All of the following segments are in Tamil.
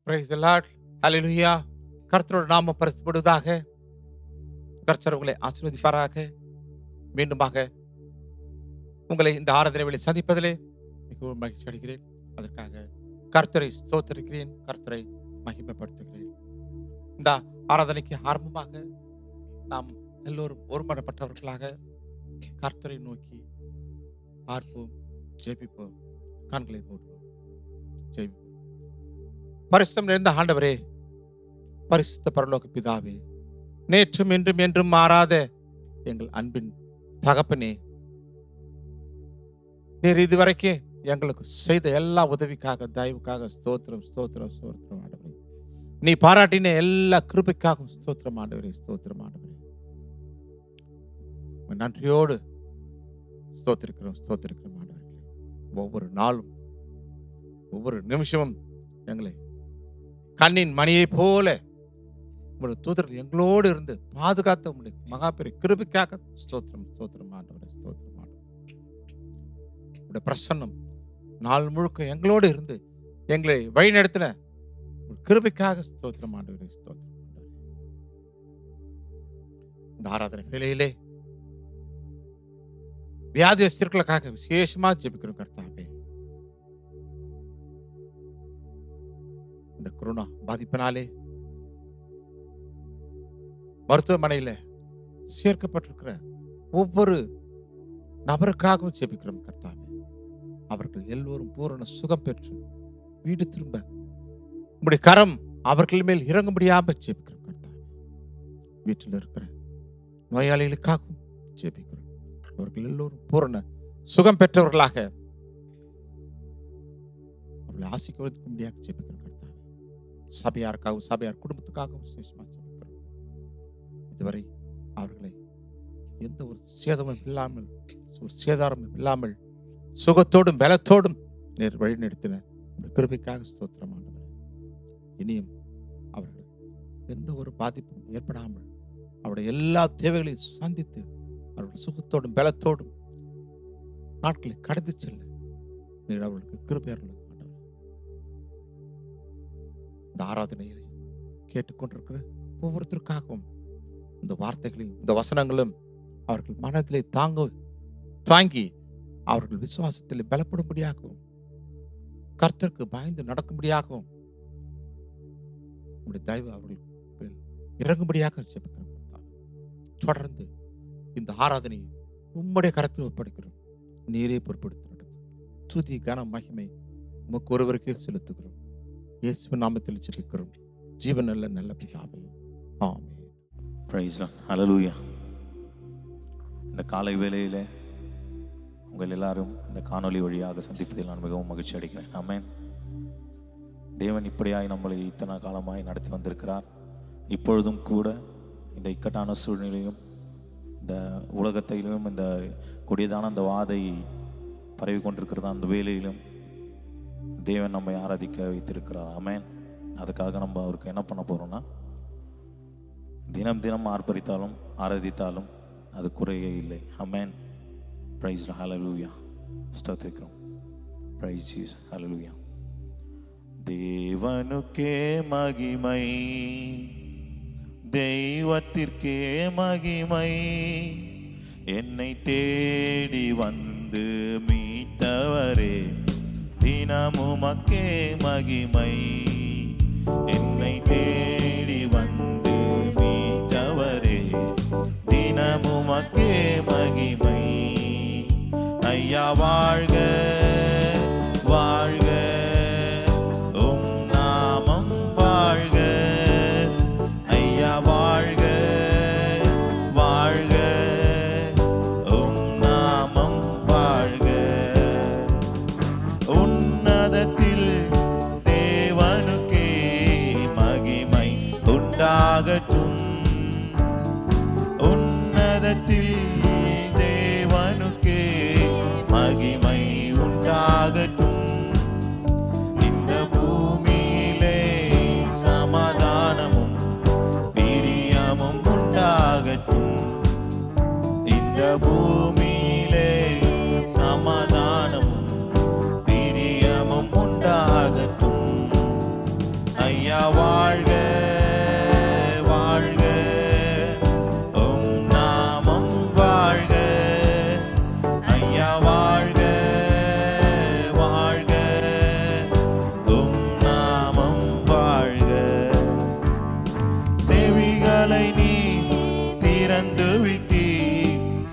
Praise the Lord. Hallelujah. கர்த்தரோட நாம பரிசுத்தப்படுவதாக. கர்த்தர் உங்களை ஆசீர்வதிப்பாராக. மீண்டுமாக உங்களை இந்த ஆராதனை வேளை சந்திப்பதிலே மிகவும் மகிழ்ச்சி அடைகிறேன். அதற்காக கர்த்தரை ஸ்தோத்திரிக்கிறேன், கர்த்தரை மகிமைப்படுத்துகிறேன். இந்த ஆராதனைக்கு ஆரம்பமாக நாம் எல்லோரும் ஒருமனப்பட்டவர்களாக கர்த்தரை நோக்கி பார்ப்போம், ஜெபிப்போம், கண்களை மூடுவோம், ஜெபிப்போம். பரிசுத்தம் நிறைந்த ஆண்டவரே, பரிசுத்த பரலோக பிதாவே, நேற்றும் இன்றும் என்றும் மாறாத எங்கள் அன்பின் தகப்பனே, நீர் இதுவரைக்கும் எங்களுக்கு செய்த எல்லா உதவிக்காக, தயவுக்காக ஸ்தோத்திரம், ஸ்தோத்திரம், ஸ்தோத்திரம் ஆண்டவரே. நீ பாராட்டின எல்லா கிருபைக்காகவும் ஸ்தோத்திரம் ஆண்டவரே, ஸ்தோத்திரம் ஆண்டவரே. நன்றியோடு ஸ்தோத்திரிக்கிறோம், ஸ்தோத்திரிக்கிறோம் ஆண்டவரே. ஒவ்வொரு நாளும் ஒவ்வொரு நிமிஷமும் எங்களை கண்ணின் மணியை போல உங்களுடைய தூதர்கள் எங்களோடு இருந்து பாதுகாத்த உங்களுடைய மகாபெரிய கிருபைக்காக ஸ்தோத்திரம், ஸ்தோத்திரம் ஆண்டவரே, ஸ்தோத்திரம் ஆண்டவரே. உங்களுடைய பிரசன்னம் நாள் முழுக்க எங்களோடு இருந்து எங்களை வழி நடத்தின கிருபைக்காக ஸ்தோத்திரம் ஆண்டவரே, ஸ்தோத்திரம் ஆண்டவரே. இந்த ஆராதனை வேளையிலே வியாதியஸ்தர்களுக்காக விசேஷமா ஜெபிக்கிறோம் கர்த்தாவே. இந்த கொரோனா பாதிப்பினாலே மருத்துவமனையில சேர்க்கப்பட்டிருக்கிற ஒவ்வொரு நபருக்காகவும் ஜெபிக்கிறோம் கர்த்தாவே. அவர்கள் எல்லோரும் பூரண சுகம் பெற்று வீடு திரும்ப உங்களுடைய கரம் அவர்கள் மேல் இறங்கும்படியாக ஜெபிக்கிறோம் கர்த்தாவே. வீட்டில் இருக்கிற நோயாளிகளுக்காகவும் ஜெபிக்கிறோம். அவர்கள் எல்லோரும் பூரண சுகம் பெற்றவர்களாக அவர்களை ஆசீர்வதிக்கும்படியாக ஜெபிக்கிறோம் கர்த்தாவே. சபையாருக்காகவும் சபையார் குடும்பத்துக்காகவும் விசேஷமாக ஜெபிக்கிறோம். இதுவரை அவர்களை எந்த ஒரு சேதமும் இல்லாமல், ஒரு சேதாரமும் இல்லாமல் சுகத்தோடும் பலத்தோடும் நேர் வழி நடத்தின கிருபைக்காக ஸ்தோத்திரம் ஆண்டவரே. இனியும் அவர்கள் எந்த ஒரு பாதிப்பும் ஏற்படாமல் அவருடைய எல்லா தேவைகளையும் சந்தித்து அவர்கள் சுகத்தோடும் பலத்தோடும் நாட்களை கடந்து செல்ல நீர் அவர்களுக்கு கிருபை அருளும் ஆண்டவரே. இந்த ஆராதனையை கேட்டுக்கொண்டிருக்கிற ஒவ்வொருத்தருக்காகவும் இந்த வார்த்தைகளையும் இந்த வசனங்களும் அவர்கள் மனதிலே தாங்கி அவர்கள் விசுவாசத்தில் பலப்படும்படியாகவும் கர்த்தருக்கு பயந்து நடக்கும்படியாகவும் உங்களுடைய தயவு அவர்கள் இறங்கும்படியாக ஜெபிக்கிறோம். தொடர்ந்து இந்த ஆராதனையை உம்முடைய கரத்தில் ஒப்படைக்கிறோம். நீரே பொறுப்படுத்தி நடத்தும். துதி கன மகிமை உமக்கு ஒருவருக்கே செலுத்துகிறோம். இயேசுவின் நாமத்தில் ஜெபிக்கிறோம் ஜீவன் நல்ல பிதாவே, ஆமென். பிரைஸ் லார்ட், ஹல்லேலூயா. இந்த காலை வேளையிலே உங்கள் எல்லாரும் இந்த காணொளி வழியாக சந்திப்பதில் நான் மிகவும் மகிழ்ச்சி அடைகிறேன். ஆமென். தேவன் இப்படியாய் நம்மளை இத்தனை காலமாய் நடத்தி வந்திருக்கிறார். இப்பொழுதும் கூட இந்த இக்கட்டான சூழ்நிலையும் இந்த உலகத்திலும் இந்த கொடியதான அந்த வாதை பரவி கொண்டிருக்கிறதா அந்த வேலையிலும் தேவன் நம்மை ஆராதிக்க வைத்திருக்கிறார். ஆமென். அதுக்காக நம்ம அவருக்கு என்ன பண்ண போகிறோம்னா, தினம் தினம் ஆர்ப்பரித்தாலும் ஆராதித்தாலும் அது குறையே இல்லை. ஆமென். Praise hallelujah. ஸ்தோத்திரிக்கிறோம். Praise Jesus. ஹல்லேலூயா. தேவனுக்கே மகிமை, தெய்வத்திற்கே மகிமை, என்னை தேடி வந்து மீட்டவரே தினமுமக்கே மகிமை, என்னை தேடி வந்து மீட்டவரே தினமுமக்கே மகிமை. ஐயா வாழ்க வாழ்க, உம் நாமம் வாழ்க. ஐயா வாழ்க வாழ்க, உம் நாமம் வாழ்க. உன்னதத்தில் தேவனுக்கே மகிமை உண்டாகட்டும். உன்னதத்தில் தேவனுக்கே மகிமை உண்டாகட்டும். இந்த பூமியிலே சமாதானமும் பிரியமும் உண்டாகட்டும். இந்த பூமியிலே சமாதானமும் பிரியமும் உண்டாகட்டும். ஐயா செவிகளை நீ திறந்து விட்டி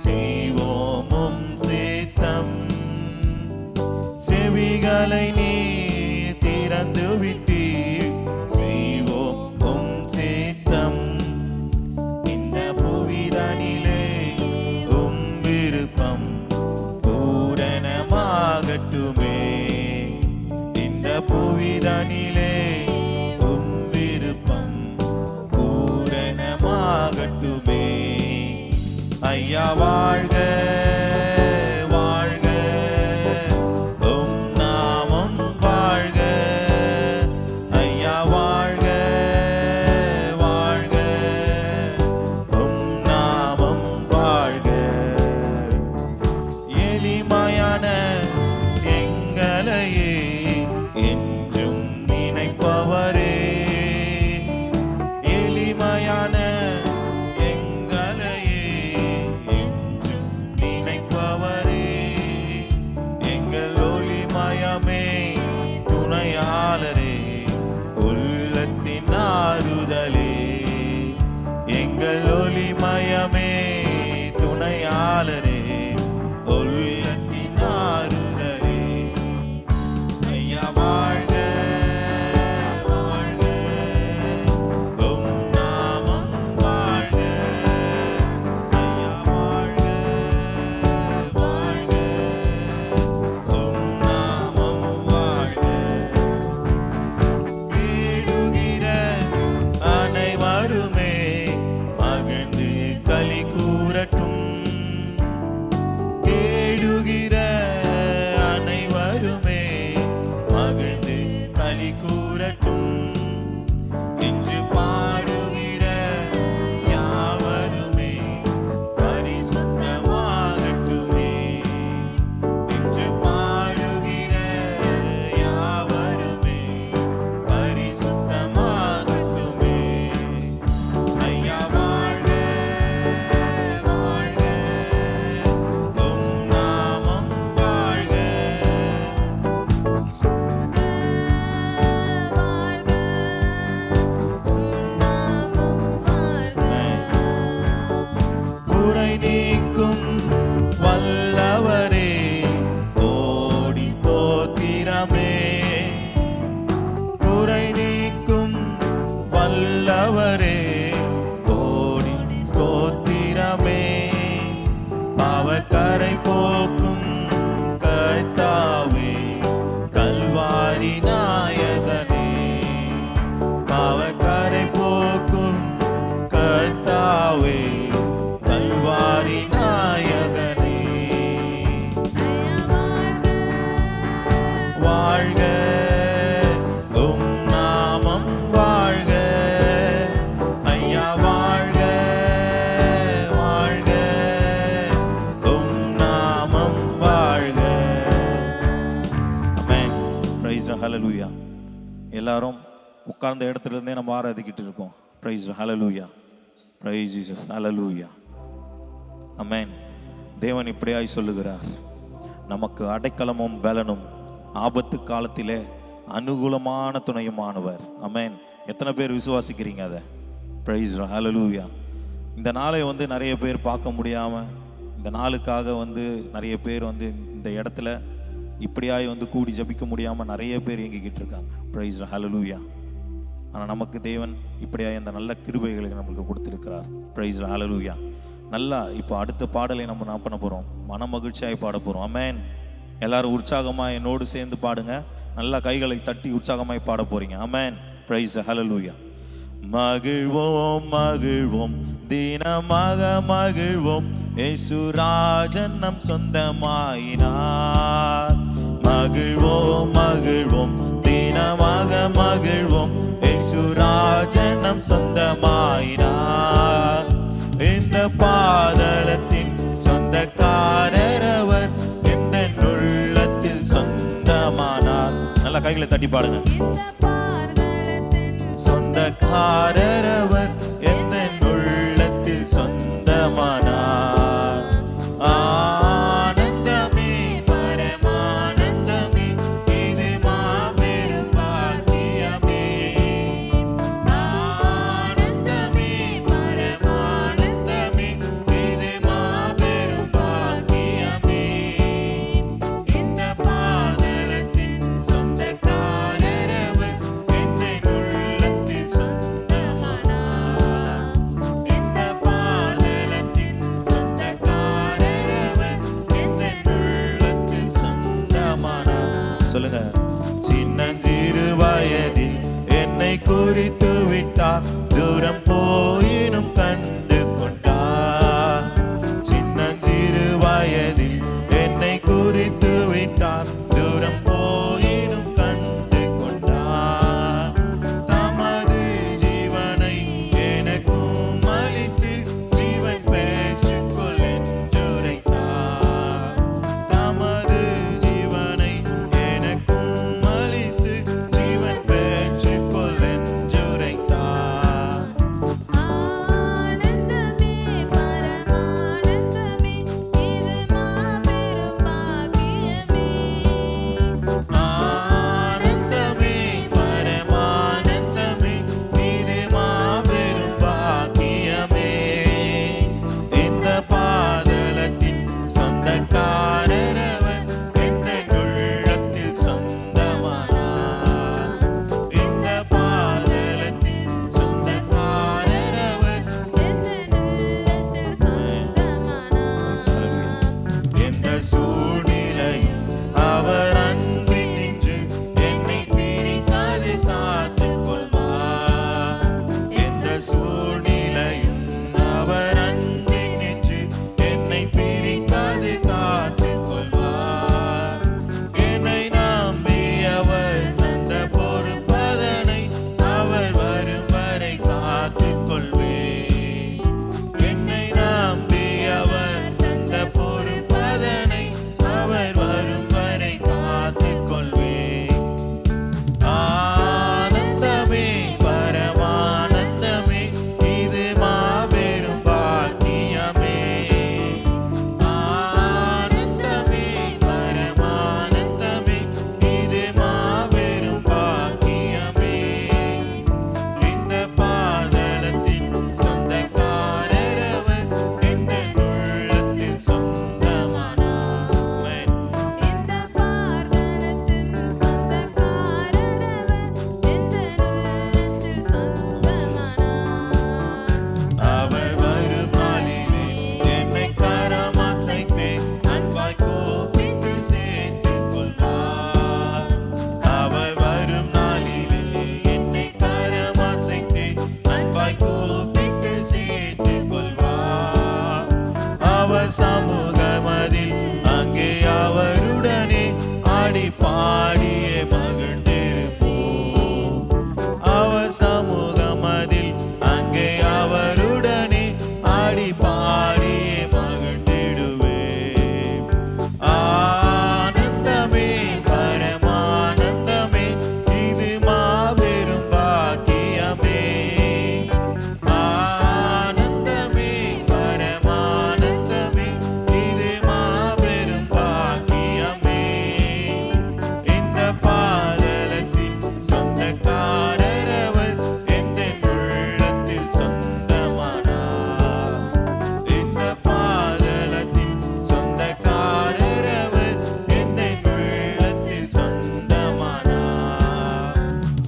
செய்வோமும் சித்தம். செவிகளை நீ திறந்து விட்டி செய்வோமும் சித்தம். இந்த புவிதனிலே உம் விருப்பம் பூரணமாகட்டுமே. இந்த புவிதனிலே உம் விருப்பம் பூரணமாகட்டுமே. ஐயா வாழ்க வாழ்க, உம் நாமம் வாழ்க. ஐயா வாழ்க வாழ்க, உம் நாமம் வாழ்க. எளிமையான எங்களையே என்றும் நினைப்பவரே, எளிமையான எங்களையே என்றும் நினைப்பவரே. எங்கள் ஒளிமயமே துணையாளரே, உள்ளத்தின் ஆறுதலே. எங்கள் ஒளிமயமே துணையாளரே, உள்ளத்தின் ஆறுதலே. ஐயா வாழ்க வாழ்க, உம் நாமம் வாழ்க. ஐயா வாழ்க வாழ்க, உம் நாமம் வாழ்க. தேடுகிற அனைவருமே மகிழ்ந்து களி கூறட்டும். தேடுகிற அனைவருமே மகிழ்ந்து களி கூறட்டும். இன்று பாடுகிற யாவருமே பரிசுத்தமாகட்டுமே. இன்று பாடுகிற யாவருமே பரிசுத்தமாகட்டுமே. ஐயா வாழ்க வாழ்க, உம் நாமம் வாழ்க. குறை நீக்கும் வல்லவரே, ஓடி ஸ்தோத்திரமே. குறை நீக்கும் வல்லவரே, ஓடி ஸ்தோத்திரமே. பாவக்கரை போக்கும் கர்த்தாவே, கல்வாரி நாயகனே. பாவக்கரை போக்கும் கர்த்தாவே, கல்வாரி நாயகனே. வாழ்க உம் நாமம் வாழ்க. ஐயா வாழ்க வாழ்க, உம் நாமம் வாழ்க. ஆமென். பிரைஸ் ஹல்லேலூயா. எல்லாரும் உட்கார்ந்த இடத்துல இருந்தே நம்ம ஆராதிக்கிட்டு இருக்கோம். பிரைஸ் ஹல்லேலூயா, பிரைஸ் ஜீசஸ், ஹல்லேலூயா. ஆமென். தேவன் இப்படியாய் சொல்லுகிறார், நமக்கு அடைக்கலமும் பலனும் ஆபத்து காலத்திலே அனுகூலமான துணையுமானவர். ஆமென். எத்தனை பேர் விசுவாசிக்கிறீங்க அதை? பிரைஸ் ஹல்லேலூயா. இந்த நாளை நிறைய பேர் பார்க்க முடியாம, இந்த நாளுக்காக நிறைய பேர் இந்த இடத்துல இப்படியாய் கூடி ஜபிக்க முடியாம நிறைய பேர் இயங்கிக்கிட்டு இருக்காங்க. பிரைஸ் ஹல்லேலூயா. ஆனால் நமக்கு தேவன் இப்படியாய் அந்த நல்ல கிருபைகளை நமக்கு கொடுத்திருக்கிறார். பிரைஸ் ஹல்லேலூயா. நல்லா இப்போ அடுத்த பாடலை நம்ம என்ன பண்ண போறோம்? மன மகிழ்ச்சியாய் பாட போறோம். ஆமென். எல்லாரும் உற்சாகமா என்னோடு சேர்ந்து பாடுங்க. நல்லா கைகளை தட்டி உற்சாகமாய் பாட போறீங்க. ஆமென். பிரைஸ் ஹல்லேலூயா. மகிழ்வோம் மகிழ்வோம், தினமாக மகிழ்வோம், இயேசுராஜன் நம் சொந்தமாயினார். மகிழ்வோம் மகிழ்வோம், தினமாக மகிழ்வோம், இயேசுராஜன் நம் சொந்தமாயினார். இந்த பாதலத்தின் சொந்தக்காரர் அவர், இந்த உள்ளத்தில் சொந்தமானார். நல்லா கைகளை தட்டி பாடுங்க. சொந்தக்காரர் அவர், இந்த உள்ளத்தில் சொந்தமானார். ஆனந்தமே பரமானந்தமே, இது மாபெரும் பாக்கியமே. ஆனந்தமே பரமானந்தமே, சொல்லுங்க. சின்னஞ்சிறு வயதில் என்னை குறித்து விட்டார், தூரம் போயினும் கண்டு கொண்டார். சின்னஞ்சிறு வயதில் என்னை குறித்து விட்டார், தூரம் போயினும் கண்டு கொண்டார். தமது ஜீவனை எனக்கும் அளித்து ஜீவன் பெற்றுக்கொள் என்றுரைத்தார். தமது ஜீவனை எனக்கும் அளித்து ஜீவன் பெற்றுக்கொள் என்றுரைத்தார். ஆனந்தமே பரமானந்தமே இது மாபெரும் பாக்கியமே. ஆனந்தமே பரமானந்தமே இது மாபெரும் பாக்கியமே. இந்த பாதலத்தின் சொந்தக்காரரவர் எந்த உள்ளத்தில் சொந்தமானார். இந்த பாதலத்தின் சொந்தக்காரரவர் எந்த சூழ்நிலையும் அவர் அன்பில் நின்று என்னை பிரிக்காது காத்துக் கொள்வார். எந்த சூழ்நிலையும் அவர் அன்பில் நின்று என்னை பிரிக்காது காத்துக் கொள்வார். என்னை நம்பி அவர் தந்த பொறுப்பதனை அவர் வரும் வரை காத்துக் கொள்வேன். என்னை நம்பி அவர் தந்த பொறுப்பதனை அவர் வரும் வரை காத்துக் கொள்வேன். ஆனந்தமே பரமானந்தமே இது மாபெரும் பாக்கியமே. ஆனந்தமே பரமானந்தமே இது மாபெரும் பாக்கியமே. இந்த பாதலத்தின் சொந்தக்காரரவர் எந்த உள்ளத்தில் சொந்தமானார். இந்த பார்தலத்தின் சொந்தக்காரரவர் எந்த உள்ளத்தில் சொந்தமானார். அவர் வரும் நாளிலே என்னை கரமசைத்தே அன்பாய் கூப்பிட்டு சேர்த்துக் கொள்வார். அவர் வரும் நாளிலே என்னை கரமசைத்தே அன்பாய் கூப்பிட்டு சேர்த்துக் கொள்வார். அவர் சமூகமதில் அங்கே அவருடனே ஆடி பாடியே மகிழ்ந்திருப்போம். அவர் சமூகமதில் அங்கே அவருடனே ஆடி பாடியே மகிழ்ந்திடுவேன். ஆனந்தமே பரமானந்தமே இது மாபெரும் பாக்கியமே. ஆனந்தமே பரமானந்தமே இது மாபெரும் பாக்கியமே. இந்த பாதலத்தின் சொந்தக்காரரவர் எந்த உள்ளத்தில் சொந்தமானார். இந்த பாதலத்தின் சொந்தக்காரரவர் எந்த உள்ளத்தில் சொந்தமானார்.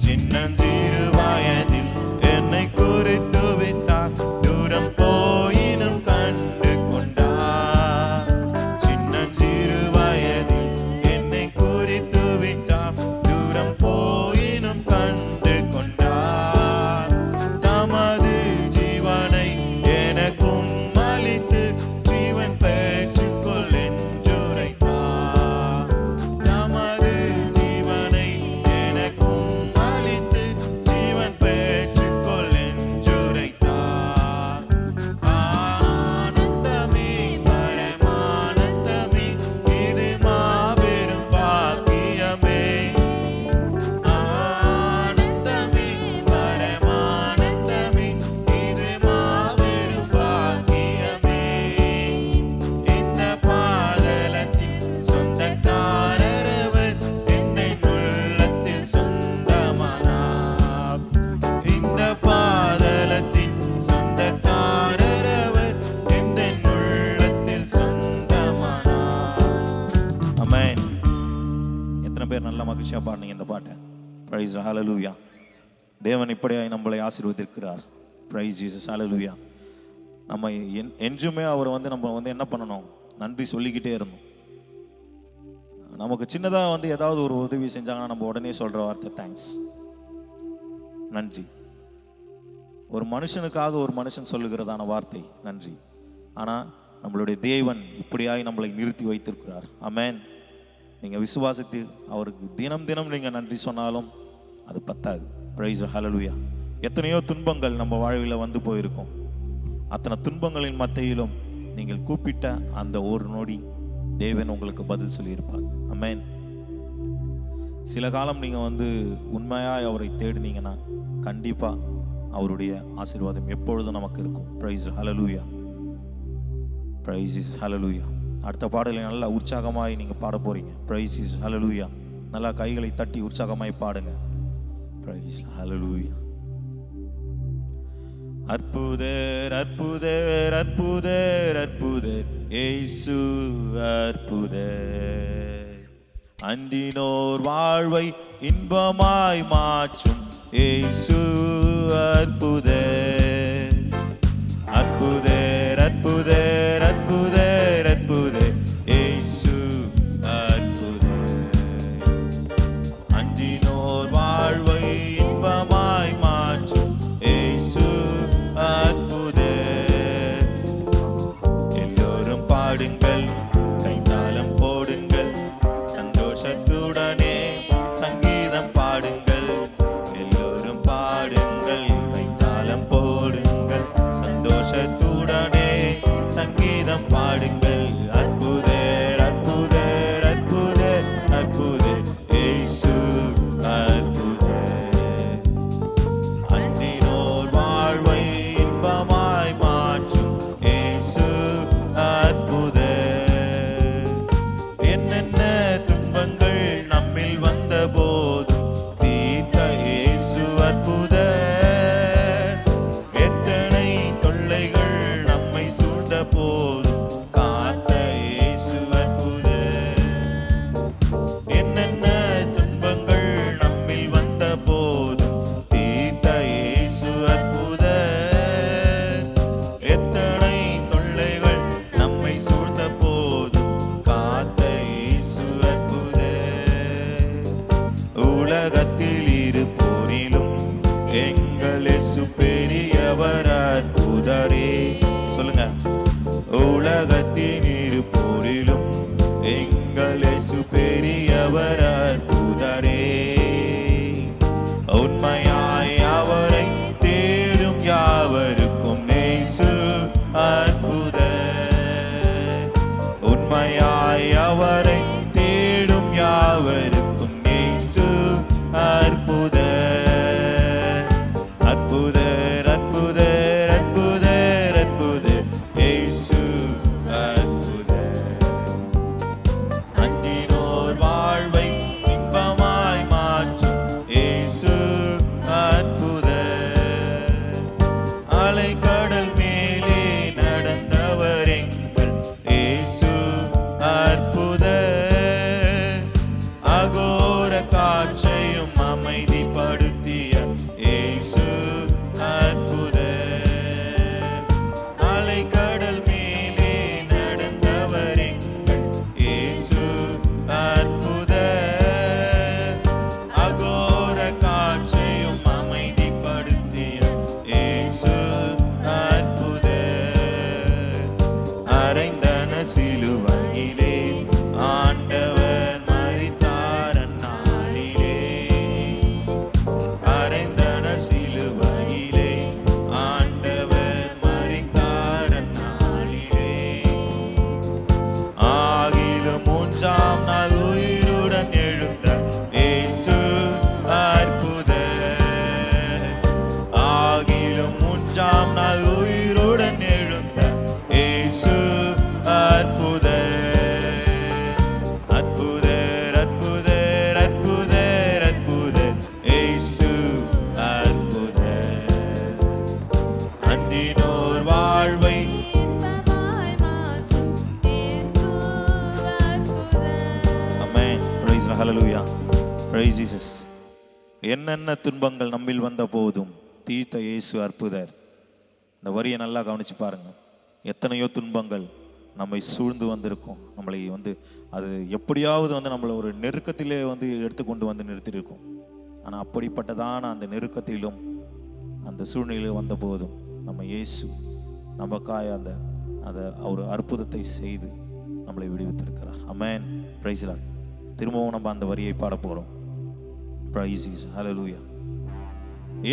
சின்னஞ்சிறு வயதில் என்னை குறித்து விட்டார், தூரம் போயினும் கண்டு கொண்டார். சின்னஞ்சிறு வயதில் என்னை குறித்து விட்டார், தூரம் போயினும் கண்டு கொண்டார். தமது ஜீவனை எனக்கும் அளித்து ஜீவன் பெற்றுக்கொள் என்றுரைத்தார். தமது ஜீவனை எனக்கும் அளித்து ஜீவன் பெற்றுக்கொள் என்றுரைத்தார். ஆனந்தமே பரமானந்தமே இது மாபெரும் பாக்கியமே. ஆனந்தமே பரமானந்தமே இது மாபெரும் பாக்கியமே. இந்த பாதலத்தின் சொந்தக்காரரவர் எந்த உள்ளத்தில் சொந்தமானார். இந்த பாதலத்தின் சொந்தக்காரரவர் எந்த உள்ளத்தில் சொந்தமானார். ஆமென். எத்தனை பேர் நல்ல மகிழ்ச்சியா பாடுனீங்க இந்த பாட்டை? பிரைஸ் ஹalleluya. தேவன் இப்படியாய் நம்மளை ஆசீர்வதிக்கிறார். பிரைஸ் ஜீசஸ் ஹalleluya. நம்ம என்றுமே அவர் நம்ம என்ன பண்ணணும்? நன்றி சொல்லிக்கிட்டே இருந்தோம். நமக்கு சின்னதாக வந்து ஏதாவது ஒரு உதவி செஞ்சாங்கன்னா நம்ம உடனே சொல்கிற வார்த்தை தேங்க்ஸ், நன்றி. ஒரு மனுஷனுக்காக ஒரு மனுஷன் சொல்லுகிறதான வார்த்தை நன்றி. ஆனால் நம்மளுடைய தேவன் இப்படியாய் நம்மளை நிறுத்தி வைத்திருக்கிறார். ஆமென். நீங்கள் விசுவாசித்து அவருக்கு தினம் தினம் நீங்கள் நன்றி சொன்னாலும் அது பத்தாது. பிரைஸ் ஹல்லேலூயா. எத்தனையோ துன்பங்கள் நம்ம வாழ்வில் வந்து போயிருக்கும். அத்தனை துன்பங்களின் மத்தியிலும் நீங்கள் கூப்பிட்ட அந்த ஒரு நொடி தேவன் உங்களுக்கு பதில் சொல்லியிருப்பார். ஆமென். சில காலம் நீங்கள் வந்து உண்மையாக அவரை தேடினீங்கன்னா கண்டிப்பாக அவருடைய ஆசீர்வாதம் எப்பொழுதும் நமக்கு இருக்கும். Praise hallelujah. Praise is hallelujah. அடுத்த பாடலை நல்லா உற்சாகமாய் நீங்கள் பாட போறீங்க. Praise is hallelujah. நல்லா கைகளை தட்டி உற்சாகமாய் பாடுங்க. Praise hallelujah. அற்புதர் அற்புதர் அற்புதர் அற்புதர் இயேசு அற்புதர். அன்றினோர் வாழ்வை இன்பமாய் மாற்றும் இயேசு அற்புதர். அற்புதர் அற்புதர் அற்புதர் அற்புதர் இயேசு அற்புதர். அன்றினோர் வாழ்வை இன்பமாய் மாற்றும் இயேசு அற்புதர். எல்லோரும் பாடுங்கள், கைத்தாளம் போடுங்கள், சந்தோஷத்துடனே சங்கீதம் பாடுங்கள். எல்லோரும் பாடுங்கள், கைத்தாளம் போடுங்கள், சந்தோஷத்துடனே சங்கீதம் பாடுங்கள். அற்புதர் அற்புதர் அற்புதர் அற்புதர் இயேசு அற்புதர். அன்றினோர் வாழ்வை இன்பமாய் மாற்றும் இயேசு அற்புதர். என்னென்ன துன்பங்கள் நம்மில் வந்த போதும் தீர்த்த இயேசு அற்புதர். எத்தனை தொல்லைகள் நம்மை சூழ்ந்த போதும் காத்த இயேசு அற்புதர். என்னென்ன துன்பங்கள் நம்மில் வந்த போதும் தீர்த்த இயேசு அற்புதர். எத்தனை தொல்லைகள் நம்மை சூழ்ந்த போதும் காத்த இயேசு அற்புதர். உலகத்தில் இருப்போரிலும் எங்கள் இயேசு பெரியவர் அற்புதரே. சொல்லுங்க. உலகத்தின் இருப்போரிலும் எங்கள் இயேசு பெரியவர் அற்புதரே. உண்மையாய் அவரை தேடும் யாவருக்கும் இயேசு அற்புதர். உண்மையாய் அவரை தேடும் யாவருக்கும் இயேசு அற்புதர். அற்புதர் அற்புதர் அற்புதர் அற்புதர் இயேசு அற்புதர். அன்றினோர் வாழ்வை இன்பமாய் மாற்றும் இயேசு அற்புதர். அலைக்கடல் மேலே நடந்தவர் எங்கள் இயேசு அற்புதர். அகோர காற்றையும் அமைதிப்படுத்திய இயேசு அற்புதர். அலைக்கடல் மேலே நடந்தவர் எங்கள் இயேசு அற்புதர். அகோர காற்றையும் அமைதிப்படுத்திய இயேசு அற்புதர். அறைந்தன சிலுவையிலே ஆண்டவர் மரித்தார் அந்நாளிலே. அறைந்தன சிலுவையிலே ஆண்டவர் மரித்தார் அந்நாளிலே. ஆகிலும் மூன்றாம் நாள் உயிருடன் எழுந்த இயேசு அற்புதர். ஆகிலும் மூன்றாம் நாள் உயிருடன் எழுந்த இயேசு அற்புதர். அற்புதர் அற்புதர் அற்புதர் அற்புதர் இயேசு அற்புதர். அன்றினோர் வாழ்வை இன்பமாய் மாற்றும் இயேசு அற்புதர். ஆமென். Praise hallelujah. Praise Jesus. என்னென்ன துன்பங்கள் நம்மில் வந்த போதும் தீர்த்த இயேசு அற்புதர். இந்த வரியை நல்லா கவனிச்சு பாருங்க. எத்தனையோ துன்பங்கள் நம்மை சூழ்ந்து வந்திருக்கும். நம்மளை வந்து அது எப்படியாவது வந்து நம்மளை ஒரு நெருக்கத்திலே வந்து எடுத்துக்கொண்டு வந்து நிறுத்தியிருக்கும். ஆனால் அப்படிப்பட்டதான அந்த நெருக்கத்திலும் அந்த சூழ்நிலையில் வந்த போதும் நம்ம இயேசு நமக்காய் அந்த அதை ஒரு அற்புதத்தை செய்து நம்மளை விடுவித்திருக்கிறார். ஆமென். Price the Lord. திரும்பவும் நம்ம அந்த வரியை பாட போகிறோம். பிரைஸ் இஸ் ஹல்லேலூயா.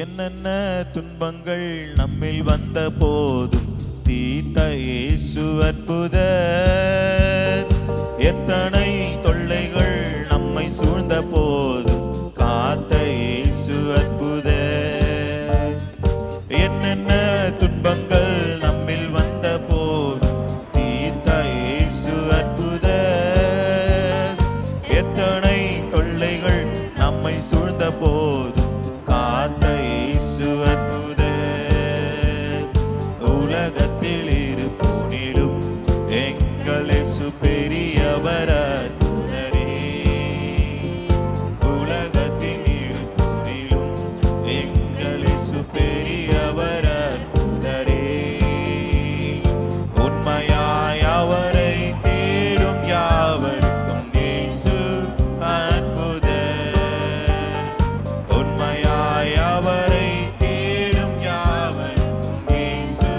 என்னென்ன துன்பங்கள் நம்மில் வந்த போதும் தீர்த்த இயேசு அற்புதர். எத்தனை தொல்லைகள் நம்மை சூழ்ந்த போதும் காத்த இயேசு அற்புதர். என்னென்ன துன்பங்கள் நம்மில் வந்த போதும் தீர்த்த இயேசு அற்புதர். எத்தனை தொல்லைகள் நம்மை சூழ்ந்த போதும் காத்த இயேசு அற்புதர். உலகத்தில் இருப்போனிலும் எங்கள் இயேசு பெரியவர் அற்புதரே. உலகத்தில் இருப்போனிலும் எங்கள் இயேசு பெரியவர் அற்புதரே. உண்மையாய் அவரை தேடும் யாவருக்கும் இயேசு அற்புதர். உண்மையாய் அவரை தேடும் யாவருக்கும் இயேசு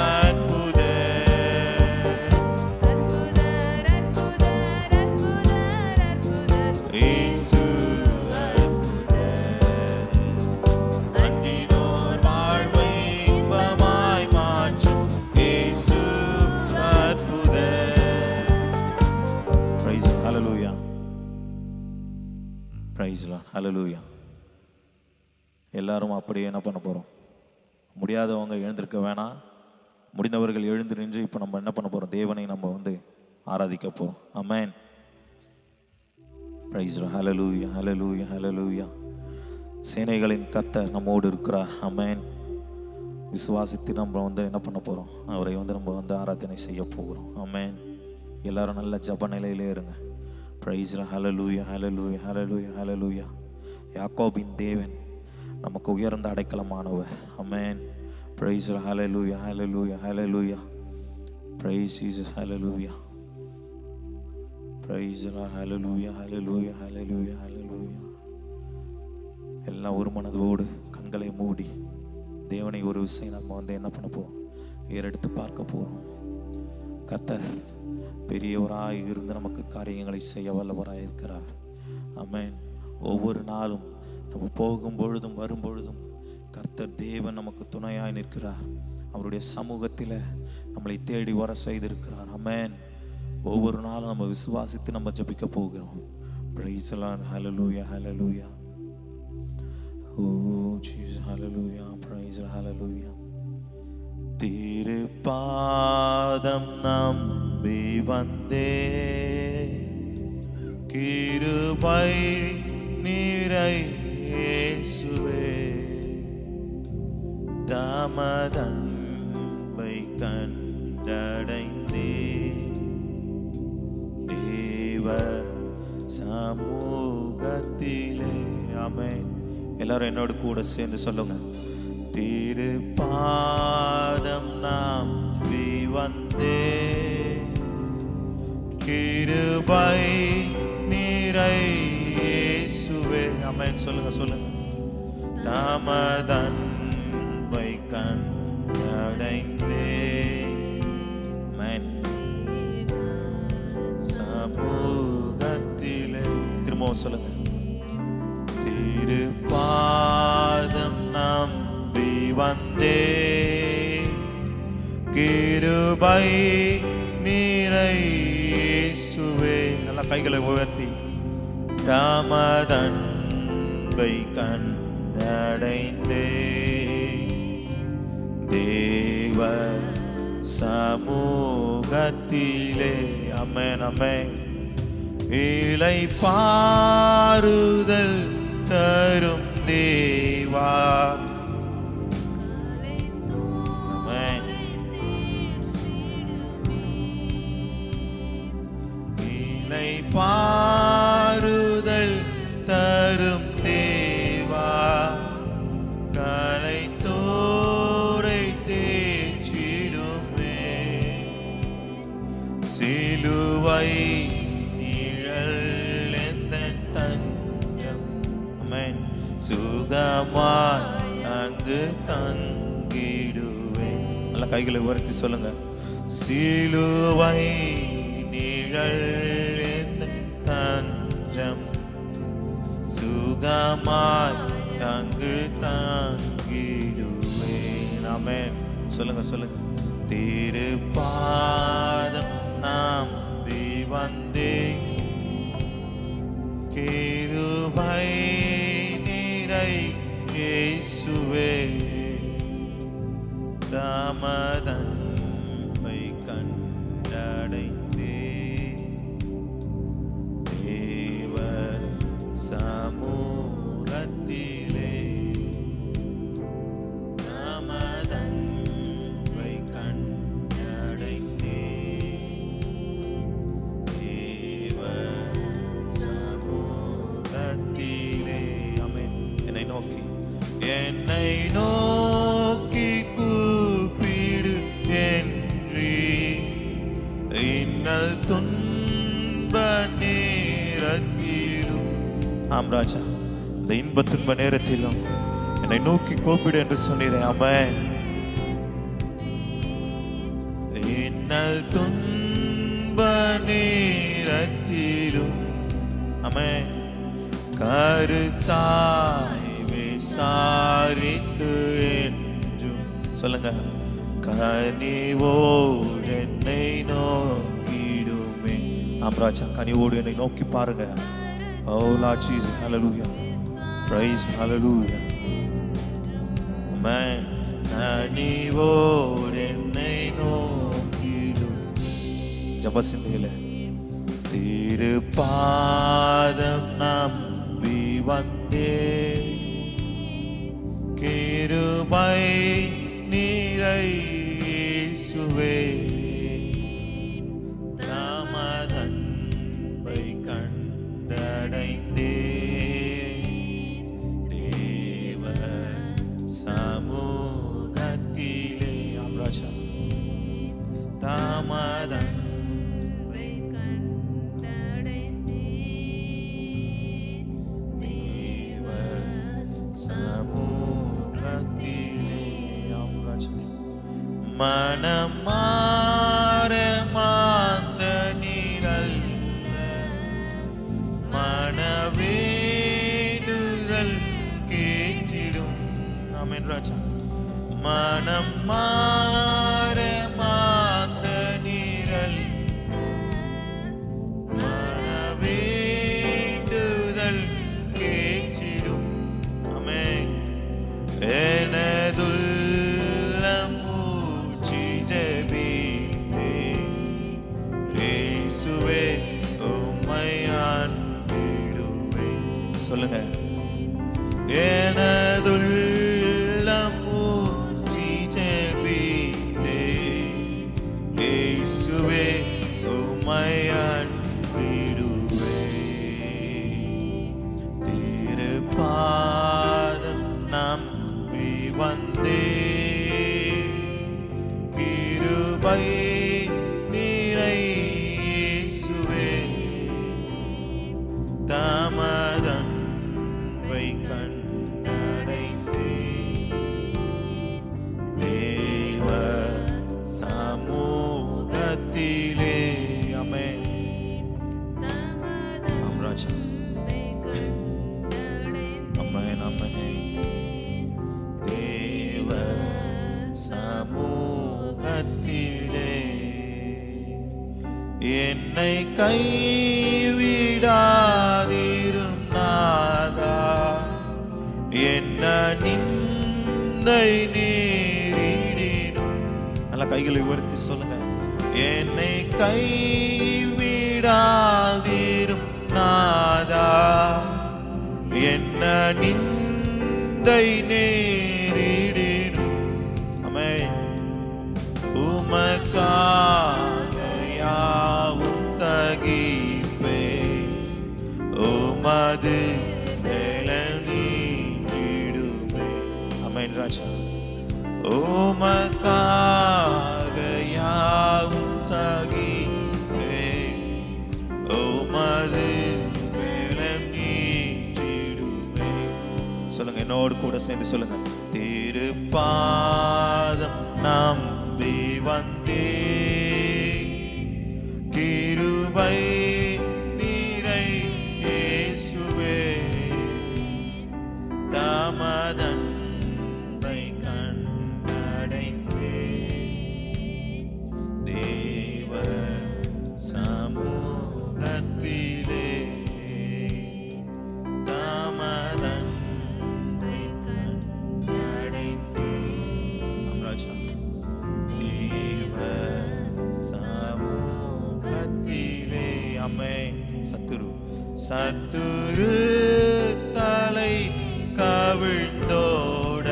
அற்புதர். அற்புதர் அற்புதர் அற்புதர் அற்புதர் இயேசு அற்புதர். அண்டினோர் வாழ்வை இன்பமாய் மாற்றும் இயேசு அற்புதர். Praise the Lord. Hallelujah. Praise the Lord. Hallelujah. எல்லாரும் அப்படியே என்ன பண்ண போறோம்? முடியாதவங்க எழுந்திருக்க வேணாம். முடிந்தவர்கள் எழுந்து நின்று இப்போ நம்ம என்ன பண்ண போறோம்? தேவனை நம்ம வந்து ஆராதிக்க போறோம். ஆமென். Praise the Lord. Hallelujah. Hallelujah. Hallelujah. சேனைகளின் கர்த்தர் நம்மோடு இருக்கிறார். ஆமென். விசுவாசித்து நம்ம வந்து என்ன பண்ண போறோம்? அவரை வந்து நம்ம வந்து ஆராதனை செய்ய போகிறோம். ஆமென். எல்லாரும் நல்ல ஜெப நிலையிலே இருங்க. Praise the Lord. Hallelujah. Hallelujah. Hallelujah. Hallelujah. யாக்கோபின் தேவன் நமக்கு உயர்ந்த அடைக்கலமானவர். ஆமென். Praise the Lord. Hallelujah. Hallelujah. Hallelujah. Praise Jesus. Hallelujah. Praise the Lord. Hallelujah. Hallelujah. Hallelujah. Hallelujah. எல்லாம் ஒரு மனதோடு கண்களை மூடி தேவனை ஒரு விஷயம் நம்ம வந்து என்ன பண்ண போறோம்? ஏறெடுத்து பார்க்க போறோம். கர்த்தர் பெரியவராய் இருந்து நமக்கு காரியங்களை செய்ய வல்லவராய் இருக்கிறார். ஆமென். ஒவ்வொரு நாளும் நம்ம போகும் பொழுதும் வரும் பொழுதும் கர்த்தர் தேவன் நமக்கு துணையாய் நிற்கிறார். அவருடைய சமூகத்தில் நம்மளை தேடி வர செய்திருக்கிறார். ஆமென். ஒவ்வொரு நாளும் நம்ம விசுவாசித்து நம்ம ஜெபிக்க போகிறோம். Praise the Lord. Hallelujah. Hallelujah. Oh Jesus. Hallelujah. Praise the Lord. Hallelujah. திருப்பாதம் நம்பி வந்தே கிருபை நீரை இயேசுவே. தமதன்பை கண்டடைந்தே தேவ சமூகத்திலே. ஆமென். எல்லாரும் என்னோடு கூட சேர்ந்து சொல்லுங்க. திருப்பாதம் நம்பி வந்தே கிருபை நீரை இயேசுவே. ஆமென். சொல்லுங்க சொல்லுங்க. தமதன்பை கண்டடைந்தே. ஆமென். சமூகத்திலே. திரும்பவும் சொல்லுங்க. திருப்பாதம் நம்பி வந்தே கிருபை நீரை இயேசுவே. நல்லா கைகளை உயர்த்தி. தமதன்பை கண்டடைந்தே தேவ சமூகத்திலே. ஆமென். ஆமென். இலை பாருதல் தரும் தேவா. ஆமென். இலை பாருதல் தரும் தேவா. கலை தோரை தேய்ச்சிடுமே. சிலுவை நிழல் எந்தன் தஞ்சம். ஆமென். சுகமாய் அங்கு தங்கிடுவேன். நல்ல கைகளை உயர்த்தி சொல்லுங்க. சிலுவை நிழல் எந்தன் தஞ்சம். சுகமாய் அங்கு தங்கிடுவேன். ஆமென். சொல்லுங்க சொல்லுங்க. திருப்பாதம் நம்பி வந்தேன், கிருபை நிறை இயேசுவே, தமதன்பை கண்டடைந்தேன், தேவ சமூகத்திலே தமதன்பை கண்டடைந்தேன், தேவ சமூகத்திலே. ஆமென். என்னை நோக்கி கூப்பிடு என்று இன்னல் துன்ப நேரத்திலும். ஆம் ராஜா, இந்த இன்ப துன்ப நேரத்திலும் என்னை நோக்கி கூப்பிடு என்று சொன்னீரே. ஆமென். இன்னல் துன்ப நேரத்திலும் ஆமென் கருத்தாய் விசாரித்து என்றும் சொல்லுங்க. கனிவோடு என்னை நோக்கிடுமே. ஆம் ராஜா, கனிவோடு என்னை நோக்கி பாருங்க. Oh Lord Jesus, hallelujah, praise, hallelujah, amen. கனிவோடு என்னை நோக்கிடும். ஜபசிந்தையில திருப்பாதம் நம்பி வந்தேன், கிருபை நிறை இயேசுவே, தமதன்பை கண்டடைந்தேன், தேவ சமூகத்திலே. ஆம் ராஜா, தமதன்பை கண்டடைந்தேன், தேவ சமூகத்திலே. ஆம் ராஜா, மனம் மாற மாந்த நீரல்ல, மனவேண்டுதல் கேட்டிடும். ஆமென் ராஜா. மனம் மாற மாந்த நீரல், மனவேண்டுதல் கேட்டிடும். ஆமென். எனதுள்ளம் ஊற்றி ஜெபித்தேன், இயேசுவே உம்மை அன்பிடுவேன். சொல்லுங்க. எனதுள்ளம் ஊற்றி ஜெபித்தேன், இயேசுவே உம்மை அன்பிடுவேன். திருப்பாதம் நம்பி வந்தேன், கிருபை நிறை இயேசுவே, தமதன்பை கண்டடைந்தேன், தேவ சமூகத்திலே. ஆமென். ஆம் ராஜா. ஆமென், ஆமென். தேவ சமூகத்திலே என்னை கைவிடாதிரும் நாதா, என்ன நிந்தை நேரிடினும். நல்ல கைகளை உயர்த்தி சொல்லுங்க. என்னை கைவிடாதிரும் நாதா, என்ன நிந்தை நேரிடினும். ஆமென். உமக்காக யாவும் சகிப்பேன், உமது பலன் நீங்கிடுமே. ஆமென் ராஜா. உமக்காக யாவும் சகிப்பேன், என்னோடு கூட சேர்ந்து சொல்லுங்க. திருப்பாதம் நம்பி வந்தே கிருபை நீரை இயேசுவே தமதன்பை கண்டடைந்தே தேவ சமூகத்திலே தமதன்பை கண்டடைந்தே ராஜா தேவ சமூகத்திலே. ஆமென். சத்துரு தலை கவிழ்ந்தோட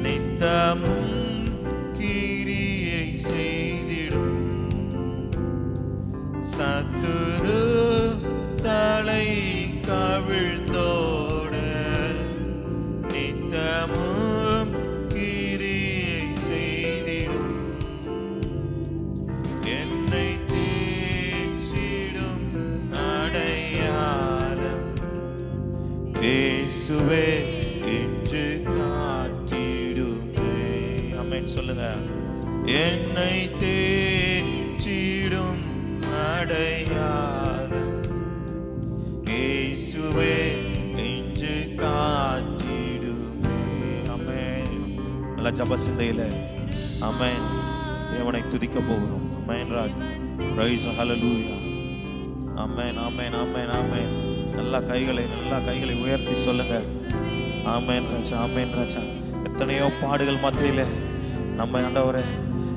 நித்தமும் கிரியை செய்திடும். சத்துரு தலை கவிழ்ந்தோட நித்தமும் கிரியை செய்திடும். என்னை தேற்றிடும் அடையாளம் இயேசுவே என்று காட்டிடுமே. ஆமென் சொல்லுங்க. என்னை தேற்றிடும் அடையாளம் இயேசுவே என்று காட்டிடுமே. ஆமென். நல்ல ஜப சிந்தையில ஆமென் தேவனை துதிக்க போகிறோம். ஆமென் ராஜ். பிரைஸ் ஹalleluya. ஆமென் ஆமென் ஆமென் ஆமென். நல்ல கைகளை உயர்த்தி சொல்லுங்க. ஆமென் ராஜா. ஆமென் ராஜா. எத்தனையோ பாடுகள் மத்தியில நம்ம ஆண்டவரே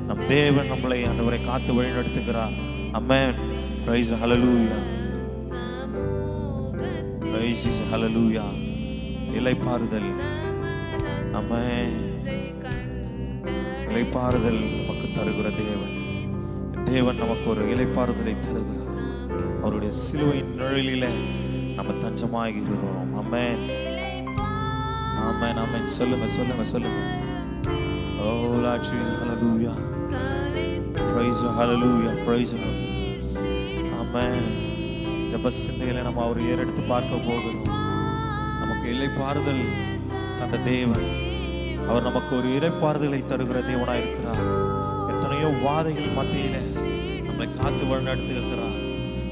நம் தேவன் நம்மளை ஆண்டவரை காத்து வழி நடத்துகிறார். ஆமென். பிரைஸ் ஹalleluya. பிரைஸ் ஹalleluya. இளைப்பாறுதல். ஆமென். இளைப்பாறுதல் நமக்கு தருகிற தேவன் நமக்கு ஒரு இளைப்பாறுதலை தருகிறார். அவருடைய சிலுவையின் நிழலிலே நம்ம தஞ்சமாகிறோம். ஆமென் ஆமென் ஆமென். சொல்லுங்க சொல்லுங்க சொல்லுங்க. ஓ லார்ட் ஜீசஸ் ஹalleluya. பிரைஸ் ஹalleluya. பிரைஸ் ஆமென். ஜெப சிந்தையில நம்ம அவர் ஏறெடுத்து பார்க்க போகிறோம். நமக்கு இளைப்பாறுதல் தந்த தேவன். அவர் நமக்கு ஒரு இளைப்பாறுதலை தருகிற தேவனாய் இருக்கிறார். எத்தனையோ வாதைகள் மத்தியிலே நம்மளை காத்து வழிநடத்தி இருக்கிறார்.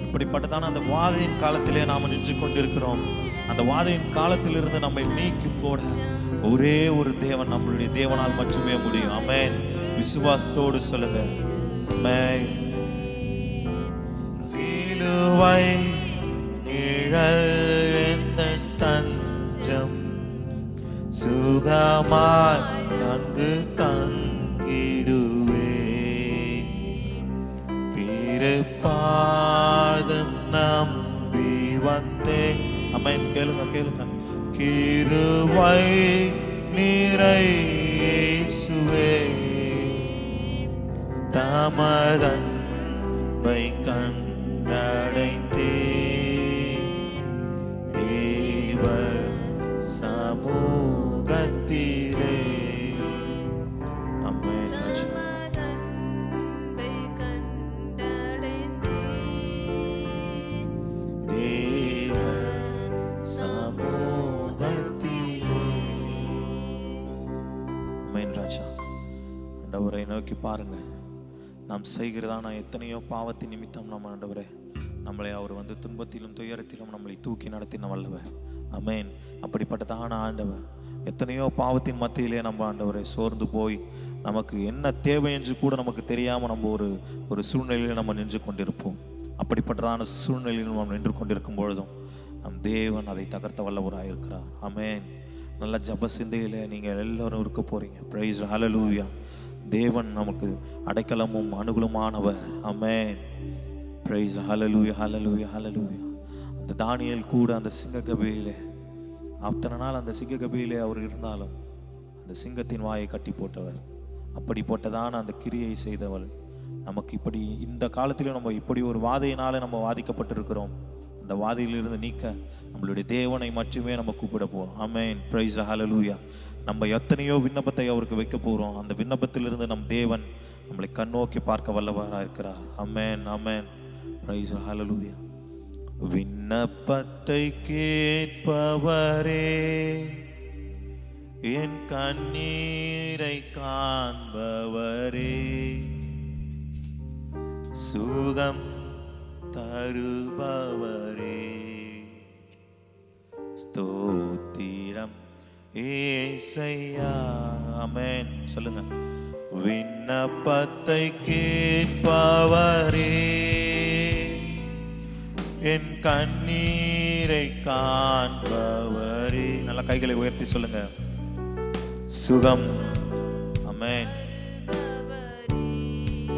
இப்படிப்பட்டதான அந்த வாதையின் காலத்திலே நாம் நின்று கொண்டிருக்கிறோம். அந்த வாதையின் காலத்திலிருந்து நம்மை நீக்கி போட ஒரே ஒரு தேவன், நம்மளுடைய தேவனால் மட்டுமே முடியும். ஆமென். விசுவாசத்தோடு சொல்லுங்க. ஆமென். சிலுவை நிழல் எந்தன் தஞ்சம், சுகமாய் அங்கு தங்கிடுவே. திருப்பாதம் நம்பி வந்தே. ஆமென். கேளுங்க கேளுங்க. கிருபை நீரை இயேசுவே தமதன்பை கண்டடைந்தே தேவ சமூகத்திலே. ஆமென். தேவ சமூகத்திலே. ஆமென் ராஜா. ஆண்டவரை நோக்கி பாருங்க. நாம் செய்கிறதான எத்தனையோ பாவத்தின் நிமித்தம் நம்ம ஆண்டவரே நம்மளை அவர் துன்பத்திலும் துயரத்திலும் நம்மளை தூக்கி நடத்தின வல்லவர். ஆமென். அப்படிப்பட்டதான ஆண்டவர் எத்தனையோ பாவத்தின் மத்தியிலே நம்ம ஆண்டவரை சோர்ந்து போய் நமக்கு என்ன தேவை என்று கூட நமக்கு தெரியாமல் நம்ம ஒரு சூழ்நிலையில் நம்ம நின்று கொண்டிருப்போம். அப்படிப்பட்டதான சூழ்நிலையில் நம்ம நின்று கொண்டிருக்கும் பொழுதும் நம் தேவன் அதை தகர்த்த வல்லவராக இருக்கிறார். ஆமென். நல்ல ஜப சிந்தையில் நீங்கள் எல்லாரும் இருக்க போறீங்க. பிரைஸ் ஹalleluya. தேவன் நமக்கு அடைக்கலமும் அனுகூலமானவர். ஆமென். பிரைஸ் ஹalleluya ஹalleluya ஹalleluya. அந்த தானியேல் கூட அந்த சிங்ககபியிலே அத்தனை நாள் அந்த சிங்ககபியிலே அவர் இருந்தாலும் அந்த சிங்கத்தின் வாயை கட்டி போட்டவர். அப்படி போட்டதான அந்த கிரியை செய்தவள் நமக்கு இப்படி இந்த காலத்திலும் நம்ம இப்படி ஒரு வாதையினால நம்ம வாதிக்கப்பட்டிருக்கிறோம். அந்த வாதையிலிருந்து நீக்க நம்மளுடைய தேவனை மட்டுமே நம்ம கூப்பிட போறோம். ஆமென். பிரைஸ் ஹalleluya. நம்ம எத்தனையோ விண்ணப்பத்தை அவருக்கு வைக்க போகிறோம். அந்த விண்ணப்பத்திலிருந்து நம் தேவன் நம்மளை கண்ணோக்கி பார்க்க வல்லவராக இருக்கிறார். ஆமென் ஆமென். பிரைஸ் ஹalleluya. விண்ணப்பத்தை கேட்பவரே, என் கண்ணீரை காண்பவரே, சுகம் தருபவரே, ஸ்தோத்திரம் ஏசையா. ஆமென். சொல்லுங்க. விண்ணப்பத்தை கேட்பவரே, என் கண்ணீரை காண்பவரே. நல்ல கைகளை உயர்த்தி சொல்லுங்க. சுகம். ஆமென்.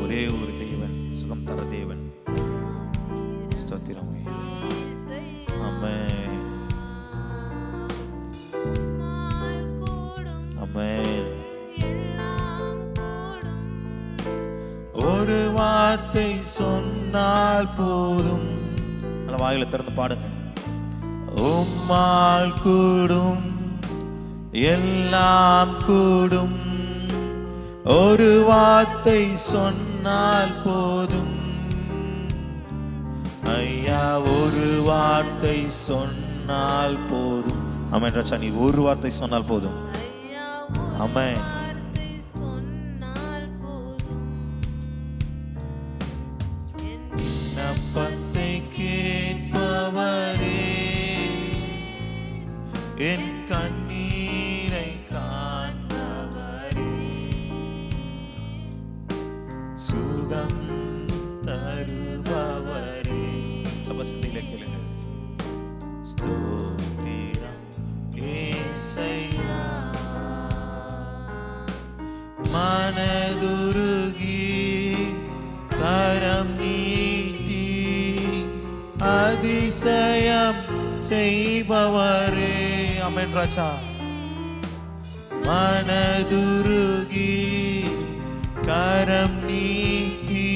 ஒரே ஒரு தேவன், சுகம் தர தேவன். ஸ்தோத்திரம். ஆமென். ஆமென். ஒரு வார்த்தை சொன்னால் போதும். நல்ல வாயில திறந்து பாடுங்க. உம்மால் கூடும், எல்லாம் கூடும். ஒரு வார்த்தை சொன்னால் போதும் ஐயா, ஒரு வார்த்தை சொன்னால் போதும். ஆமென் ராஜா, நீ ஒரு வார்த்தை சொன்னால் போதும். ஆமென். விண்ணப்பத்தை கேட்பவரே, என் கண்ணீரை காண்பவரே, சுகம் தருபவரே. சபசிந்திலே கேளுங்க. ஸ்தோத்திரம் ஏசையா. மனதுருகி கரம் நீட்டி அதிசயம் செய்பவரே. ஆமென் ராஜா. மனதுருகி கரம் நீட்டி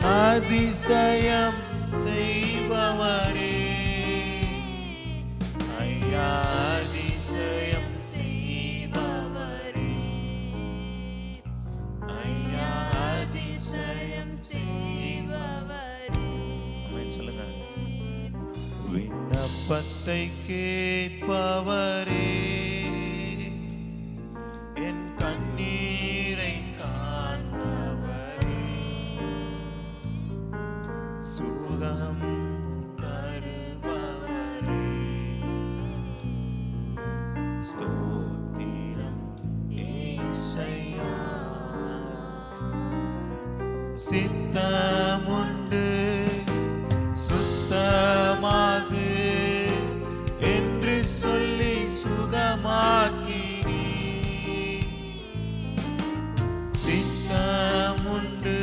அதிசயம் செய்பவரே. ஐயா, அதிசயம் செய்பவரே. ஐயா, அதிசயம் செய்பவரே. ஆமென். சொல்லுங்க. விண்ணப்பத்தை கேட்பவரே, என் கண்ணீரை காண்பவரே, சுகம் தருபவரே, ஸ்தோத்திரம் ஏசையா. சித்தமுண்டு சுத்தமாகு என்று சொல்லி சுகமாக்கினீ. சித்தமுண்டு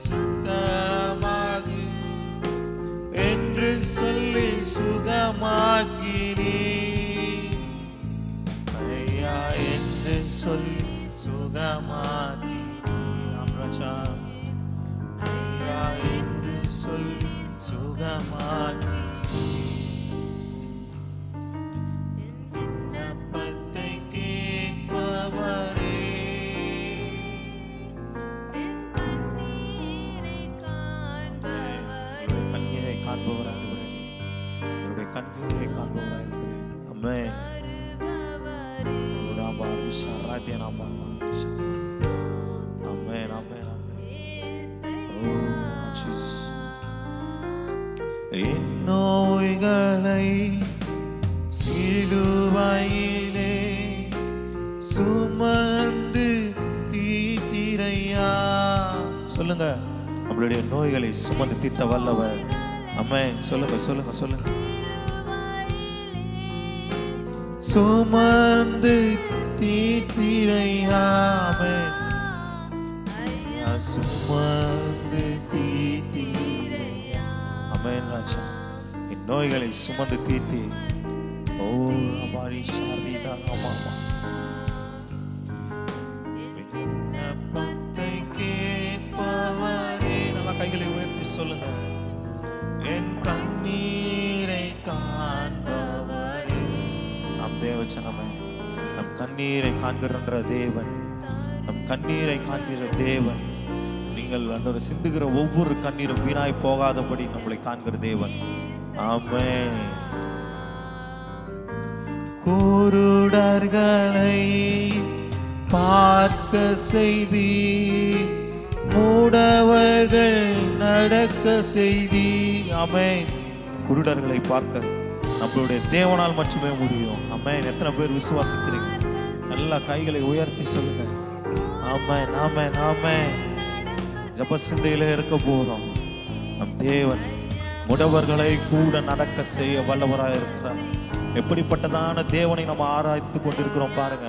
சுத்தமாகு என்று சொல்லி சுகமாக்கினீ. ஐயா, என்று சொல்லி சுகமாக்கினீ. ராஜா, ஐயா, என்று சொல்லி சுகமாக்கினீ. விண்ணப்பத்தை கேட்பவரே, கண்ணீரை காண்பவராக, என்னுடைய கண்ணீரை காண்பவராக. ஆமென். Amen, amen, amen. Oh, Jesus. என் நோய்களை சிலுவையிலே சுமந்து தீர்த்தீரையா. சொல்லுங்க. நம்மளுடைய நோய்களை சுமந்து தீர்த்த வல்லவர். ஆமென். சொல்லுங்க, சொல்லுங்க, சொல்லுங்க. சுமந்து தீர்த்தீரையா. ஆமென். சுமந்து தீர்த்தீரையா. ஆமென் ராஜா. என் நோய்களை சுமந்து தீர்த்தி. ஓ அபாரி சாரிதா. ஆமா, ஆமா. விண்ணப்பத்தை கேட்பவரே. நல்லா கைகளை உயர்த்தி சொல்லுங்க. என் கண்ணீரை காண்பவரே. நம் தேவச்சனமே, நம் கண்ணீரை காண்கின்ற தேவன், நம் கண்ணீரை காண்கிற தேவன். நீங்கள் ஆண்டவரே சிந்துகிற ஒவ்வொரு கண்ணீரும் வீணாய் போகாதபடி நம்மளை காண்கிற தேவன். ஆமென். குருடர்களை பார்க்க செய்தி, மூடவர்கள் நடக்க செய்தி. ஆமென். குருடர்களை பார்க்க நம்மளுடைய தேவனால் மட்டுமே முடியும். ஆமென். எத்தனை பேர் விசுவாசிக்கிறீங்க? நல்லா கைகளை உயர்த்தி சொல்லுங்க. ஆமென், ஆமென், ஆமென். ஜெப சிந்தையிலே இருக்க போறோம். நம் தேவன் முடவர்களை கூட நடக்க செய்ய வல்லவராய் இருக்கிறார். எப்படிப்பட்டதான தேவனை நம்ம ஆராய்த்து கொண்டிருக்கிறோம் பாருங்க.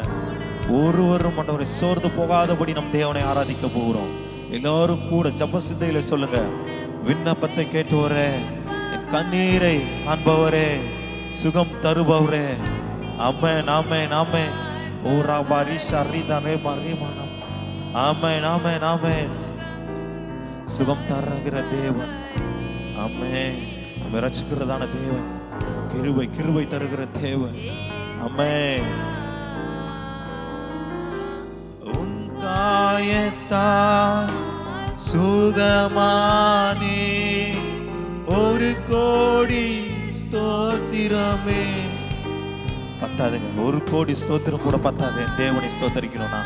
ஒருவரும் ஆண்டவரை சோர்ந்து போகாதபடி நம் தேவனை ஆராதிக்க போகிறோம். எல்லாரும் கூட ஜெப சிந்தையில சொல்லுங்க. விண்ணப்பத்தை கேட்டுவரே, என் கண்ணீரை காண்பவரே, சுகம் தருபவரே. ஆமென், ஆமென், ஆமென். ஓரா பாரிஷா ரீதானே மரிமானம். ஆமென், ஆமென், ஆமென். சுகம் தருகிற தேவன். ஆமென். நம்மை ரட்சிக்கிறதான தேவன். கிருபை தருகிற தேவன். ஆமென். உன் காயத்தால் சுகமானே, ஒரு கோடி ஸ்தோத்திரமே. பத்தாதுங்க, ஒரு கோடி ஸ்தோத்திரம் கூட பத்தாது. என் தேவனை ஸ்தோத்தரிக்கணும்னா.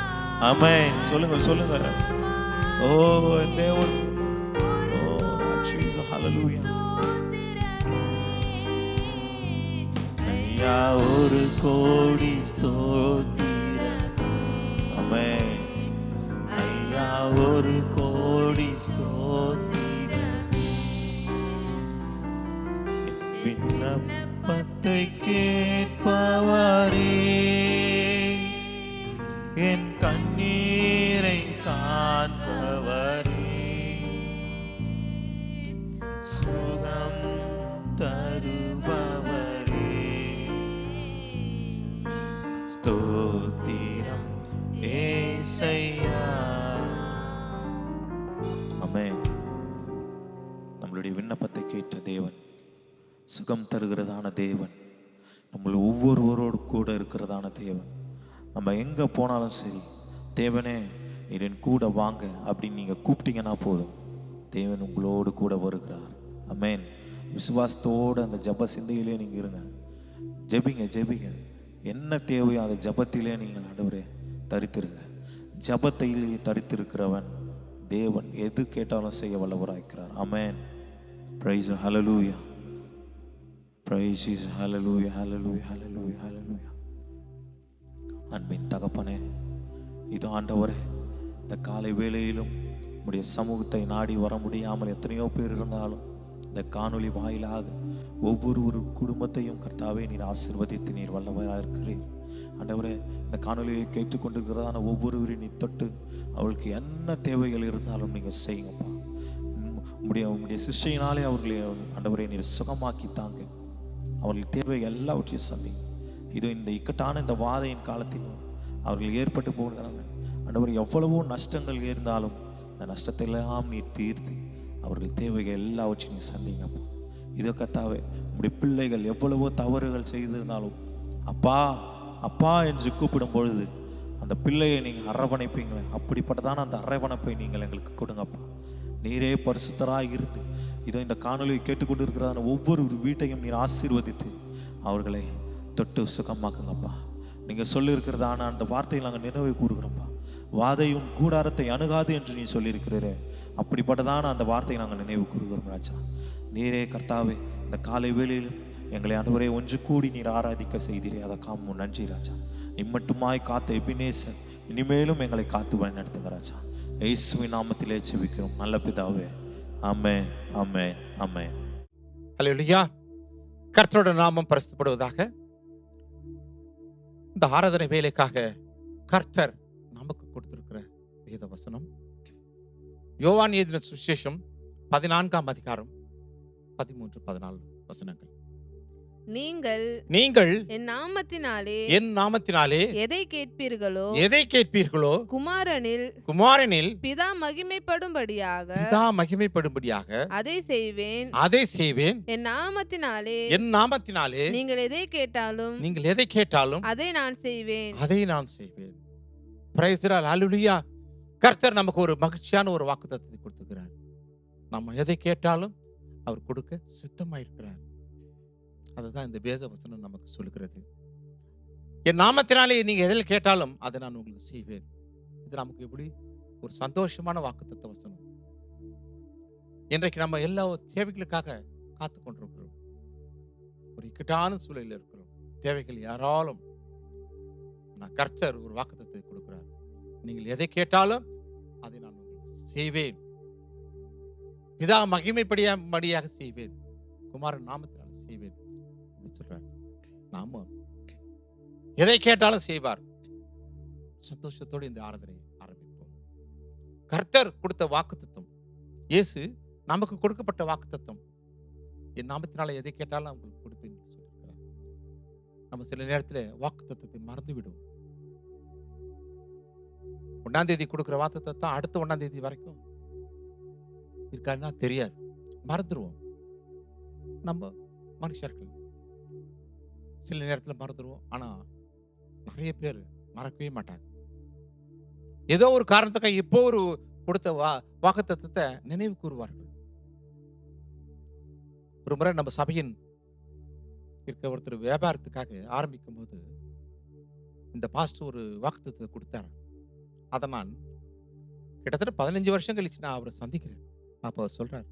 ஆமென். சொல்லுங்க, சொல்லுங்க. ஓ என் தேவன். ஓ ஜீசஸ். ஹalleluya. ஐயா ஒரு கோடி ஸ்தோத்திரம். ஆமென். ஐயா ஒரு கோடி ஸ்தோத்திரம். விண்ணப்பத்தை கேட்பவரே, என் கண்ணீரை காண்பவரே, சுகம் தருபவரே, ஸ்தோத்திரம் ஏசையா. ஆமென். நம்மளுடைய விண்ணப்பத்தை கேட்ட தேவன், சுகம் தருகிறதான தேவன், நம்மள ஒவ்வொருவரோடு கூட இருக்கிறதான தேவன். நம்ம எங்கே போனாலும் சரி, தேவனே நீர் என் கூட வாங்க அப்படின்னு நீங்கள் கூப்பிட்டீங்கன்னா போதும், தேவன் உங்களோடு கூட வருகிறார். ஆமென். விசுவாசத்தோடு அந்த ஜப சிந்தையிலே நீங்கள் இருங்க. ஜெபிங்க, ஜெபிங்க. என்ன தேவையோ அந்த ஜபத்திலே நீங்கள் ஆண்டவரே தரித்திருங்க. ஜபத்திலே தரித்திருக்கிறவன் தேவன் எது கேட்டாலும் செய்ய வல்லவராயிருக்கிறார். ஆமென். பிரைஸ். ஹல்லேலூயா. Praise Jesus. Hallelujah, hallelujah, hallelujah, hallelujah. அன்பின் தகப்பனே, இது ஆண்டவரே, இந்த காலை வேளையிலும் உம்முடைய சமூகத்தை நாடி வர முடியாமல் எத்தனையோ பேர் இருந்தாலும் இந்த காணொளி வாயிலாக ஒவ்வொரு குடும்பத்தையும் கர்த்தாவே நீர் ஆசீர்வதித்து நீர் வல்லவராக இருக்கிறீர். ஆண்டவரே, இந்த காணொலியை கேட்டுக்கொண்டிருக்கிறதான ஒவ்வொருவரையும் நீ தொட்டு அவளுக்கு என்ன தேவைகள் இருந்தாலும் நீங்கள் செய்யுங்கப்பா. உம்முடைய சிஷ்டையினாலே அவர்களை ஆண்டவரை நீர் சுகமாக்கி தாங்க. அவர்கள் தேவை எல்லாவற்றையும் சந்தி. இது இந்த இக்கட்டான இந்த வாதையின் காலத்தில் அவர்கள் ஏற்பட்டு போகிறதான ஆண்டவர் எவ்வளவோ நஷ்டங்கள் இருந்தாலும் இந்த நஷ்டத்தை எல்லாம் நீர் தீர்த்து அவர்கள் தேவைகள் எல்லாவற்றையும் நீ சந்திங்கப்பா. இதோ கர்த்தாவே, உங்களுடைய பிள்ளைகள் எவ்வளவோ தவறுகள் செய்திருந்தாலும் அப்பா அப்பா என்று கூப்பிடும் பொழுது அந்த பிள்ளையை நீங்கள் அரவணைப்பீங்களே, அப்படிப்பட்டதான அந்த அரவணைப்பை நீங்கள் எங்களுக்கு கொடுங்கப்பா. நீரே பரிசுத்தராக இருந்து இதோ இந்த காணொலியை கேட்டுக்கொண்டு இருக்கிறதான ஒவ்வொரு வீட்டையும் நீர் ஆசீர்வதித்து அவர்களை தொட்டு சுகமாக்குங்கப்பா. நீங்கள் சொல்லியிருக்கிறதான அந்த வார்த்தையை நாங்கள் நினைவு கூறுகிறோம்ப்பா. வாதையும் கூடாரத்தை அணுகாது என்று நீ சொல்லியிருக்கிறீரே, அப்படிப்பட்டதான அந்த வார்த்தையை நாங்கள் நினைவு கூறுகிறோம் ராஜா. நீரே கர்த்தாவே, இந்த காலை வேளையில் எங்களை ஆண்டவரே ஒன்று கூடி நீர் ஆராதிக்க செய்தீரே, அதை காமும் நன்றி ராஜா. இம்மட்டுமாய் காத்த எபினேசர் இனிமேலும் எங்களை காத்து வழி நடத்துங்க ராஜா. இயேசுவின் நாமத்திலே ஜெபிக்கிறோம் நல்ல பிதாவே. ஆமென், ஆமென், ஆமென். ஹல்லேலூயா. கர்த்தருடைய நாமம் பரிசுத்தப்படுவதாக. இந்த ஆராதனை வேலைக்காக கர்த்தர் நமக்கு கொடுத்திருக்கிற வேத வசனம் யோவான் எழுதின சுவிசேஷம் 14ஆம் அதிகாரம் 13-14 வசனங்கள். நீங்கள் என் நாமத்தினாலே எதை கேட்பீர்களோ குமாரனில் பிதா மகிமைப்படும்படியாக அதை செய்வேன். என் நாமத்தினாலே நீங்கள் எதை கேட்டாலும் அதை நான் செய்வேன். Praise the Lord. ஹல்லேலூயா. கர்த்தர் நமக்கு ஒரு மகிழ்ச்சியான ஒரு வாக்குத்தத்தத்தை கொடுத்துக்கிறார். நம்ம எதை கேட்டாலும் அவர் கொடுக்க சித்தமாயிருக்கிறார். அதுதான் இந்த வேத வசனம் நமக்கு சொல்லுகிறது. என் நாமத்தினாலே நீங்க எதில் கேட்டாலும் அதை நான் உங்களுக்கு செய்வேன். இது நமக்கு எப்படி ஒரு சந்தோஷமான வாக்குத்தத்த வசனம். இன்றைக்கு நம்ம எல்லா தேவைகளுக்காக காத்து கொண்டிருக்கிறோம். ஒரு இக்கட்டான சூழலில் இருக்கிறோம். தேவைகள் யாராலும் கர்த்தர் ஒரு வாக்குத்தத்தை கொடுக்கிறார். நீங்கள் எதை கேட்டாலும் அதை நான் உங்களுக்கு செய்வேன். பிதா மகிமைப்படியாக செய்வேன், குமாரன் நாமத்தினால செய்வேன் அப்படின்னு சொல்றார். நாம எதை கேட்டாலும் செய்வார். சந்தோஷத்தோடு இந்த ஆராதனையை ஆரம்பிப்போம். கர்த்தர் கொடுத்த வாக்குத்தத்தம், இயேசு நமக்கு கொடுக்கப்பட்ட வாக்குத்தத்தம், என் நாமத்தினால எதை கேட்டாலும் அவங்களுக்கு கொடுப்பேன் சொல்லியிருக்கிறார். நம்ம சில நேரத்தில் வாக்குத்தத்தத்தை மறந்து விடுவோம். 1ஆம் தேதி கொடுக்குற வாக்குத்தத்தம் அடுத்த 1ஆம் தேதி வரைக்கும் இருக்காதுன்னா தெரியாது, மறந்துடுவோம். நம்ம மனுஷர்கள் சில நேரத்தில் மறந்துடுவோம். ஆனா நிறைய பேர் மறக்கவே மாட்டாங்க. ஏதோ ஒரு காரணத்துக்காக இப்போ ஒரு கொடுத்த வாக்குத்தத்தத்தை நினைவு கூறுவார்கள். ஒரு முறை நம்ம சபையின் இருக்க ஒருத்தர் வியாபாரத்துக்காக ஆரம்பிக்கும் போது இந்த பாஸ்டர் ஒரு வாக்குத்தத்தத்தை கொடுத்தார். அதை நான் கிட்டத்தட்ட 15 வருஷம் கழிச்சு நான் அவரை சந்திக்கிறேன். அப்போ அவர் சொல்றார்,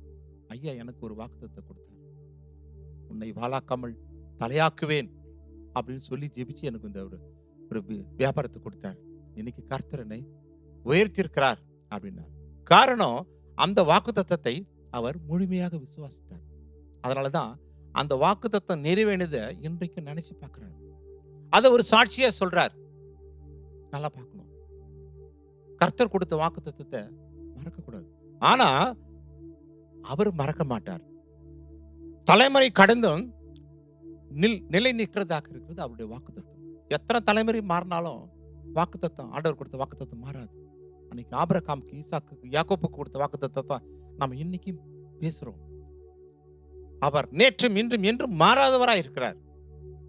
ஐயா எனக்கு ஒரு வாக்குத்தத்தத்தை கொடுத்தார், உன்னை வாளாக்காமல் தலையாக்குவேன் அப்படின்னு சொல்லி ஜெபிச்சு எனக்கு இந்த ஒரு வியாபாரத்தை கொடுத்தார். இன்னைக்கு கர்த்தர் என்னை உயர்த்தியிருக்கிறார் அப்படின்னார். காரணம், அந்த வாக்குத்தத்தத்தை அவர் முழுமையாக விசுவாசித்தார். அதனாலதான் அந்த வாக்குத்தத்தம் நிறைவேறினதை இன்றைக்கு நினைச்சு பார்க்கிறார். அதை ஒரு சாட்சியா சொல்றார். நல்லா பார்க்கணும். கர்த்தர் கொடுத்த வாக்குத்தத்தத்தை மறக்க கூடாது. ஆனா அவர் மறக்க மாட்டார். தலைமுறை கடந்தும் நிலை நிற்கிறதாக இருக்கிறது அவருடைய வாக்குத்தத்தம். எத்தனை தலைமுறை மாறினாலும் வாக்குத்தத்தம், ஆண்டவர் கொடுத்த வாக்குத்தத்தம் மாறாது. அன்னைக்கு ஆபிரகாமுக்கு, ஈசாக்குக்கு, யாக்கோப்புக்கு கொடுத்த வாக்குத்தத்தத்தை நம்ம இன்னைக்கும் பேசுறோம். அவர் நேற்றும் இன்றும் என்றும் மாறாதவராய் இருக்கிறார்.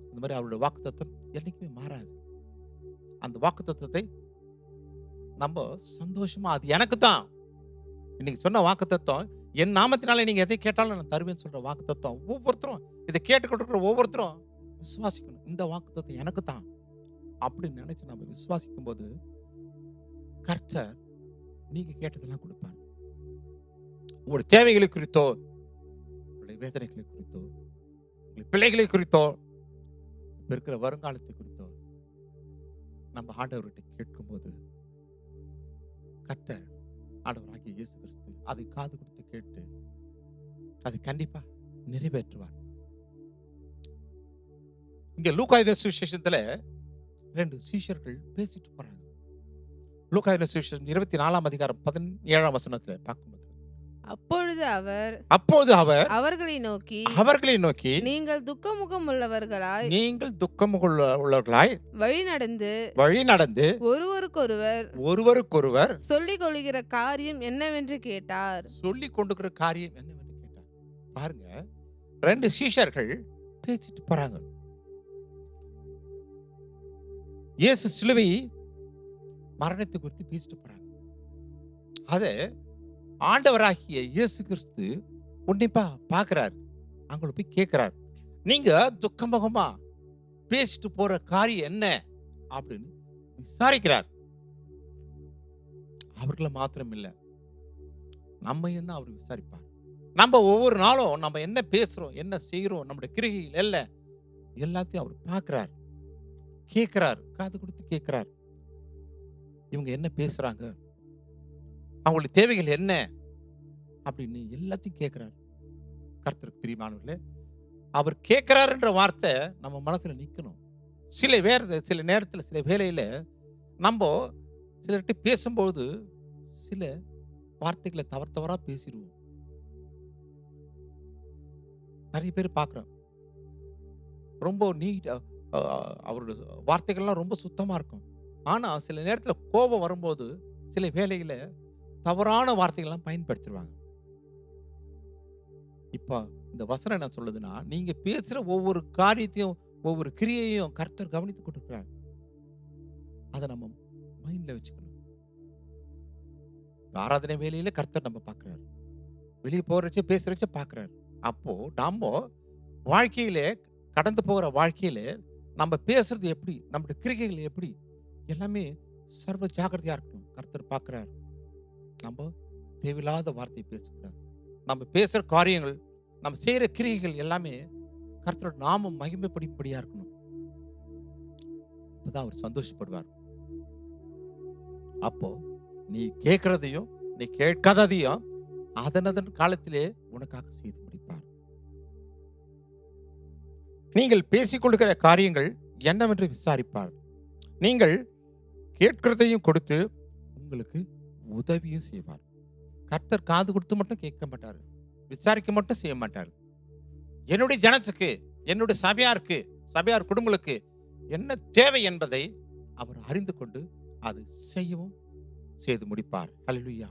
அந்த மாதிரி அவருடைய வாக்குத்தத்தம் என்னைக்குமே மாறாது. அந்த வாக்குத்தத்தத்தை நம்ம சந்தோஷமா, அது எனக்கு தான் இன்னைக்கு சொன்ன வாக்குத்தத்தம், என் நாமத்தினாலே நீங்க எதை கேட்டாலும் நான் தருவேன்னு சொல்ற வாக்குத்தத்தம். ஒவ்வொருத்தரும் இதை கேட்டுக்கொண்டிருக்கிற ஒவ்வொருத்தரும் விசுவாசிக்கணும். இந்த வாக்குத்தத்தம் எனக்கு தான் அப்படின்னு நினைச்சு நம்ம விசுவாசிக்கும் போது கர்த்தர் நீங்க கேட்டதெல்லாம் கொடுப்பார். உங்களுடைய தேவைகளை குறித்தோ, உங்களுடைய வேதனைகளை குறித்தோ, உங்களுடைய பிள்ளைகளை குறித்தோ, இருக்கிற வருங்காலத்தை குறித்தோ நம்ம ஆண்டவர்கிட்ட கேட்கும் போது கர்த்தர், ஆண்டவராகிய இயேசு கிறிஸ்து அதை காது கொடுத்து கேட்டு அதை கண்டிப்பா நிறைவேற்றுவார். இங்க லூக்கா சுவிசேஷத்துல 2 சீஷர்கள் பேசிட்டு போறாங்க. லூக்கா சுவிசேஷம் 24ஆம் அதிகாரம் 17ஆம் வசனத்துல பார்க்கும்போது, அப்பொழுது அவர் அவர்களை நோக்கி நீங்கள் துக்கமுகமுள்ளவர்களாய் வழி நடந்து ஒருவருக்கொருவர் சொல்லிக் கொள்ளுகிற காரியம் என்னவென்று கேட்டார். பாருங்க, 2 சீஷர்கள் பேசிட்டு போறாங்க. இயேசு சிலுவை மரணத்தை குறித்து பேசிட்டு போறாங்க. அதை ஆண்டவராகிய இயேசு கிறிஸ்து உன்னிப்பா பார்க்கிறார். அவங்களை போய் கேட்கிறார், நீங்க துக்கமுகமா பேசிட்டு போற காரியம் என்ன அப்படின்னு விசாரிக்கிறார். அவர்களை மாத்திரம் இல்லை, நம்மையும் தான் அவர் விசாரிப்பார். நம்ம ஒவ்வொரு நாளும் நம்ம என்ன பேசுறோம், என்ன செய்யறோம், நம்முடைய கிரிகைகள் எல்லாத்தையும் அவர் பார்க்கிறார், கேட்கிறார், காது கொடுத்து கேட்கிறார். இவங்க என்ன பேசுறாங்க, அவங்களுடைய தேவைகள் என்ன அப்படின்னு எல்லாத்தையும் கேட்கிறார். கர்த்தருக்கு பிரியமானவர்களே, அவர் கேட்கிறாருன்ற வார்த்தை நம்ம மனசுல நிக்கணும். சில நேரத்தில் சில வேளையில நம்ம சிலர்கிட்ட பேசும்போது சில வார்த்தைகளை தவறா பேசிடுவோம். நிறைய பேர் பார்க்குறோம், ரொம்ப நீட், அவரோட வார்த்தைகள்லாம் ரொம்ப சுத்தமா இருக்கும். ஆனா சில நேரத்தில் கோபம் வரும்போது சில வேளையில தவறான வார்த்தைகள்லாம் பயன்படுத்திடுவாங்க. இப்ப இந்த வசனம் என்ன சொல்லுதுன்னா, நீங்க பேசுற ஒவ்வொரு காரியத்தையும், ஒவ்வொரு கிரியையும் கர்த்தர் கவனித்துக் கொண்டிருக்கிறார். அதை நம்ம மைண்ட்ல வச்சுக்கணும். ஆராதனை வேலையில கர்த்தர் நம்ம பார்க்கிறாரு, வெளியே போறச்ச பேசுறச்ச பார்க்கிறாரு. அப்போ நம்ம வாழ்க்கையில கடந்து போகிற வாழ்க்கையில நம்ம பேசுறது எப்படி, நம்முடைய கிரிகைகள் எப்படி, எல்லாமே சர்வ ஜாக்கிரதையா இருக்கணும். கர்த்தர் பார்க்கிறார். நம்ம தேவையில்லாத வார்த்தையை பேசக்கூடாது. நம்ம பேசுற காரியங்கள், நம்ம செய்யற கிரிகைகள் எல்லாமே கர்த்தரோட நாமம் மகிமைப்படும்படியா இருக்கணும். அப்பதான் அவர் சந்தோஷப்படுவார். அப்போ நீ கேட்கிறதையும் நீ கேட்காததையும் அதனதன் காலத்திலே உனக்காக செய்து முடிப்பார். நீங்கள் பேசிக்கொள்கிற காரியங்கள் என்னவென்று விசாரிப்பார். நீங்கள் கேட்கிறதையும் கொடுத்து உங்களுக்கு உதவியும் செய்வார். கர்த்தர் காது கொடுத்து மட்டும் கேட்க மாட்டார், விசாரிக்க மட்டும் செய்ய மாட்டார். என்னுடைய ஜனத்துக்கு, என்னுடைய சபையார் குடும்பங்களுக்கு என்ன தேவை என்பதை அவர் அறிந்து கொண்டு அது செய்யவும் செய்து முடிப்பார். ஹல்லேலூயா.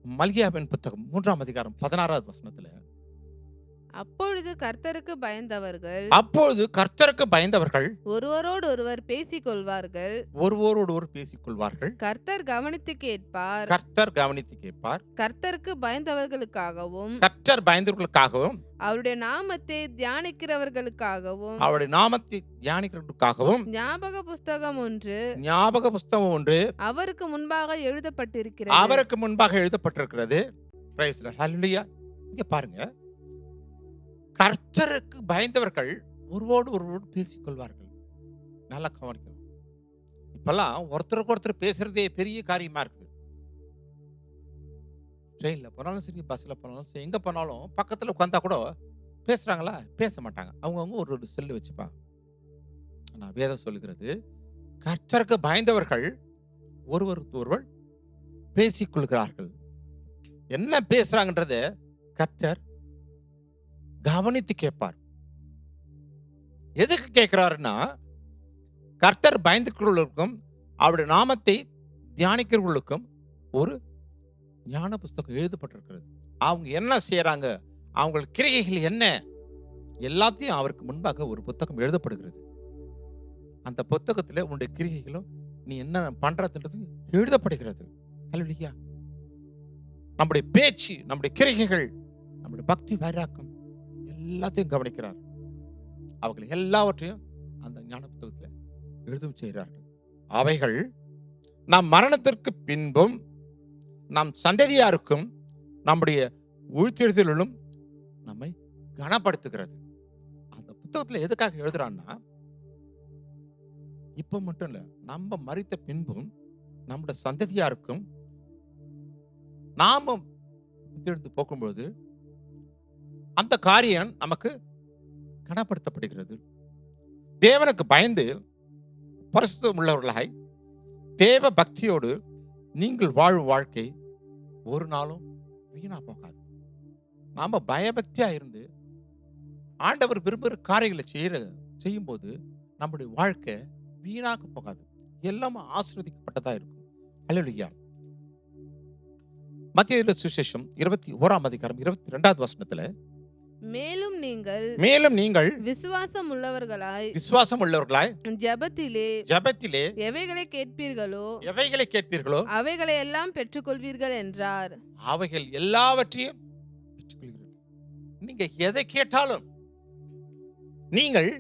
மல்கியாவின் புத்தகம் 3ஆம் அதிகாரம் 16வது வசனத்துல, அப்பொழுது கர்த்தருக்கு பயந்தவர்கள் ஒருவரோடு ஒருவர் பேசிக் கொள்வார்கள். கர்த்தர் கவனித்து கேட்பார். கர்த்தருக்கு பயந்தவர்களுக்காகவும் அவருடைய நாமத்தை தியானிக்கிறவர்களுக்காகவும் ஞாபக புஸ்தகம் ஒன்று அவருக்கு முன்பாக எழுதப்பட்டிருக்கிறது. ஹல்லேலூயா. இங்க பாருங்க, கர்த்தருக்கு பயந்தவர்கள் ஒருவோடு ஒருவோடு பேசிக் கொள்வார்கள். நல்லா கவனிக்கணும். இப்பெல்லாம் ஒருத்தருக்கு ஒருத்தர் பேசுறதே பெரிய காரியமா இருக்குது. ட்ரெயின்ல போனாலும் சரி, பஸ்ல போனாலும் சரி, எங்க போனாலும் பக்கத்துல உட்கார்ந்தா கூட பேசுறாங்களா? பேச மாட்டாங்க. அவங்கவுங்க ஒரு செல்லு வச்சுப்பாங்க. ஆனா வேதம் சொல்லுகிறது, கர்த்தருக்கு பயந்தவர்கள் ஒருவருக்கு ஒருவர் பேசிக் கொள்கிறார்கள். என்ன பேசுறாங்கன்றத கர்த்தர் கவனித்து கேட்பார். எதுக்கு கேட்கிறாருன்னா, கர்த்தர் பயந்துக்கிறவர்களுக்கும் அவருடைய நாமத்தை தியானிக்கிறவர்களுக்கும் ஒரு ஞான புஸ்தகம் எழுதப்பட்டிருக்கிறது. அவங்க என்ன செய்யறாங்க, அவங்க கிரியைகள் என்ன, எல்லாத்தையும் அவருக்கு முன்பாக ஒரு புத்தகம் எழுதப்படுகிறது. அந்த புத்தகத்துல உன்னுடைய கிரியைகளும் நீ என்ன பண்றதுன்றது எழுதப்படுகிறது. ஹல்லேலூயா. நம்முடைய பேச்சு, நம்முடைய கிரியைகள், நம்முடைய பக்தி வைராக்கம் எல்லாத்தையும் கவனிக்கிறார். அவர்கள் எல்லாவற்றையும் அந்த ஞான புத்தகத்தில் எழுதும் செய்கிறார்கள். அவைகள் நம் மரணத்திற்கு பின்பும் நம் சந்ததியாருக்கும் நம்முடைய உயிர்த்தெழுதலிலும் நம்மை கனப்படுத்துகிறது. அந்த புத்தகத்தில் எதுக்காக எழுதுறான்னா, இப்ப மட்டும் இல்ல, நம்ம மரித்த பின்பும் நம்முடைய சந்ததியாருக்கும் நாம உயிர்த்தெழுந்து போகும்போது அந்த காரியம் நமக்கு கனப்படுத்தப்படுகிறது. தேவனுக்கு பயந்து பரிசுத்தம் உள்ளவர்களாய் தேவ பக்தியோடு நீங்கள் வாழும் வாழ்க்கை ஒரு நாளும் வீணா போகாது. நாம பயபக்தியா இருந்து ஆண்டவர் விரும்புகிற காரியங்களை செய்யும் போது நம்முடைய வாழ்க்கை வீணாக போகாது, எல்லாமே ஆசீர்வதிக்கப்பட்டதா இருக்கும். ஹல்லேலூயா. மத்தேயு சுவிசேஷம் 21ஆம் அதிகாரம் 22வது வசனத்துல, மேலும் நீங்கள் விசுவாசம் உள்ளவர்களாய் ஜெபத்திலே எவைகளை கேட்பீர்களோ அவைகளை எல்லாம் பெற்றுக்கொள்வீர்கள் என்றார். அவைகள் எல்லாவற்றையும் பெற்றுக்கொள்வீர்கள். நீங்க எதை கேட்டாலும், நீங்கள்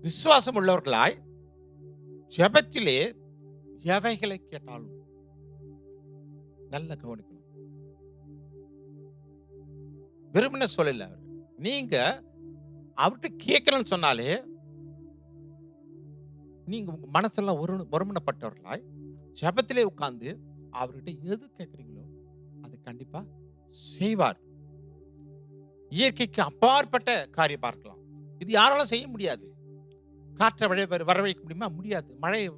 விசுவாசம் உள்ளவர்களாய் ஜெபத்திலே எவைகளை கேட்டாலும், நல்ல கவனிக்கணும். வெறுமனே சொல்லல, நீங்க அவர்கிட்ட கேட்கணும்னு சொன்னாலே நீங்க உங்க மனசெல்லாம் ஒருமனப்பட்டவர்களாய் ஜெபத்திலே உட்கார்ந்து அவர்கிட்ட எது கேட்கிறீங்களோ அதை கண்டிப்பா செய்வார். இயற்கைக்கு அப்பாற்பட்ட காரியம் பார்க்கலாம். இது யாராலும் செய்ய முடியாது. காற்றை வரவழைக்க முடியுமா? முடியாது. மழையை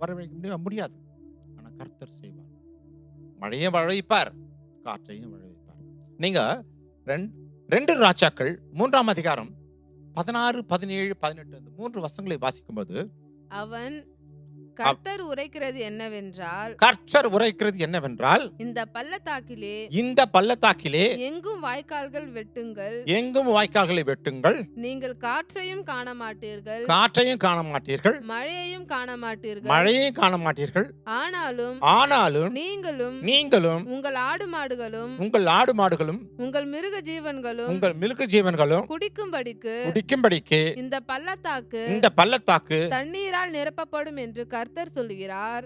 வரவழைக்க முடியுமா? முடியாது. ஆனா கர்த்தர் செய்வார். மழையை வரவழைப்பார், காற்றையும் வரவழைப்பார். நீங்க 2 ராஜாக்கள் 3ஆம் அதிகாரம் 16, 17, 18 3 வசனங்களை வாசிக்கும் போது, அவன் கர்த்தர் உரைக்கிறது என்னவென்றால் இந்த பள்ளத்தாக்கிலே எங்கும் வாய்க்கால்களை வெட்டுங்கள். நீங்கள் காற்றையும் காண மாட்டீர்கள், மழையையும் காண மாட்டீர்கள். ஆனாலும் நீங்களும் உங்கள் ஆடு மாடுகளும் உங்கள் மிருக ஜீவன்களும் குடிக்கும்படிக்கு இந்த பள்ளத்தாக்கு தண்ணீரால் நிரப்பப்படும் என்று கர்த்தர் சொல்லுகிறார்.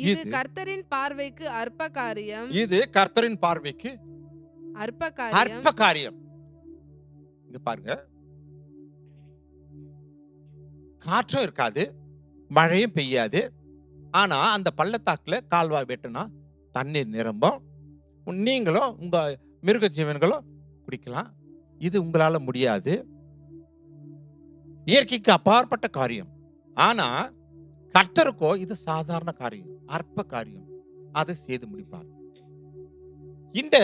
இது கர்த்தரின் பார்வைக்கு அற்ப காரியம். இங்க பாருங்க, காற்றும் இருக்காது, மழையும் பெய்யாது. ஆனா அந்த பள்ளத்தாக்குல கால்வாய் வெட்டுனா தண்ணீர் நிரம்பும், நீங்களும் உங்க மிருக ஜீவன்களும் குடிக்கலாம். இது உங்களால முடியாது, இயற்கைக்கு அப்பாற்பட்ட காரியம். ஆனா கர்த்தருக்கோ இது சாதாரண காரியம், அற்ப காரியம். அதை செய்து முடிப்பார். இந்த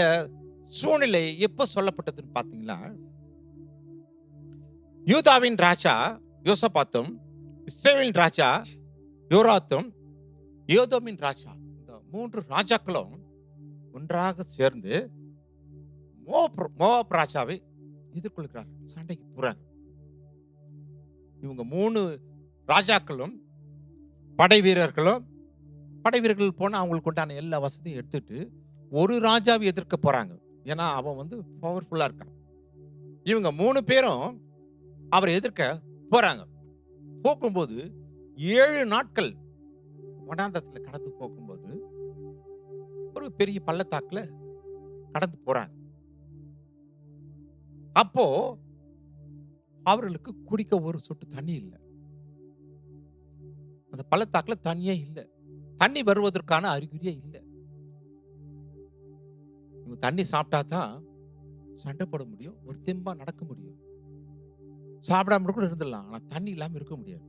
சூழ்நிலை எப்ப சொல்லப்பட்டதுன்னு பாத்தீங்கன்னா, யூதாவின் ராஜா யோசபாத்தும், இஸ்ரவேலின் ராஜா யோராத்தும், ஏதோமின் ராஜா, இந்த 3 ராஜாக்களும் ஒன்றாக சேர்ந்து மோவாப் ராஜாவை எதிர்கொள்கிறார், சண்டைக்கு போறாங்க. இவங்க 3 ராஜாக்களும் படை வீரர்கள் போனா அவங்களுக்கு உண்டான எல்லா வசதியும் எடுத்துட்டு ஒரு ராஜாவை எதிர்க்க போறாங்க. ஏன்னா அவன் பவர்ஃபுல்லா இருக்கான். இவங்க 3 பேரும் அவரை எதிர்க்க போறாங்க. போகும்போது 7 நாட்கள் வனாந்தரத்துல கடந்து போகும்போது ஒரு பெரிய பள்ளத்தாக்குல கடந்து போறாங்க. அப்போ அவர்களுக்கு குடிக்க ஒரு சொட்டு தண்ணி இல்லை. அந்த பள்ளத்தாக்குல தண்ணியே இல்லை, தண்ணி வருவதற்கான அறிகுறியே இல்லை. இவங்க தண்ணி சாப்பிட்டா தான் சண்டை போட முடியும், ஒரு தெம்பா நடக்க முடியும். சாப்பிடாம கூட இருந்துடலாம், ஆனா தண்ணி இல்லாம இருக்க முடியாது.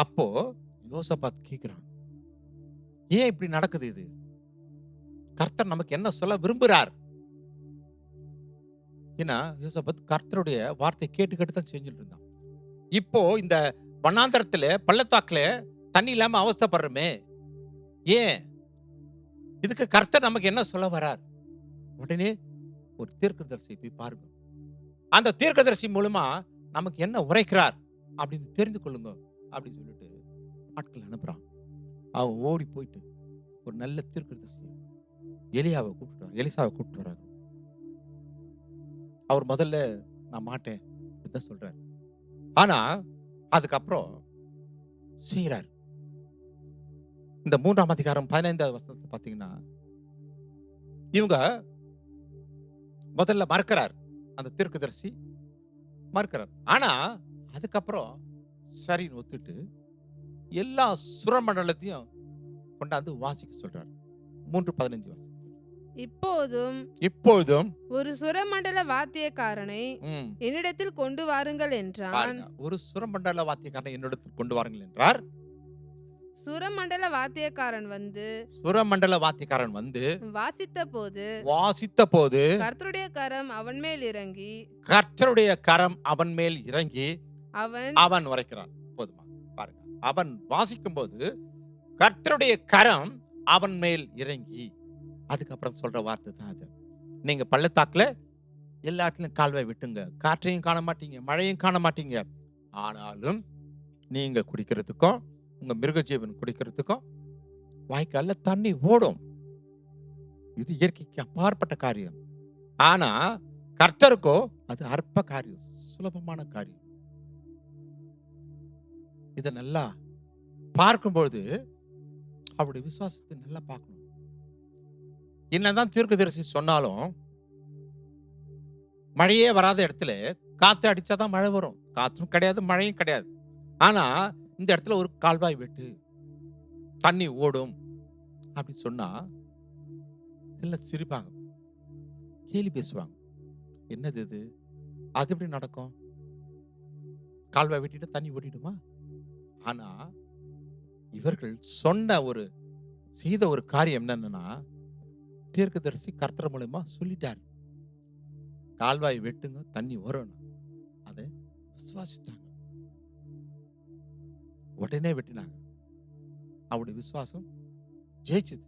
அப்போ யோசபாத் கேட்கிறான், ஏன் இப்படி நடக்குது? இது கர்த்தர் நமக்கு என்ன சொல்ல விரும்புகிறார்? ஏன்னா யோசபாத் கர்த்தருடைய வார்த்தை கேட்டு தான் செஞ்சுட்டு இருந்தான். இப்போ இந்த வனாந்தரத்துல பள்ளத்தாக்குல தண்ணி இல்லாம அவஸ்தைப்படுறமே, ஏன்? இதுக்கு கர்த்தர் நமக்கு என்ன சொல்ல வரார்? உடனே ஒரு தீர்க்கதரிசி போய் பாருங்க, அந்த தீர்க்கதரிசி மூலமா நமக்கு என்ன உரைக்கிறார் அப்படின்னு தெரிந்து கொள்ளுங்க அப்படின்னு சொல்லிட்டு ஆட்கள் அனுப்புறான். அவன் ஓடி போயிட்டு ஒரு நல்ல தீர்க்கதரிசி எலிசாவை கூப்பிட்டு வர்றாங்க. அவர் முதல்ல நான் மாட்டேன் அப்படின்னு சொல்றாரு, ஆனா அதுக்கப்புறம் செய்யறார். இந்த 3ஆம் அதிகாரம் 15வது வசனத்தை பாத்தீங்கன்னா, இவங்க முதல்ல மறுக்கிறார், அந்த தீர்க்கதரிசி மறுக்கிறார். ஆனா அதுக்கப்புறம் சரின்னு ஒத்துட்டு எல்லா சுரமண்டலத்தையும் கொண்டாந்து வாசிக்க சொல்றார். 3:15 வாசி. இப்போதும் ஒரு சுரமண்டல வாத்தியக்காரனை என்னிடத்தில் கொண்டு வாருங்கள் என்றான். ஒரு சுரமண்டல வாத்தியக்காரனை என்னிடத்தில் கொண்டு வாருங்கள் என்றார். சுரமண்டல வாத்தியக்காரன் வந்து வாசித்த போது கர்த்தருடைய கரம் அவன் மேல் இறங்கி அவன் உரைக்கிறான். போதுமா? பாருங்க, அவன் வாசிக்கும் போது கர்த்தருடைய கரம் அவன் மேல் இறங்கி, அதுக்கப்புறம் சொல்ற வார்த்தை தான் அது. நீங்க பள்ளத்தாக்குல எல்லா இடத்துலயும் கால்வாய் விட்டுங்க, காற்றையும் காண மாட்டீங்க, மழையும் காண மாட்டீங்க. ஆனாலும் நீங்க குடிக்கிறதுக்கும் உங்க மிருகஜீவன் குடிக்கிறதுக்கும் வாய்க்கால்ல தண்ணி ஓடும். இது இயற்கைக்கு அப்பாற்பட்ட காரியம். ஆனா கர்த்தருக்கோ அது அற்ப காரியம், சுலபமான காரியம். இதை நல்லா பார்க்கும்பொழுது அவருடைய விசுவாசத்தை நல்லா பார்க்கணும். என்னதான் தீர்க்கதரிசி சொன்னாலும் மழையே வராத இடத்துல காத்து அடிச்சாதான் மழை வரும். காற்றும் கிடையாது, மழையும் கிடையாது. ஆனா இந்த இடத்துல ஒரு கால்வாய் வெட்டு, தண்ணி ஓடும் அப்படி சொன்னா எல்லாம் சிரிப்பாங்க, கேலி பேசுவாங்க. என்னது இது? அது எப்படி நடக்கும்? கால்வாய் வெட்டிட்டு தண்ணி ஓடிடுமா? ஆனா இவர்கள் செய்த ஒரு காரியம் என்னன்னா, தீர்க்கதரிசி கர்த்தர் மூலமா சொல்லிட்டார், கால்வாய் வெட்டுங்க, தண்ணி வரும். அதை விசுவாசித்தாங்க. உடனே வெட்டினாங்க. அவருடைய விசுவாசம் ஜெயிச்சது.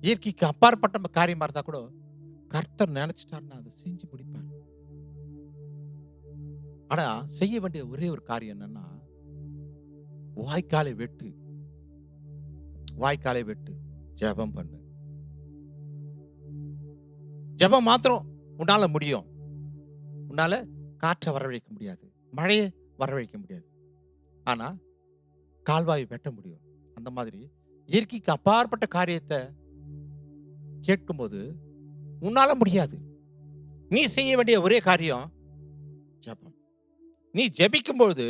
இயற்கைக்கு அப்பாற்பட்ட காரியமா இருந்தா கூட கர்த்தர் நினைச்சிட்டாருன்னா அதை செஞ்சு முடிப்பார். ஆனா செய்ய வேண்டிய ஒரே ஒரு காரியம் என்னன்னா, வாய்க்காலை வெட்டு, வாய்க்காலை வெட்டு, ஜெபம் பண்ணு. ஜெபம் மாத்திரம் உன்னால முடியும். உன்னால காற்றை வரவழைக்க முடியாது, மழையை வரவழைக்க முடியாது. ஆனா கால்வாய் வெட்ட முடியும். அந்த மாதிரி இயற்கைக்கு அப்பாற்பட்ட காரியத்தை கேட்கும்போது உன்னால முடியாது. நீ செய்ய வேண்டிய ஒரே காரியம் ஜெபம். நீ ஜெபிக்கும்போது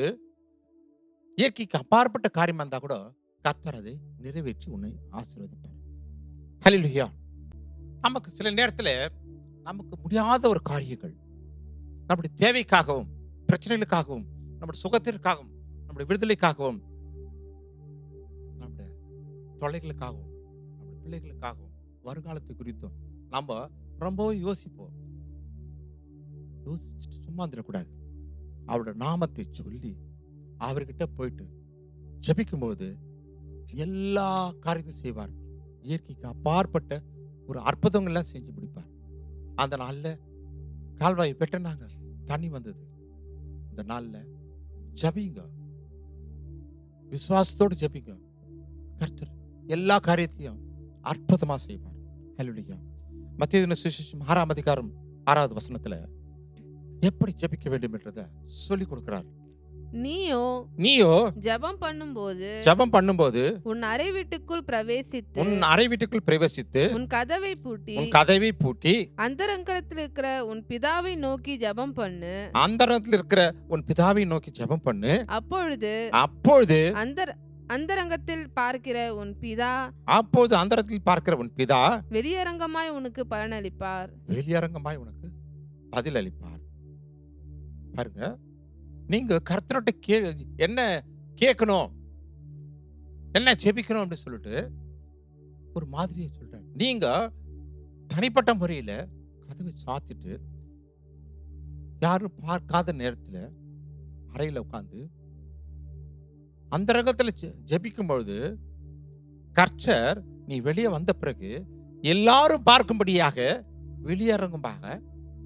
இயற்கைக்கு அப்பாற்பட்ட காரியமா இருந்தா கூட கர்த்தர் அதை நிறைவேற்றி உன்னை ஆசீர்வதிப்பார். ஹல்லேலூயா. நமக்கு சில நேரத்துல நமக்கு முடியாத ஒரு காரியங்கள், நம்முடைய தேவைக்காகவும் பிரச்சனைகளுக்காகவும் நம்முடைய சுகத்திற்காகவும் நம்முடைய விடுதலைக்காகவும் நம்முடைய தொல்லைகளுக்காகவும் நம்முடைய பிள்ளைகளுக்காகவும் வருங்காலத்தை குறித்தும் நம்ம ரொம்ப யோசிப்போம். யோசிச்சுட்டு சும்மா இருந்துடக்கூடாது. அவரோட நாமத்தை சொல்லி அவர்கிட்ட போயிட்டு ஜெபிக்கும்போது எல்லா காரியத்தையும் செய்வார். இயற்கைக்கு அப்பாற்பட்ட ஒரு அற்புதங்கள்லாம் செஞ்சு முடிப்பார். அந்த நாள்ல கால்வாய் வெட்டினாங்க, தண்ணி வந்தது. இந்த நாள்ல ஜெபிங்க, விசுவாசத்தோடு ஜெபிங்க. கர்த்தர் எல்லா காரியத்தையும் அற்புதமா செய்வார். ஹல்லேலூயா. மத்தேயு சுவிசேஷம் 6ஆம் அதிகாரம் 6வது வசனத்துல எப்படி ஜெபிக்க வேண்டும் என்றதை சொல்லி கொடுக்கிறார். நீயோ ஜெபம் பண்ணும்போது உன் அறை வீட்டுக்குள் பிரவேசித்து உன் கதவை பூட்டி அந்தரங்கத்தில் இருக்கிற உன் பிதாவை நோக்கி ஜெபம் பண்ணு. அப்பொழுது அந்தரங்கத்தில் பார்க்கிற உன் பிதா வெளியரங்கமாய் உனக்கு பதிலளிப்பார். பாருங்க, நீங்க கர்த்தர்கிட்ட என்ன கேட்கணும், என்ன ஜெபிக்கணும் அப்படின்னு சொல்லிட்டு ஒரு மாதிரியை சொல்றாரு. நீங்க தனிப்பட்ட முறையில கதவை சாத்திட்டு யாரும் பார்க்காத நேரத்துல அறையில உட்கார்ந்து அந்த ரகத்துல ஜெபிக்கும் பொழுது கர்த்தர் நீ வெளியே வந்த பிறகு எல்லாரும் பார்க்கும்படியாக வெளியரங்கமாக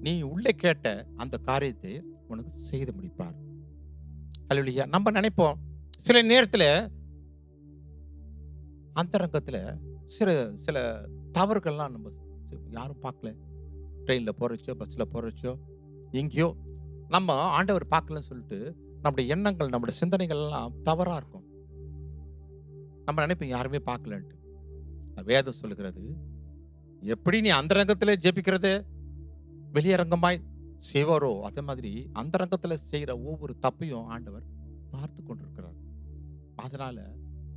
நீ உள்ளே கேட்ட அந்த காரியத்தை உனக்கு செய்து முடிப்பார். ஹல்லேலூயா. நம்ம நினைப்போம் சில நேரத்துல அந்தரங்கத்துல சில தவறுகள்லாம் நம்ம யாரும் பார்க்கல, ட்ரெயின்ல போறச்சோ பஸ்ல போறச்சோ எங்கேயோ நம்ம ஆண்டவர் பார்க்கலன்னு சொல்லிட்டு நம்முடைய எண்ணங்கள் நம்முடைய சிந்தனைகள் எல்லாம் தவறா இருக்கும். நம்ம நினைப்போம் யாருமே பார்க்கலன்ட்டு. வேதம் சொல்லுகிறது, எப்படி நீ அந்தரங்கத்துல ஜெபிக்கிறது வெளியரங்கமாய் செய்வாரோ அதே மாதிரி அந்த ரங்கத்துல செய்யற ஒவ்வொரு தப்பையும் ஆண்டவர் பார்த்து கொண்டிருக்கிறார். அதனால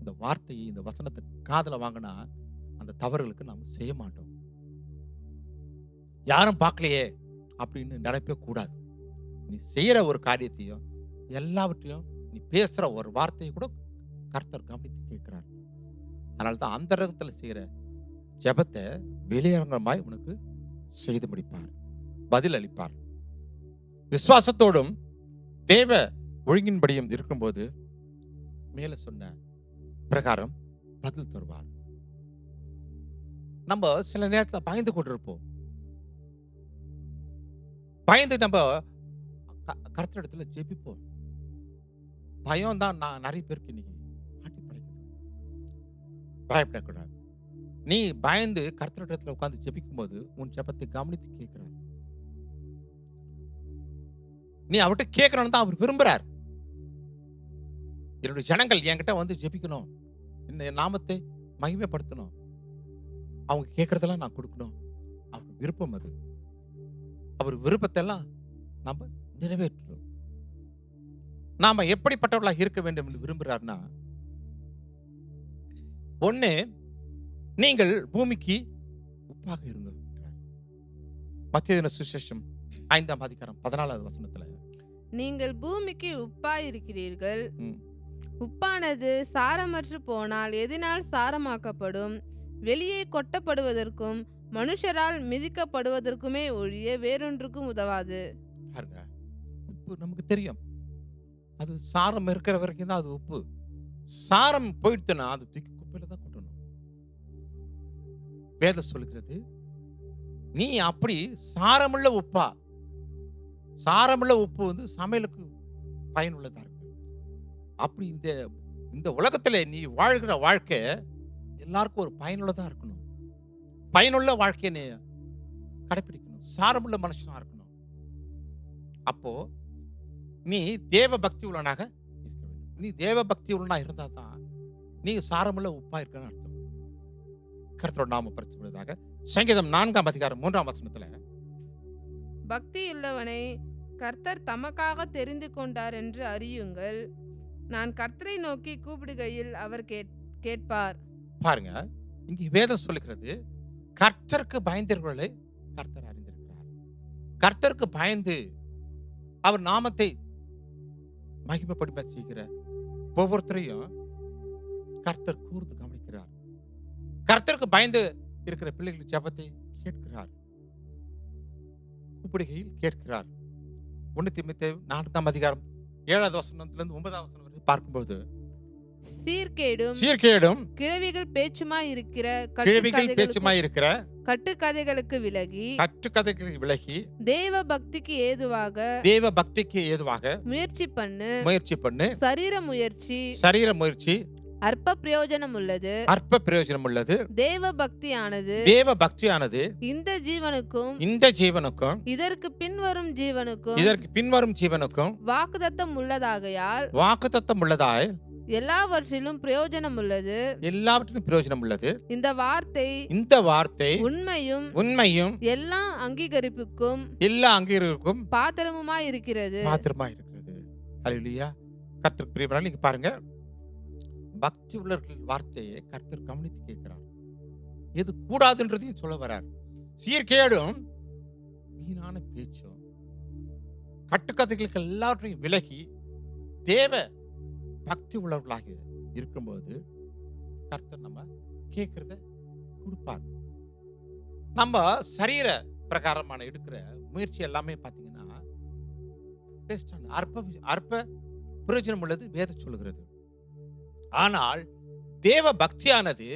இந்த வார்த்தையை, இந்த வசனத்தை காதுல வாங்கினா அந்த தவறுகளுக்கு நாம செய்ய மாட்டோம். யாரும் பார்க்கலையே அப்படின்னு நினைப்பே கூடாது. நீ செய்யற ஒரு காரியத்தையும் எல்லாவற்றையும் நீ பேசுற ஒரு வார்த்தையை கூட கர்த்தர் கவனித்து கேட்கிறார். அதனால்தான் அந்த ரகத்துல செய்யற ஜெபத்தை வெளியரங்கமாய் உனக்கு செய்து முடிப்பார், பதில் அளிப்பார். விசுவாசத்தோடும் தேவ ஒழுங்கின்படியும் இருக்கும்போது மேல சொன்ன பிரகாரம் பதில் தருவார். நம்ம சில நேரத்துல பயந்து கொண்டிருப்போம். பயந்து நம்ம கர்த்தரிடத்துல ஜெபிப்போம். பயம் தான் நிறைய பேருக்கு இன்னைக்கு மாட்டி படைக்குது. பயப்படக்கூடாது. நீ பயந்து கர்த்தரிடத்துல உட்கார்ந்து ஜெபிக்கும் போது உன் ஜெபத்தை கவனித்து கேட்கிறார். நீ அவர்கிட்ட கேட்கணும்னு தான் அவர் விரும்புறார். என்னுடைய ஜனங்கள் என்கிட்ட வந்து ஜெபிக்கணும், இந்த நாமத்தை மகிமைப்படுத்தணும், அவங்க கேட்கறதெல்லாம் நான் கொடுக்கணும். அவர் விருப்பம் அது. அவர் விருப்பத்தை எல்லாம் நம்ம நிறைவேற்றணும். நாம எப்படிப்பட்டவர்களாக இருக்க வேண்டும் என்று விரும்புகிறார்னா, ஒண்ணு, நீங்கள் பூமிக்கு உப்பாக இருங்க. மத்தேயு சுவிசேஷம் 5ஆம் அதிகாரம் 14வது வசனத்துல, நீங்கள் பூமிக்கு உப்பாய் இருக்கிறீர்கள். உப்பானது சாரமற்று போனால் எதினால் சாரமாக்கப்படும்? வெளியே கொட்டப்படுவதற்கும் மனுஷரால் மிதிக்கப்படுவதற்குமே ஒழிய வேறொன்றுக்கும் உதவாது. உப்பு நமக்கு தெரியும், அது சாரம் இருக்கிற வரைக்கும் தான் அது உப்பு. சாரம் போயிடுச்சுன்னா அது தூக்கி குப்பையில தான் கொட்டணும். வேதம் சொல்லுகிறது, நீ அப்படி சாரமுள்ள உப்பா. சாரமுள்ள உப்பு வந்து சமையலுக்கு பயனுள்ளதா இருக்கு. அப்படி இந்த உலகத்துல நீ வாழ்கிற வாழ்க்கை எல்லாருக்கும் ஒரு பயனுள்ளதா இருக்கணும். பயனுள்ள வாழ்க்கையை நீ கடைபிடிக்கணும். சாரமுள்ள மனுஷனா இருக்கணும். அப்போ நீ தேவ பக்தி உள்ளவனாக இருக்க வேண்டும். நீ தேவ பக்தி உள்ளவனா இருந்தா தான் நீ சாரமுள்ள உப்பா இருக்கன்னு அர்த்தம். கர்த்தரோட நாம பரிசுத்தமாக சங்கீதம் 4ஆம் அதிகாரம் 3ஆம் வசனத்துல, பக்தி உள்ளவனை கர்த்தர் தமக்காக தெரிந்து கொண்டார் என்று அறியுங்கள். நான் கர்த்தரை நோக்கி கூப்பிடுகையில் அவர் கேட்பார். பாருங்க, இங்க வேதம் சொல்லுகிறது, கர்த்தருக்கு பயந்தவர்களை கர்த்தர் அறிந்திருக்கிறார். கர்த்தருக்கு பயந்து அவர் நாமத்தை மகிமைப்படுத்த செய்கிற ஒவ்வொருத்தரையும் கர்த்தர் கூர்ந்து கவனிக்கிறார். கர்த்தருக்கு பயந்து இருக்கிற பிள்ளைகள் ஜெபத்தை கேட்கிறார், கூப்பிடுகையில் கேட்கிறார். 1 தீமோத்தேயு 4ஆம் அதிகாரம் 7ஆவது வசனத்திலிருந்து 9ஆவது வசனம் வரை பார்க்கும்போது, சீர்கேடும் கிழவிகள் பேச்சுமாய் இருக்கிற கட்டுக்கதைகளுக்கு விலகி தேவ பக்திக்கு ஏதுவாக முயற்சி பண்ணு. சரீர முயற்சி அற்ப பிரயோஜனம் உள்ளது. தேவ பக்தியானது இந்த ஜீவனுக்கும் இதற்கு பின்வரும் ஜீவனுக்கும் வாக்குத்தத்தம் உள்ளதாய் எல்லாவற்றிலும் பிரயோஜனம் உள்ளது. இந்த வார்த்தை உண்மையும் எல்லா அங்கீகரிப்புக்கும் பாத்திரமுமாய் இருக்கிறது. ஹல்லேலூயா. கர்த்தருக்கு பிரியமானவர்களே, நீங்க பாருங்க, பக்தி உள்ளவர்கள் வார்த்தையை கர்த்தர் கவனித்து கேட்கிறார். எது கூடாதுன்றதையும் சொல்ல வரார். சீர்கேடும் வீணான பேச்சும் கட்டுக்கதைகளுக்கு எல்லாவற்றையும் விலகி தேவ பக்தி உள்ளவர்களாக இருக்கும்போது கர்த்தர் நம்ம கேட்கிறத கொடுப்பார். நம்ம சரீர பிரகாரமான எடுக்கிற முயற்சி எல்லாமே பார்த்தீங்கன்னா அற்ப பிரயோஜனம் உள்ளது வேதம் சொல்லுகிறது. ஆனால் தேவ பக்தியானது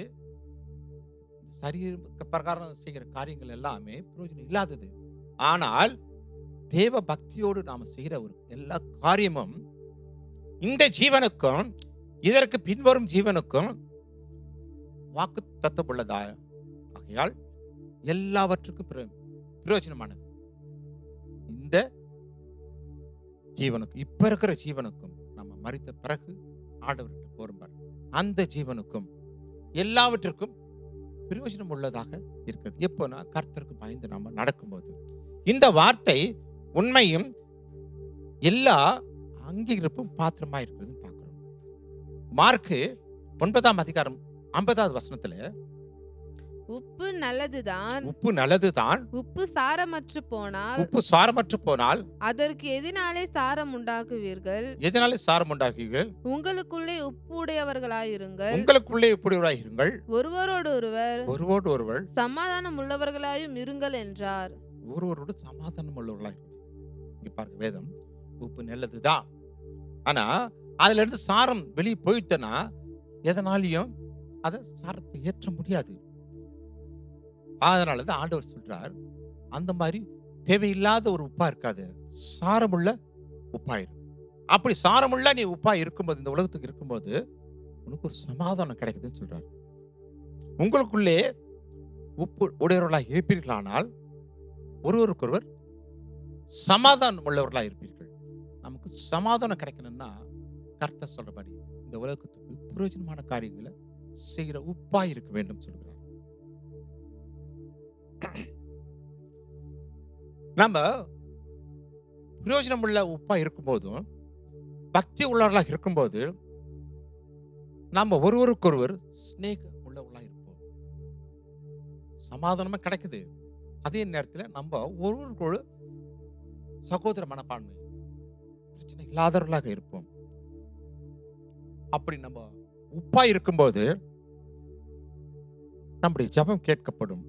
சரீர பிரகாரம் செய்கிற காரியங்கள் எல்லாமே பிரயோஜனம் இல்லாதது. ஆனால் தேவ பக்தியோடு நாம செய்கிற ஒரு எல்லா காரியமும் இந்த ஜீவனுக்கும் இதற்கு பின்வரும் ஜீவனுக்கும் வாக்கு தத்தம் உள்ளதா. ஆகையால் எல்லாவற்றுக்கும் பிரயோஜனமானது. இந்த ஜீவனுக்கும் இப்ப இருக்கிற ஜீவனுக்கும் நம்ம மரித்த பிறகு ஆண்டவர்கிட்ட போறோம், அந்த ஜீவனுக்கும் எல்லாவற்றிற்கும் பிரயோஜனம் உள்ளதாக இருக்கிறது. எப்போனா கர்த்தருக்கு பயந்து நாம நடக்கும்போது இந்த வார்த்தை உண்மையும் எல்லா அங்கீகரிப்பும் பாத்திரமா இருக்கிறது பார்க்கிறோம். மார்க்கு 9ஆம் அதிகாரம் 50ஆவது வசனத்துல, உப்பு நல்லதுதான், உப்பு சாரமற்று போனால் அதற்கு எதனாலே சாரம் உண்டாக்குவீர்கள்? உங்களுக்குள்ளே உப்பு உடையவர்களாயிருங்கள். ஒருவரோடு சமாதானம் உள்ளவர்களாயும் இருங்கள் என்றார். ஒருவரோடு சமாதானம் உள்ளவர்களாய். இங்க பாருங்க, வேதம் உப்பு நல்லதுதான், ஆனா அதுல இருந்து சாரம் வெளியே போயிட்டனா எதனாலையும் அதை சாரத்தை ஏற்ற முடியாது. அதனாலதான் ஆண்டவர் சொல்றார், அந்த மாதிரி தேவையில்லாத ஒரு உப்பா இருக்காது, சாரமுள்ள உப்பாயிரு. அப்படி சாரமுள்ள நீ உப்பா இருக்கும்போது, இந்த உலகத்துக்கு இருக்கும்போது உனக்கு ஒரு சமாதானம் கிடைக்குதுன்னு சொல்றாரு. உங்களுக்குள்ளே உப்பு உடையவர்களாக இருப்பீர்களானால் ஒருவருக்கொருவர் சமாதானம் உள்ளவர்களாக இருப்பீர்கள். நமக்கு சமாதானம் கிடைக்கணும்னா கர்த்தர் சொல்றபடி இந்த உலகத்துக்கு பிரயோஜனமான காரியங்களை செய்கிற உப்பா இருக்க வேண்டும் சொல்கிறார். நம்ம பிரயோஜனம் உள்ள உப்பா இருக்கும்போதும் பக்தி உள்ளவர்களாக இருக்கும்போது நம்ம ஒருவருக்கொருவர் ஸ்நேக உள்ளவர்களாக இருப்போம், சமாதானமா கிடைக்குது. அதே நேரத்தில் நம்ம ஒருவருக்கொரு சகோதர மனப்பான்மை, பிரச்சனை இல்லாதவர்களாக இருப்போம். அப்படி நம்ம உப்பா இருக்கும்போது நம்முடைய ஜெபம் கேட்கப்படும்.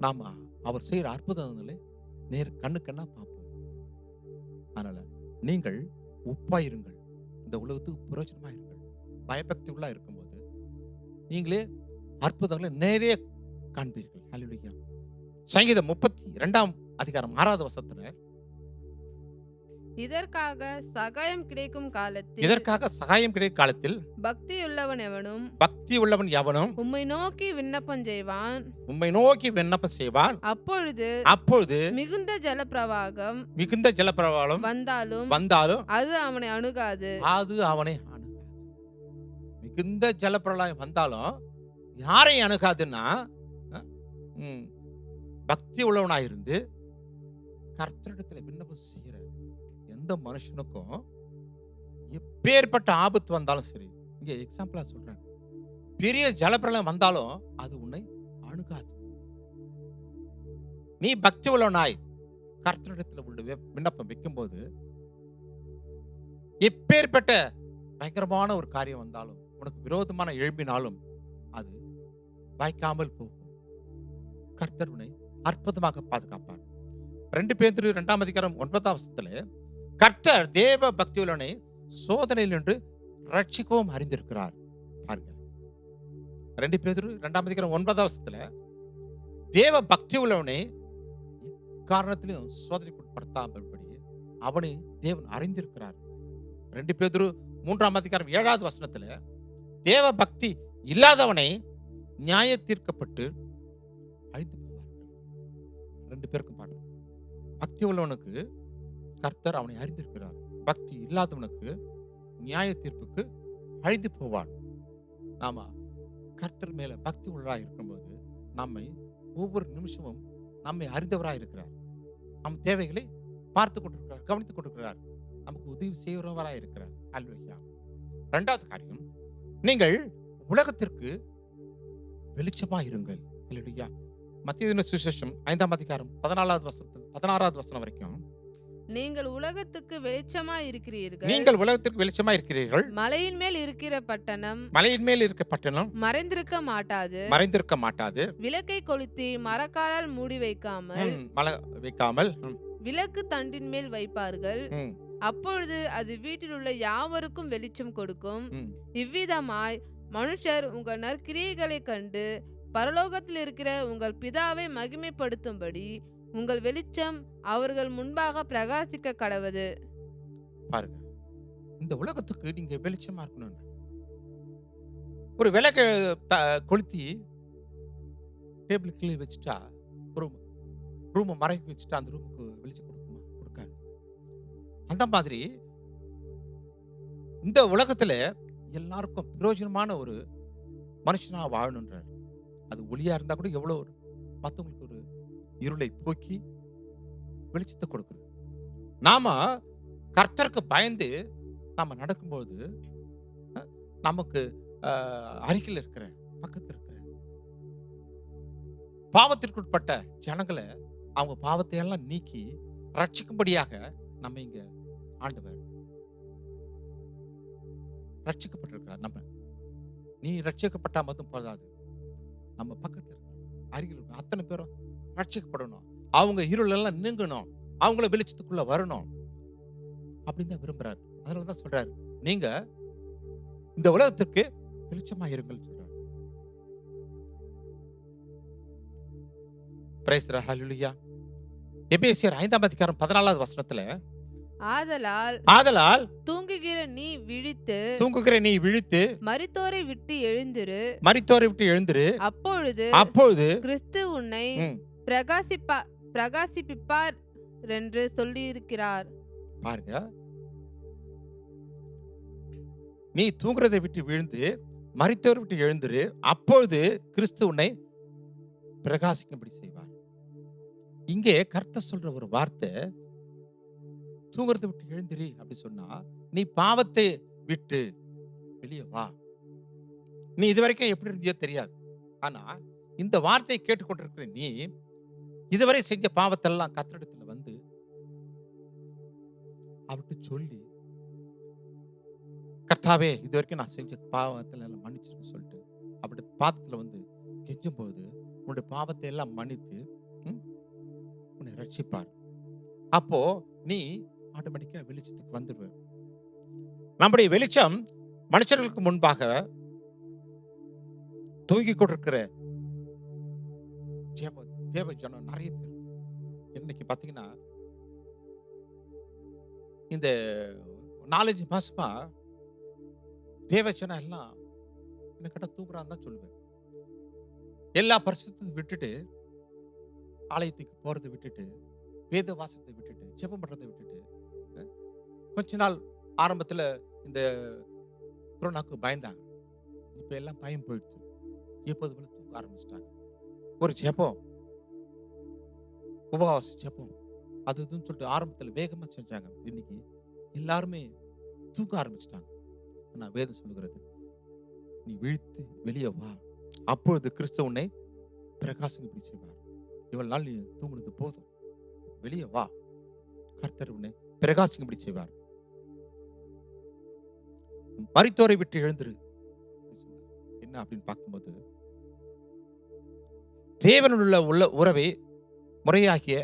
நாம அவர் செய்யற அற்புதங்களை கண்ணு கண்ணா பார்ப்போம். அதனால நீங்கள் உப்பாயிருங்கள், இந்த உலகத்துக்கு பிரயோஜனமா இருங்கள். பயபக்தி உள்ள இருக்கும்போது நீங்களே அற்புதங்களை நேரே காண்பீர்கள். ஹல்லேலூயா. சங்கீதம் 32 அதிகாரம் 6வது வசனத்துல, இதற்காக சகாயம் கிடைக்கும் காலத்தில் பக்தி உள்ளவன் எவனும் உம்மை நோக்கி விண்ணப்பம் செய்வான். அப்பொழுது மிகுந்த ஜலப்பிரவாகம் வந்தாலும் அது அவனை அணுகாது. மிகுந்த ஜலப்பிரளயம் வந்தாலும் யாரை அணுகாதுன்னா, பக்தி உள்ளவனாயிருந்து கர்த்தரிடத்துல விண்ணப்பம் செய்கிற எந்த மனுஷனுக்கும் எப்பேற்பட்ட ஆபத்து வந்தாலும் சரி, இங்க எக்ஸாம்பிளா சொல்றேன், பெரிய ஜலப்பிரளயம் வந்தாலும் அது உன்னை அணுகாது. நீ பக்தி உள்ளவனாய் கர்த்தரிடத்துல உள்ள விண்ணப்பம் வைக்கும்போது எப்பேற்பட்ட பயங்கரமான ஒரு காரியம் வந்தாலும், உனக்கு விரோதமான எழும்பினாலும் அது வாய்க்காமல் போகும். கர்த்தர் உன்னை அற்புதமாக பாதுகாப்பார். 2 பேதுரு 2 அதிகாரம் 9வது வசனத்துல, கர்த்தர் தேவ பக்தி உள்ளவனை சோதனையில் நின்று ரட்சிக்கவும் அறிந்திருக்கிறார். பாருங்க, 2 பேதுரு 2 அதிகாரம் 9வது வசனத்துல, தேவ பக்தி உள்ளவனை காரணத்திலும் சோதனைக்கு உட்படுத்தாமல்படி அவனை தேவன் அறிந்திருக்கிறார். 2 பேதுரு 3 அதிகாரம் 7வது வசனத்துல, தேவ பக்தி இல்லாதவனை நியாய தீர்க்கப்பட்டு அழித்து போவார்கள். 2 பேருக்கும் பாருங்க, பக்தி உள்ளவனுக்கு கர்த்தர் அவனை அறிந்திருக்கிறார், பக்தி இல்லாதவனுக்கு நியாய தீர்ப்புக்கு அழித்து போவான். நாம கர்த்தர் மேல பக்தி உள்ளவராக இருக்கும்போது நம்மை ஒவ்வொரு நிமிஷமும் நம்மை அறிந்தவராக இருக்கிறார். நம் தேவைகளை பார்த்து கொண்டிருக்கிறார், கவனித்துக் கொண்டிருக்கிறார், நமக்கு உதவி செய்கிறவராக இருக்கிறார். ஹல்லேலூயா. 2வது காரியம், நீங்கள் உலகத்திற்கு வெளிச்சமா இருங்கள். ஹல்லேலூயா. மத்தேயு சுவிசேஷம் 5 அதிகாரம் 14வது வசனத்தில் 16வது வசனம் வரைக்கும், நீங்கள் உலகத்துக்கு வெளிச்சமா இருக்கிறீர்கள். மலையின் மேல் இருக்கிற பட்டணம் மறைந்திருக்க மாட்டாது. விளக்கை கொளுத்தி மரக்காலால் மூடி வைக்காமல் விளக்கு தண்டின் மேல் வைப்பார்கள். அப்பொழுது அது வீட்டில் உள்ள யாவருக்கும் வெளிச்சம் கொடுக்கும். இவ்விதமாய் மனுஷர் உங்கள் நற்கிரியைகளை கண்டு பரலோகத்தில் இருக்கிற உங்கள் பிதாவை மகிமைப்படுத்தும்படி உங்கள் வெளிச்சம் அவர்கள் முன்பாக பிரகாசிக்க கடவது. பாருங்க, இந்த உலகத்துக்கு நீங்க வெளிச்சமா இருக்கணும். ஒரு விளக்க கொளுத்தி டேபிள் கீழே வச்சுட்டா, ஒரு ரூம் மறைக்க வச்சுட்டா அந்த ரூமுக்கு வெளிச்சம் கொடுக்குமா? கொடுக்காது. அந்த மாதிரி இந்த உலகத்துல எல்லாருக்கும் பிரயோஜனமான ஒரு மனுஷனா வாழணுன்றார். அது ஒளியா இருந்தா கூட எவ்வளவு மற்றவங்களுக்கு ஒரு இருளை போக்கி வெளிச்சத்தை கொடுக்குது. நாம கர்த்தருக்கு பயந்து நாம நடக்கும்போது நமக்கு அருகில் இருக்கிற பக்கத்தில் இருக்கிற பாவத்திற்குட்பட்ட ஜனங்களை அவங்க பாவத்தை எல்லாம் நீக்கி ரட்சிக்கும்படியாக நம்ம இங்க ஆண்டவர் ரட்சிக்கப்பட்டிருக்கிறார். நம்ம நீ ரட்சிக்கப்பட்டா மட்டும் போதாது, நம்ம பக்கத்தில் அருகில் அத்தனை பேரும் ரட்சிக்கப்படணும், அவங்க இருள் எல்லாம் நீங்கணும், அவங்கள வெளிச்சத்துக்குள்ள வரணும் அப்படின்னு தான் விரும்புறாரு. அதனாலதான் சொல்றாரு, நீங்க இந்த உலகத்துக்கு வெளிச்சமா இருங்கள் சொல்றாரு. பிரைஸ் தி ஹல்லேலூயா. எபேசியர் 5 அதிகாரம் 14வது வசனத்துல, ஆதலால் தூங்குகிற நீ விழித்து மரித்தோரை விட்டு எழுந்திரு. அப்பொழுது கிறிஸ்து உன்னை பிரகாசிப்பிப்பார் என்று சொல்லி இருக்கிறார். பாருங்க, நீ தூங்குறதை விட்டு விழுந்து மரித்தோரை விட்டு எழுந்திரு, அப்பொழுது கிறிஸ்து உன்னை பிரகாசிக்கும்படி செய்வார். இங்கே கர்த்தர் சொல்ற ஒரு வார்த்தை, தூங்குறதை விட்டு எழுந்திரி அப்படி சொன்னா, நீ பாவத்தை விட்டு வெளியே வா. நீ இதுவரைக்கும் எப்படி இருந்தியோ தெரியாது, ஆனா இந்த வார்த்தையை கேட்டுக்கொண்டிருக்கிற நீ இதுவரை செஞ்ச பாவத்தெல்லாம் கர்த்தரிடத்துல வந்து அவர்கிட்ட சொல்லி, கர்த்தாவே இதுவரைக்கும் நான் செஞ்ச பாவத்துல எல்லாம் மன்னிச்சுன்னு சொல்லிட்டு அப்படி பாதத்துல வந்து கெஞ்சும் போது உன்னுடைய பாவத்தை எல்லாம் மன்னித்து உன்னை ரட்சிப்பார். அப்போ நீ ஆட்டோமேட்டிக்கா வெளிச்சத்துக்கு வந்துடுவேன். நம்முடைய வெளிச்சம் மனுஷர்களுக்கு முன்பாக தூங்கிக் கொண்டிருக்கிற தேவ ஜனம் நிறைய பேர் இன்னைக்கு பாத்தீங்கன்னா இந்த 4-5 மாசமா தேவ ஜனம் எல்லாம் என்ன கேட்டா தூங்குறான்னு தான் சொல்லுவேன். எல்லா பரிசுத்தையும் விட்டுட்டு, ஆலயத்துக்கு போறதை விட்டுட்டு, வேத வாசத்தை விட்டுட்டு, ஜெபம் பண்றதை விட்டுட்டு, கொஞ்ச நாள் ஆரம்பத்துல இந்த கொரோனாக்கு பயந்தாங்க. இப்ப எல்லாம் பயம் போயிடுச்சு. எப்போது போல தூங்க ஆரம்பிச்சிட்டாங்க. ஒரு ஜெபம், உபவாச ஜெபம் அது இதுன்னு சொல்லிட்டு ஆரம்பத்துல வேகமா செஞ்சாங்க. இன்னைக்கு எல்லாருமே தூங்க ஆரம்பிச்சிட்டாங்க. ஆனா வேதம் சொல்லுகிறது, நீ விழித்து வெளியே வா, அப்பொழுது கிறிஸ்து உன்னை பிரகாசிக்கும்படி செய்வார். இவ்வளவு நாள் நீ தூங்குனது போதும், வெளியே வா, கர்த்தர் உன்னை பிரகாசிக்கும்படி செய்வார். மரித்தோரை விட்டு எழுந்திரு. என்ன அப்படின்னு பார்க்கும்போது, தேவனுள்ள உள்ள உறவை முறையாகிய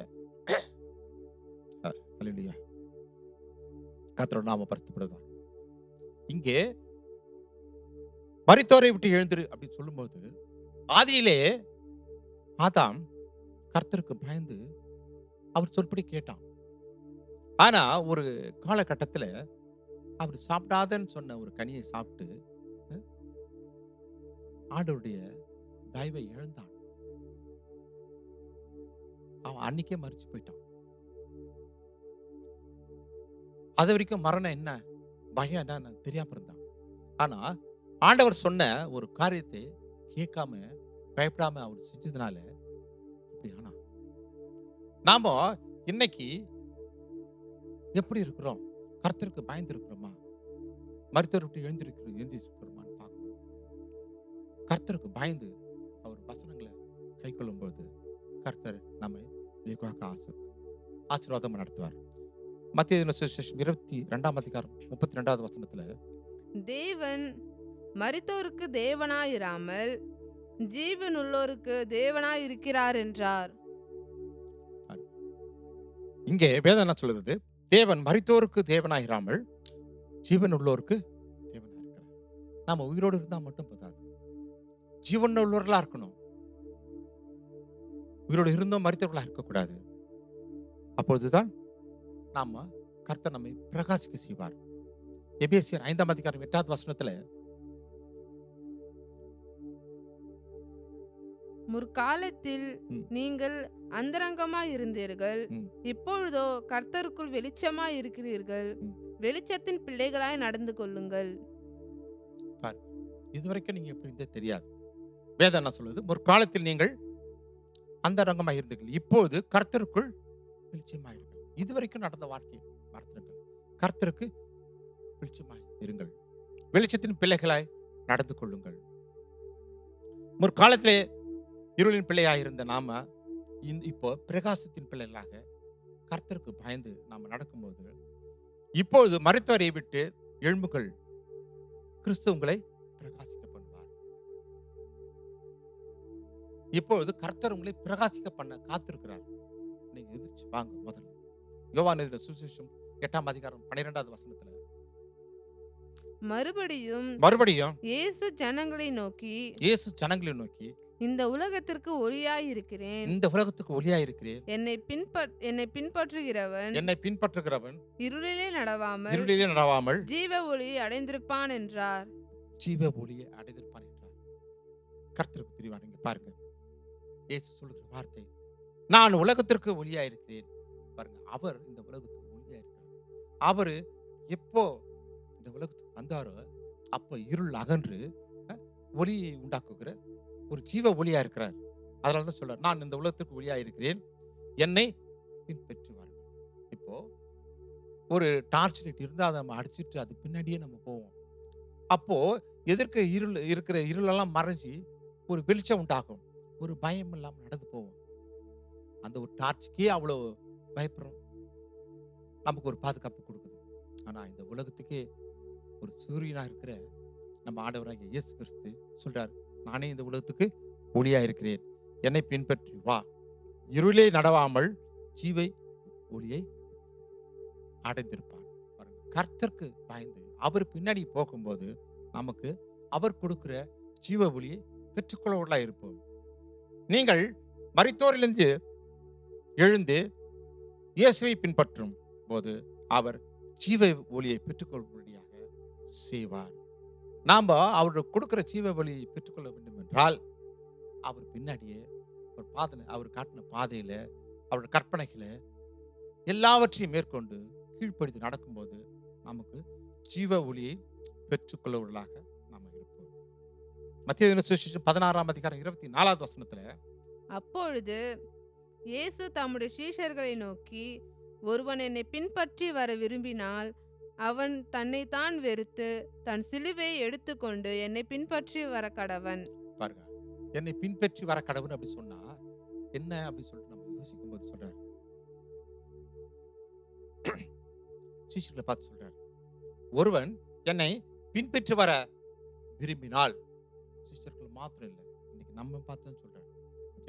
கர்த்தரோடு நாம பரிசுத்தப்படுவார். இங்கே மரித்தோரை விட்டு எழுந்திரு அப்படின்னு சொல்லும்போது, ஆதியிலே ஆதாம் கர்த்தருக்கு பயந்து அவர் சொல்படி கேட்டான். ஆனா ஒரு காலகட்டத்துல அவர் சாப்பிடாதன்னு சொன்ன ஒரு கனியை சாப்பிட்டு ஆண்டவருடைய தயவை இழந்தான். அவன் அன்னைக்கே மரிச்சு போயிட்டான். அது வரைக்கும் மரணம் என்ன, பயம் என்ன தெரியாம இருந்தான். ஆனா ஆண்டவர் சொன்ன ஒரு காரியத்தை கேட்காம பயப்படாம அவர் செஞ்சதுனால அப்படி ஆனா நாம இன்னைக்கு எப்படி இருக்கிறோம்? கர்த்தருக்கு பயந்து இருக்கிறோமா? மருத்துவர் விட்டு எழுந்திருக்கிறோமான்னு பார்க்கணும். கர்த்தருக்கு பயந்து அவர் வசனங்களை கை கொள்ளும் போது கர்த்தர் நம்மை வெகுவாக ஆசீர்வாதம் நடத்துவார். மத்திய 22ஆம் அதிகாரம் 32வது வசனத்துல, தேவன் மரித்தோருக்கு தேவனாயிராமல் ஜீவனுள்ளோருக்கு தேவனாயிருக்கிறார் என்றார். இங்கே வேதம் என்ன சொல்லுகிறது? தேவன் மரித்தோருக்கு தேவனாயிராமல் ஜீவன் உள்ளோருக்கு தேவனாயிருக்கிறார். நாம உயிரோடு இருந்தா மட்டும் போதாது, ஜீவன் உள்ளவர்களா இருக்கணும். உயிரோடு இருந்தோம் மரித்தவர்களா இருக்கக்கூடாது. அப்பொழுதுதான் நாம கர்த்தர் நம்மை பிரகாசிக்க செய்வார். எபேசியர் 5ஆம் அதிகாரம் 8வது வசனத்துல, முற்காலத்தில் நீங்கள் அந்தரங்கமாய் இருந்தீர்கள், இப்பொழுதோ கர்த்தருக்குள் வெளிச்சமாய் இருக்கிறீர்கள், வெளிச்சத்தின் பிள்ளைகளாய் நடந்து கொள்ளுங்கள். இதுவரைக்கும் நீங்க எப்படி இருந்தே தெரியாது. வேதம் என்ன சொல்லுது? முற்காலத்தில் நீங்கள் அந்தரங்கமாய் இருந்தீர்கள், இப்பொழுது கர்த்தருக்குள் வெளிச்சமாயிருங்கள். இதுவரைக்கும் நடந்த வாழ்க்கை மறந்துடுங்கள். கர்த்தருக்கு வெளிச்சமாய் இருங்கள், வெளிச்சத்தின் பிள்ளைகளாய் நடந்து கொள்ளுங்கள். முற்காலத்திலே இருளின் பிள்ளையாக இருந்த நாம இப்போ பிரகாசத்தின் பிள்ளைகளாக கர்த்தருக்கு பயந்து நாம நடக்கும்போது, இப்பொழுது மரித்தோரை விட்டு எழும்புகள், கிறிஸ்து உங்களை பிரகாசிக்க பண்ணுவார். இப்பொழுது கர்த்தர் உங்களை பிரகாசிக்க பண்ண காத்திருக்கிறார். நீங்க எதிர்த்து வாங்க. முதல்ல யோவான் எழுதின சுவிசேஷம் 8ஆம் அதிகாரம் 12வது வசனத்துல, மறுபடியும் இயேசு ஜனங்களை நோக்கி இந்த உலகத்திற்கு ஒளியாயிருக்கிறேன், என்னை பின்பற்றுகிறவன் இருளிலே நடவாமல் ஜீவ ஒளியை அடைந்திருப்பான் என்றார். கர்த்தருக்கு பிரிவான். இங்க பாருங்க, இயேசு சொல்லுகிற வார்த்தை, நான் உலகத்திற்கு ஒளியாயிருக்கிறேன். பாருங்க, அவர் இந்த உலகத்துக்கு ஒளியாயிருக்கிறார். அவரு எப்போ இந்த உலகத்துக்கு வந்தாரோ அப்ப இருள் அகன்று ஒளியை உண்டாக்குகிற ஒரு ஜீவ ஒளியா இருக்கிறார். அதனாலதான் சொல்றார், நான் இந்த உலகத்துக்கு ஒளியா இருக்கிறேன், என்னை பின்பற்றுவார்கள். இப்போ ஒரு டார்ச் லைட் இருந்தா அதை நம்ம அடிச்சுட்டு அது பின்னாடியே நம்ம போவோம். அப்போ எதிர்க்க இருள் இருக்கிற இருளெல்லாம் மறைஞ்சி ஒரு வெளிச்சம் உண்டாகும், ஒரு பயம் இல்லாம நடந்து போவோம். அந்த ஒரு டார்ச்சுக்கே அவ்வளவு பயப்படுறோம், நமக்கு ஒரு பாதுகாப்பு கொடுக்குது. ஆனா இந்த உலகத்துக்கே ஒரு சூரியனா இருக்கிற நம்ம ஆண்டவராகிய இயேசு கிறிஸ்து சொல்றார், நானே இந்த உலகத்துக்கு ஒளியா இருக்கிறேன், என்னை பின்பற்றி வா, இருளே நடவாமல் ஜீவை ஒளியை அடைந்திருப்பான். பாருங்க, கர்த்தருக்கு பயந்து அவர் பின்னாடி போகும்போது நமக்கு அவர் கொடுக்கிற ஜீவ ஒளியை பெற்றுக்கொள்ளவர்களா இருப்போம். நீங்கள் மரித்தோரிலிருந்து எழுந்து இயேசுவை பின்பற்றும் போது அவர் ஜீவ ஒளியை பெற்றுக்கொள்ளும்படியாக செய்வார். நாம அவருக்கு கொடுக்கிற ஜீவ ஒளியை பெற்றுக்கொள்ள வேண்டும் என்றால் அவர் பின்னாடியே அவர் காட்டின பாதையில அவருடைய கற்பனைகளை எல்லாவற்றையும் மேற்கொண்டு கீழ்ப்படித்து நடக்கும்போது நமக்கு ஜீவ ஒளியை பெற்றுக்கொள்ளவர்களாக நாம் இருப்போம். மத்தேயு 16:24 அப்பொழுது இயேசு தம்முடைய சீஷர்களை நோக்கி, ஒருவன் என்னை பின்பற்றி வர விரும்பினால் அவன் தன்னைத்தான் வெறுத்து தன் சிலுவையை எடுத்துக்கொண்டு என்னை பின்பற்றி வர கடவன். பாருங்க, என்னை பின்பற்றி வர கடவுன் அப்படி சொன்னா என்ன அப்படின்னு சொல்லிட்டு நம்ம யோசிக்கும் போது சொல்றாரு, சீஷர்களை பார்த்து சொல்றாரு, ஒருவன் என்னை பின்பற்றி வர விரும்பினால், சீஷர்கள் மாத்திரம் இல்லை, இன்னைக்கு நம்ம பார்த்து சொல்றாரு,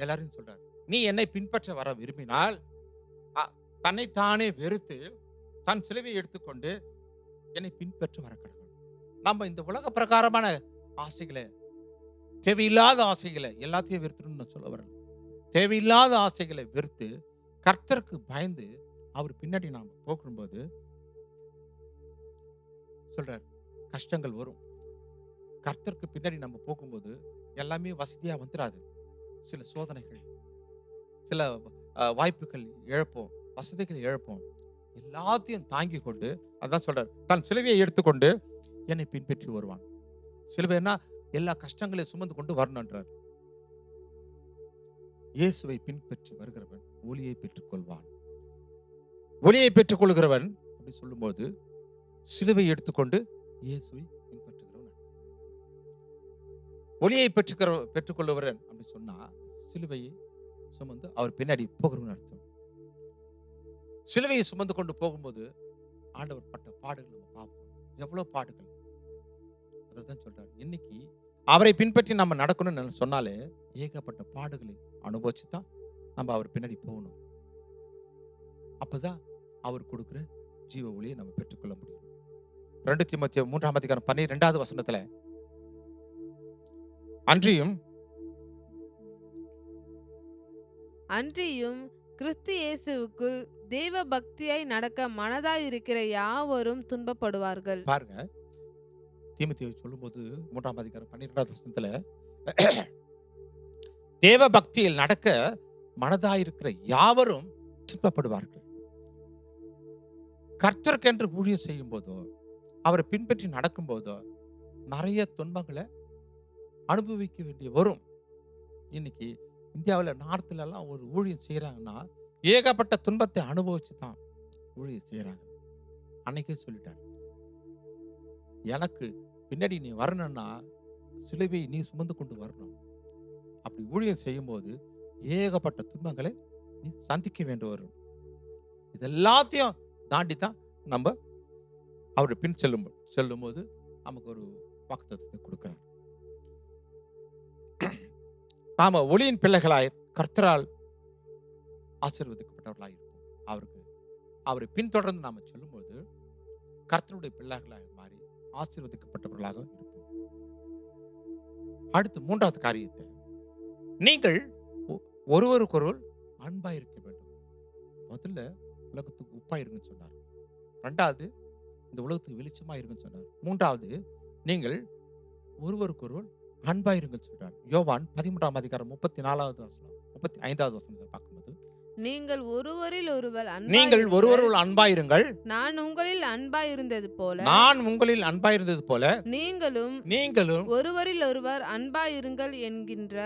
எல்லாரையும் சொல்றாரு, நீ என்னை பின்பற்ற வர விரும்பினால் தன்னைத்தானே வெறுத்து தன் சிலுவையை எடுத்துக்கொண்டு என்னை பின்பற்ற வர கடவுள். நம்ம இந்த உலக பிரகாரமான ஆசைகளை, தேவையில்லாத ஆசைகளை எல்லாத்தையும் வெறுத்துன்னு சொல்ல வரல. தேவையில்லாத ஆசைகளை வெறுத்து கர்த்தருக்கு பயந்து அவர் பின்னாடி நாம் போகும்போது சொல்றார், கஷ்டங்கள் வரும். கர்த்தருக்கு பின்னாடி நம்ம போகும்போது எல்லாமே வசதியா வந்துடாது. சில சோதனைகள், சில வாய்ப்புகள் இழப்போம், வசதிகள் இழப்போம். எல்லாத்தையும் தாங்கி கொண்டு, அதான் சொல்றார், தன் சிலுவையை எடுத்துக்கொண்டு என்னை பின்பற்றி வருவான். சிலுவைன்னா எல்லா கஷ்டங்களையும் சுமந்து கொண்டு வரணுன்றார். இயேசுவை பின்பற்றி வருகிறவன் ஒளியை பெற்றுக் கொள்வான். ஒளியை பெற்றுக் கொள்கிறவன் அப்படி சொல்லும்போது சிலுவை எடுத்துக்கொண்டு இயேசுவை பின்பற்றுகிறவன். ஒளியை பெற்றுக்கொள்ளுகிறவன் அப்படி சொன்னா சிலுவையை சுமந்து அவர் பின்னாடி போகிறவன் அர்த்தம். சிலுவையை சுமந்து கொண்டு போகும்போது ஆண்டவர் பட்ட பாடுகள் நம்ம பார்ப்போம். எவ்வளவு பாடுகள், அதான் சொல்றாரு. இன்னைக்கு அவரை பின்பற்றி நம்ம நடக்கணும்னு சொன்னாலே ஏகப்பட்ட பாடுகளை அனுபவிச்சு தான் நம்ம அவர் பின்னாடி போகணும். அப்பதான் அவர் கொடுக்கிற ஜீவ ஒளியை நம்ம பெற்றுக்கொள்ள முடியும். 2 தீமோத்தேயு 3:12 அன்றியும் கிறிஸ்து இயேசுவுக்குள் தேவ பக்தியாய் நடக்க மனதாய் இருக்கிற யாவரும் துன்பப்படுவார்கள். பாருங்க, தீமோத்தேயு சொல்லும்போது 3:12 தேவ பக்தியில் நடக்க மனதாயிருக்கிற யாவரும் துன்பப்படுவார்கள். கர்த்தருக்கென்று ஊழியம் செய்யும் போதோ அவரை பின்பற்றி நடக்கும் போதோ நிறைய துன்பங்களை அனுபவிக்க வேண்டிய வரும். இன்னைக்கு இந்தியாவில் நார்த்ல எல்லாம் ஒரு ஊழியம் செய்யறாங்கன்னா ஏகப்பட்ட துன்பத்தை அனுபவிச்சு தான் ஊழியம் செய்யறாங்க. அன்னைக்கே சொல்லிட்டார், எனக்கு பின்னாடி நீ வரணும்னா சிலுவை நீ சுமந்து கொண்டு வரணும். அப்படி ஊழியம் செய்யும் போது ஏகப்பட்ட துன்பங்களை நீ சந்திக்க வேண்டி வரும். இதெல்லாத்தையும் தாண்டி தான் நம்ம அவருடைய பின் செல்லும் போது நமக்கு ஒரு வாக்குத்தத்தத்தை கொடுக்கிறார். நாம ஒளியின் பிள்ளைகளாய் கர்த்தரால் ஆசீர்வதிக்கப்பட்டவர்களாக இருப்போம். அவரை பின்தொடர்ந்து நாம சொல்லும்போது கர்த்தருடைய பிள்ளைகளாக மாறி ஆசீர்வதிக்கப்பட்டவர்களாக இருப்போம். அடுத்து 3வது காரியத்தை, நீங்கள் ஒருவருக்கொருவர் அன்பாய் இருக்க வேண்டும். முதல்ல உலகத்துக்கு உப்பா இருக்குன்னு சொன்னார். 2வது இந்த உலகத்துக்கு வெளிச்சமா இருக்குன்னு சொன்னார். 3வது நீங்கள் ஒருவருக்கொருவர் அன்பாயிருங்கள் சொல்றார். யோவான் 13:34 பார்க்கும்போது, நீங்கள் ஒருவரில் ஒருவர் அன்பாயிருங்கள், நான் உங்களில் அன்பாயிருந்தது போல நீங்களும் ஒருவரில் ஒருவர் அன்பாயிருங்கள் என்கின்ற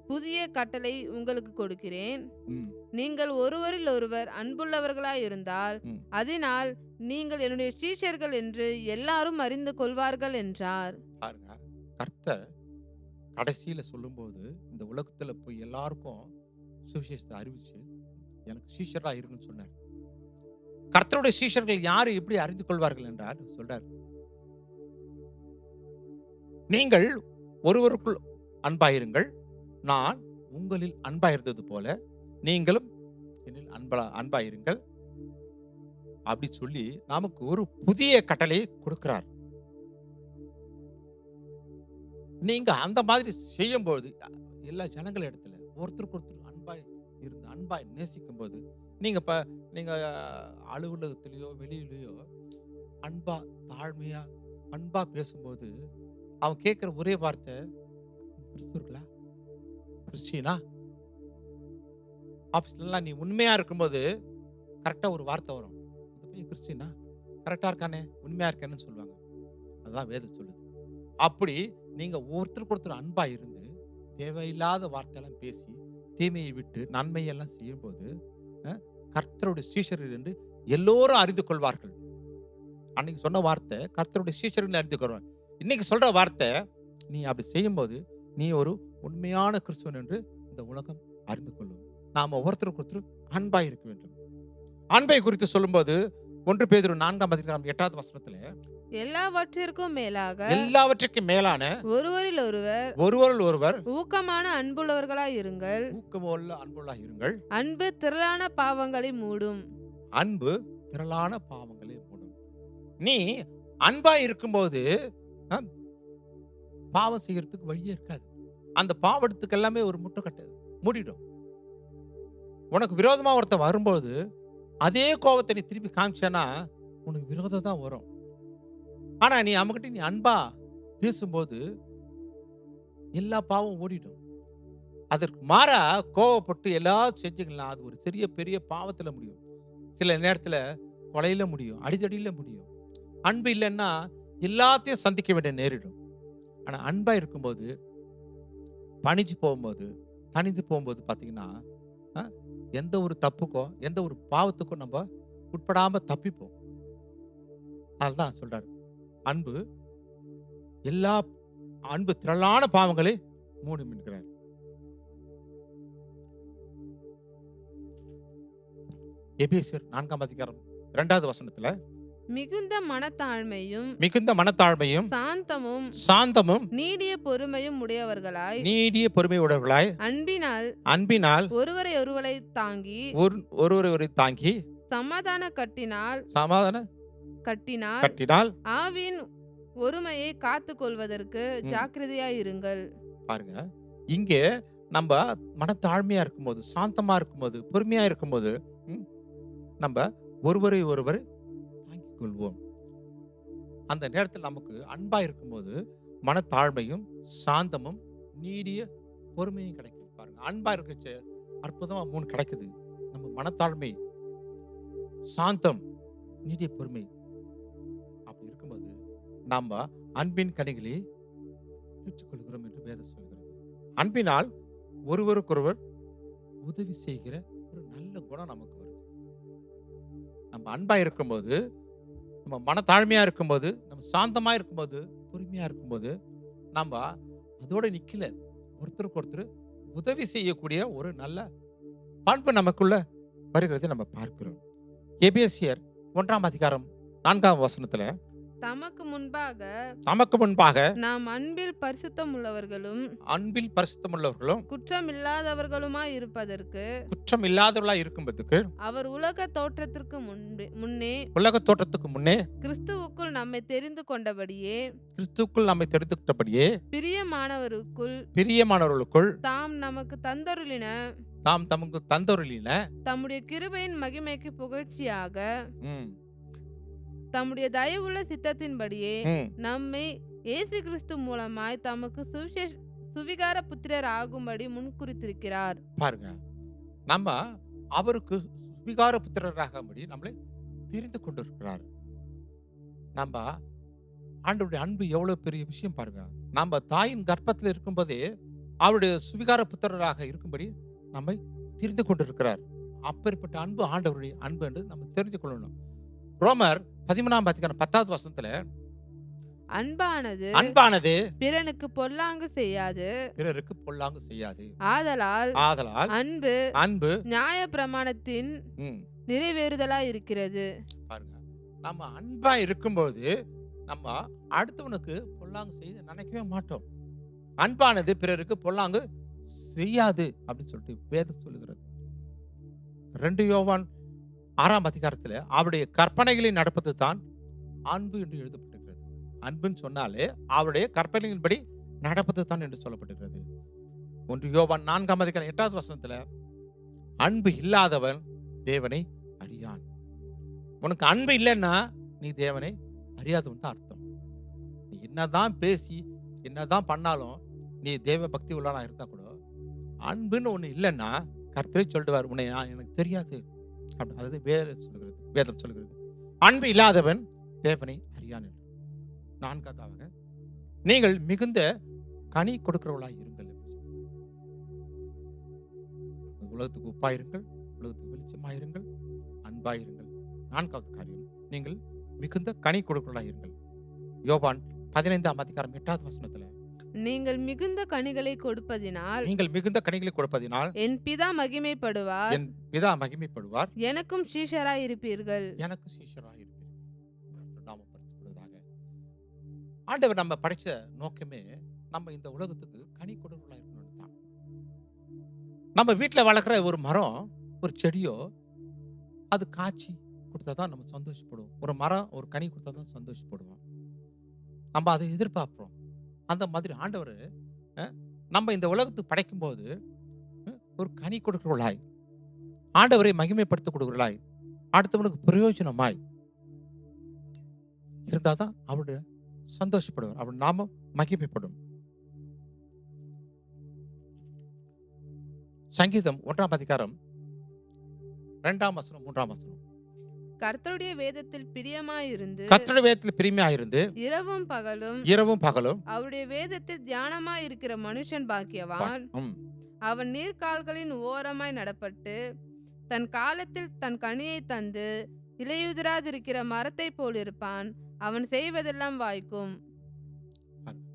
புதிய கட்டளை உங்களுக்கு கொடுக்கிறேன். நீங்கள் ஒருவரில் ஒருவர் அன்புள்ளவர்களாய் இருந்தால் அதனால் நீங்கள் என்னுடைய சீஷர்கள் என்று எல்லாரும் அறிந்து கொள்வார்கள் என்றார். கர்த்தர் கடைசியில சொல்லும்போது இந்த உலகத்துல போய் எல்லாருக்கும் சுவிசேஷத்தை அறிவிச்சு எனக்கு சீஷரா இருக்குன்னு சொன்னார். கர்த்தருடைய சீஷர்கள் யாரு எப்படி அறிந்து கொள்வார்கள் என்றார் சொல்றார், நீங்கள் ஒருவருக்குள் அன்பாயிருங்கள், நான் உங்களில் அன்பாயிருந்தது போல நீங்களும் என்னில் அன்பாயிருங்கள். அப்படி சொல்லி நமக்கு ஒரு புதிய கட்டளை கொடுக்கிறார். நீங்க அந்த மாதிரி செய்யும்போது எல்லா ஜனங்கள் இடத்துல ஒருத்தருக்கு ஒருத்தர் அன்பாய் இருந்து அன்பாய் நேசிக்கும் போது நீங்க அலுவலகத்திலேயோ வெளியிலேயோ அன்பா தாழ்மையா அன்பா பேசும்போது அவன் கேட்கிற ஒரே வார்த்தை, கிறிஸ்துவர்களா, கிறிஸ்டியனா? ஆபீஸ்லாம் நீ உண்மையா இருக்கும்போது கரெக்டா ஒரு வார்த்தை வரும், கிறிஸ்டியனா கரெக்டா இருக்கானே, உண்மையா இருக்கானு சொல்லுவாங்க. அதுதான் வேதம் சொல்லுது. அப்படி நீங்க ஒருத்தருக்கு ஒருத்தர் அன்பா இருந்து தேவையில்லாத வார்த்தையெல்லாம் பேசி தீமையை விட்டு நன்மையெல்லாம் செய்யும் போது கர்த்தருடைய சீஷர்கள் என்று எல்லோரும் அறிந்து கொள்வார்கள். அன்னைக்கு சொன்ன வார்த்தை கர்த்தருடைய சீஷர்கள் அறிந்து கொள்வார். இன்னைக்கு சொல்ற வார்த்தை, நீ அப்படி செய்யும் போது நீ ஒரு உண்மையான கிறிஸ்துவன் என்று இந்த உலகம் அறிந்து கொள்ளும். நாம ஒருத்தருக்கு ஒருத்தர் அன்பாய் இருக்க வேண்டும். அன்பை குறித்து சொல்லும்போது 1 பேதுரு 4:8 எல்லாவற்றிற்கும் மேலான ஒருவரில் ஒருவர் ஊக்கமான அன்புள்ளவர்களாய் இருங்கள். அன்பு திரளான பாவங்களை மூடும். நீ அன்பாய் இருக்கும்போது பாவம் செய்யறதுக்கு வழியே இருக்காது. அந்த பாவத்துக்கு எல்லாமே ஒரு முட்டுக்கட்டு மூடிடும். உனக்கு விரோதமா ஒருத்தன் வரும்போது அதே கோபத்தை நீ திருப்பி காமிச்சேன்னா உனக்கு விரோதம் தான் வரும். ஆனா நீ அவங்ககிட்ட நீ அன்பா பேசும்போது எல்லா பாவம் ஓடிடும். அதற்கு மாறா கோவப்பட்டு எல்லாரும் செஞ்சுக்கலாம், அது ஒரு சிறிய பெரிய பாவத்துல முடியும். சில நேரத்துல கொலையில முடியும், அடிதடியில முடியும். அன்பு இல்லைன்னா எல்லாத்தையும் சந்திக்க வேண்டிய நேரிடும். ஆனா அன்பா இருக்கும்போது பணிஞ்சு போகும்போது தனிந்து போகும்போது பாத்தீங்கன்னா எந்த ஒரு தப்புக்கோ எந்த ஒரு பாவத்துக்கும் நம்ம உட்படாம தப்பிப்போம். அதுதான் சொல்றாரு, அன்பு திரளான பாவங்களை மூடும் என்கிறார். எபேசியர் 4:2 மிகுந்த மனத்தாழ்மையும் சாந்தமும் நீடிய பொறுமையும் உடையவர்களாய் அன்பினால் ஒருவரை தாங்கி சமாதான கட்டினால் ஆவியின் ஒருமையை காத்துக் கொள்வதற்கு ஜாக்கிரதையாய் இருங்கள். பாருங்க, இங்கே நம்ம மனத்தாழ்மையா இருக்கும்போது, சாந்தமா இருக்கும்போது, பொறுமையா இருக்கும்போது நம்ம ஒருவரை தாங்கிக் கொள்வோம். அந்த நேரத்தில் நமக்கு அன்பா இருக்கும்போது மனத்தாழ்மையும் சாந்தமும் நீடிய பொறுமையும் கிடைக்கும். பாருங்க, அன்பா இருக்குச்சு அற்புதமா 3 கிடைக்குது. நம்ம மனத்தாழ்மை, சாந்தம், நீடிய பொறுமை அப்படி இருக்கும்போது நம்ம அன்பின் கனிகளை பெற்றுக்கொள்கிறோம் என்று வேதம் சொல்கிறது. அன்பினால் ஒருவருக்கொருவர் உதவி செய்கிற ஒரு நல்ல குணம் நமக்கு வருது. நம்ம அன்பா இருக்கும்போது, நம்ம மனத்தாழ்மையா இருக்கும்போது, நம்ம சாந்தமா இருக்கும்போது, பொறுமையா இருக்கும்போது நம்ம அதோட நிக்கல, ஒருத்தருக்கு ஒருத்தர் உதவி செய்யக்கூடிய ஒரு நல்ல பண்பு நமக்குள்ள வருகிறதை நம்ம பார்க்கிறோம். எபேசியர் 1:4 தமக்கு முன்பாக நாம் அன்பில் பரிசுத்தம் உள்ளவர்களும் குற்றமில்லாதவர்களுமாய் இருப்பதற்கு அவர் உலக தோற்றத்திற்கு முன்னே கிறிஸ்துவுக்குள் நம்மை தெரிந்து கொண்டபடியே பிரியமானவர்களுக்குள் தாம் நமக்கு தந்தருளின தம்முடைய கிருபையின் மகிமைக்கு புகழ்ச்சியாக தம்முடைய தயவுள்ள சித்தத்தின்படியே நம்மை இயேசு கிறிஸ்து மூலமாய் தமக்கு சுவிகார புத்திரர் ஆகும்படி முன்குறித்திருக்கிறார். பாருங்க, நம்ம அவருக்கு சுவிகார புத்திரராகும்படி நம்மளை தெரிந்து கொண்டிருக்கிறார். நம்ம ஆண்டவருடைய அன்பு எவ்வளவு பெரிய விஷயம் பாருங்க. நம்ம தாயின் கர்ப்பத்தில் இருக்கும்போதே அவருடைய சுவிகார புத்திரராக இருக்கும்படி நம்மை தெரிந்து கொண்டிருக்கிறார். அப்பேற்பட்ட அன்பு ஆண்டவருடைய அன்பு என்று நம்ம தெரிந்து கொள்ளணும். ரோமர் 13:10 அன்பானது பிறனுக்கு பொல்லாங்கு செய்யாது. ஆதலால் அன்பு நியாய பிரமாணத்தின் நிறைவேறுதலாய் இருக்கிறது. பாருங்க, நம்ம அன்பா இருக்கும்போது நம்ம அடுத்தவனுக்கு பொல்லாங்கு செய்ய நினைக்கவே மாட்டோம். அன்பானது பிறருக்கு பொல்லாங்கு செய்யாது அப்படின்னு சொல்லிட்டு வேதம் சொல்லுகிறது. 2 யோவான் 6ஆம் அதிகாரத்தில் அவருடைய கற்பனைகளை நடப்பது தான் அன்பு என்று எழுதப்பட்டிருக்கிறது. அன்புன்னு சொன்னாலே அவருடைய கற்பனைகளின்படி நடப்பது தான் என்று சொல்லப்பட்டிருக்கிறது. 1 யோவான் 4ஆம் அதிகாரம் 8வது வசனத்தில் அன்பு இல்லாதவன் தேவனை அறியான். உனக்கு அன்பு இல்லைன்னா நீ தேவனை அறியாதவன் தான் அர்த்தம். நீ என்னதான் பேசி என்னதான் பண்ணாலும் நீ தேவ பக்தி உள்ளவனா இருந்தா கூட அன்புன்னு ஒண்ணு இல்லைன்னா கர்த்தரே சொல்லுவார், உன்னை எனக்கு தெரியாது. அதாவது வேதம் சொல்லுகிறது அன்பு இல்லாதவன் தேவனை அறியான். 4வது நீங்கள் மிகுந்த கனி கொடுக்கிறவர்களாய் இருங்கள். உலகத்துக்கு உப்பாயிருங்கள், உலகத்துக்கு வெளிச்சமாயிருங்கள், அன்பாயிருங்கள். 4வது காரியம், நீங்கள் மிகுந்த கனி கொடுக்கிறவர்களாய் இருங்கள். யோவான் 15ஆம் அதிகாரம் 8வது வசனத்துல நீங்கள் மிகுந்த கனிகளை கொடுப்பதினால் என் பிதா மகிமைப்படுவார், எனக்கும் சீஷராய் இருப்பீர்கள். ஆண்டவர் நம்ம படிச்ச நோக்கமே நம்ம இந்த உலகத்துக்கு கனி கொடுக்கிறவர்களா இருக்கணும் தான். நம்ம வீட்டுல வளர்க்குற ஒரு மரம், ஒரு செடியோ அது காய்ச்சி கொடுத்தாதான் நம்ம சந்தோஷப்படுவோம். ஒரு மரம் ஒரு கனி கொடுத்தாதான் சந்தோஷப்படுவோம். நம்ம அதை எதிர்பார்ப்போம். அந்த மாதிரி ஆண்டவர் நம்ம இந்த உலகத்துக்கு படைக்கும் போது ஒரு கனி கொடுக்கிறவர்களாய், ஆண்டவரை மகிமைப்படுத்த கொடுக்கிறவர்களாய், அடுத்தவனுக்கு பிரயோஜனமாய் இருந்தாதான் அவருடைய சந்தோஷப்படுவார், அவர் நாம மகிமைப்படும். சங்கீதம் 1ஆம் அதிகாரம் 2ஆம் வசனம் 3ஆம் வசனம். கர்த்தருடைய வேதத்தில் பிரியமாயிருந்து இரவும் பகலும் அவருடைய வேதத்தில் தியானமாய் இருக்கிற மனுஷன் பாக்கியவான். அவன் நீர்க்கால்களின் ஓரமாய் நடப்பட்டு தன் காலத்தில் தன் கனியை தந்து இலையுதிராதிருக்கிற மரத்தை போல் இருப்பான். அவன் செய்வதெல்லாம் வாய்க்கும்.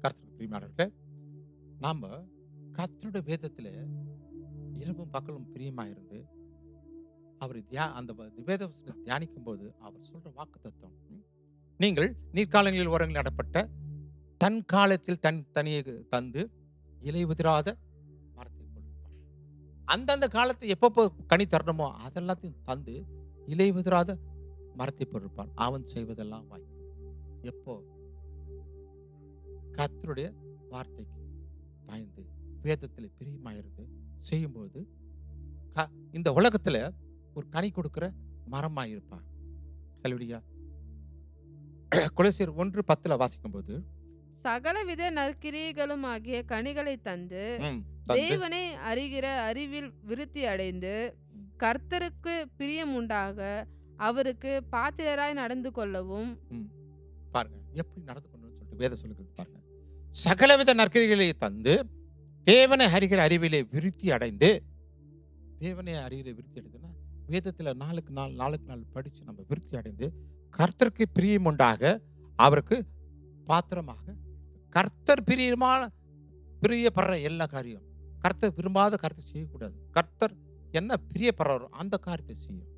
கர்த்தருக்கு பிரியமானவர்களே, நாம கர்த்தருடைய வேதத்துல இரவும் பகலும் பிரியமாயிருந்து அவர் அந்த வேதவசனத்தை தியானிக்கும் போது அவர் சொல்ற வாக்கு தத்துவம், நீங்கள் நீர்க்காலங்களில் ஓரங்களில் நடப்பட்ட தன் காலத்தில் தன் தனியை தந்து இலை உதிராத மரத்தை போல். அந்தந்த காலத்தை எப்பப்போ கனி தரணுமோ அதெல்லாத்தையும் தந்து இலை உதிராத மரத்தை பொருட்பான். அவன் செய்வதெல்லாம் வாய்க்கும். எப்போ கர்த்தருடைய வார்த்தைக்கு பயந்து வேதத்தில் பிரியமாயிருந்து செய்யும்போது இந்த உலகத்துல ஒரு கனி கொடுக்கிற மரமா இருப்பான். ஹல்லேலூயா. கொலோசியர் 1:10 வாசிக்கும் போது சகலவித நற்கிரியைகளும் ஆகிய கனிகளை தந்து தேவனை அறிகிற அறிவில் விருத்தி அடைந்து கர்த்தருக்கு பிரியம் உண்டாக அவருக்கு பாத்திரராய் நடந்து கொள்ளவும். பாருங்க எப்படி நடந்து கொள்ளணும்னு சொல்லிட்டு வேதம் சொல்லுகிறது பாருங்க. சகலவித நற்கிரியைகளை தந்து தேவனை அறிகிற அறிவிலே விருத்தி அடைந்து, தேவனை அறிகிற விருத்தி அடைந்துன்னா வேதத்துல நாளுக்கு நாள் படிச்சு நம்ம விருத்தி அடைந்து கர்த்தருக்கு பிரியம் உண்டாக அவருக்கு பாத்திரமாக, கர்த்தர் பிரியப்படுற எல்லா காரியம், கர்த்தர் விரும்பாத காரியத்தை செய்யக்கூடாது. கர்த்தர் என்ன பிரியப்படுறாரோ அந்த காரியத்தை செய்யும்.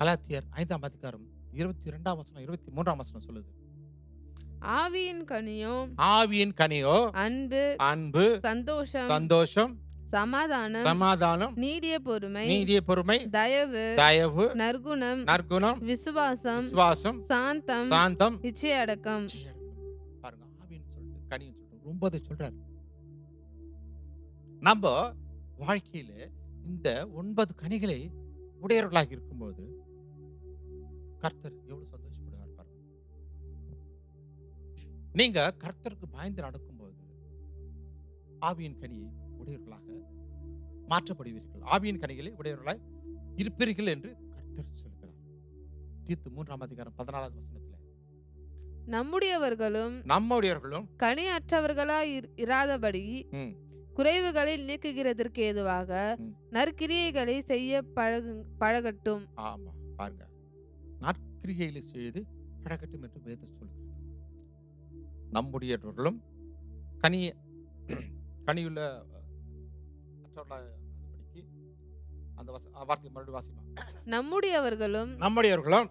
கலாத்தியர் 5ஆம் அதிகாரம் 22ஆம் வசனம் 23ஆம் வசனம் சொல்லுது, ஆவியின் கனியோ அன்பு சந்தோஷம் சமாதானம் நீடிய பொறுமை தயவு நற்குணம் விசுவாசம் சாந்தம் இச்சையடக்கம். பாருங்க, ஆவின்னு சொல்லிட்டு கனின்னு சொல்லிட்டு ரொம்ப சொல்றாரு. நம்ம வாழ்க்கையில இந்த 9 கனிகளை உடையவர்களாக இருக்கும்போது கர்த்தர் எவ்வளவு சந்தோஷப்படுவார் பாருங்க. நீங்க கர்த்தருக்கு பயந்து நடக்கும்போது ஆவியின் கனியை உடையவர்களாக மாற்றப்படுவீர்கள். ஆவியின் கனிகளை உடையவர்களாய் இருப்பீர்கள் என்று கர்த்தர் சொல்கிறார். தீத்து 3ஆம் அதிகாரம் 14ஆவது வசனத்துல நம்முடையவர்களும் கனியற்றவர்களாய் இராதபடி குறைவுகளை நீக்குகிறதற்கு ஏதுவாக நற்கிரியைகளை செய்ய பழகட்டும். ஆமா, பாருங்க, நற்கிரியைகளை செய்து பழகட்டும் என்று வேதம் சொல்கிறது. நம்முடையவர்களும் கனியுள்ள நம்முடையவர்களும்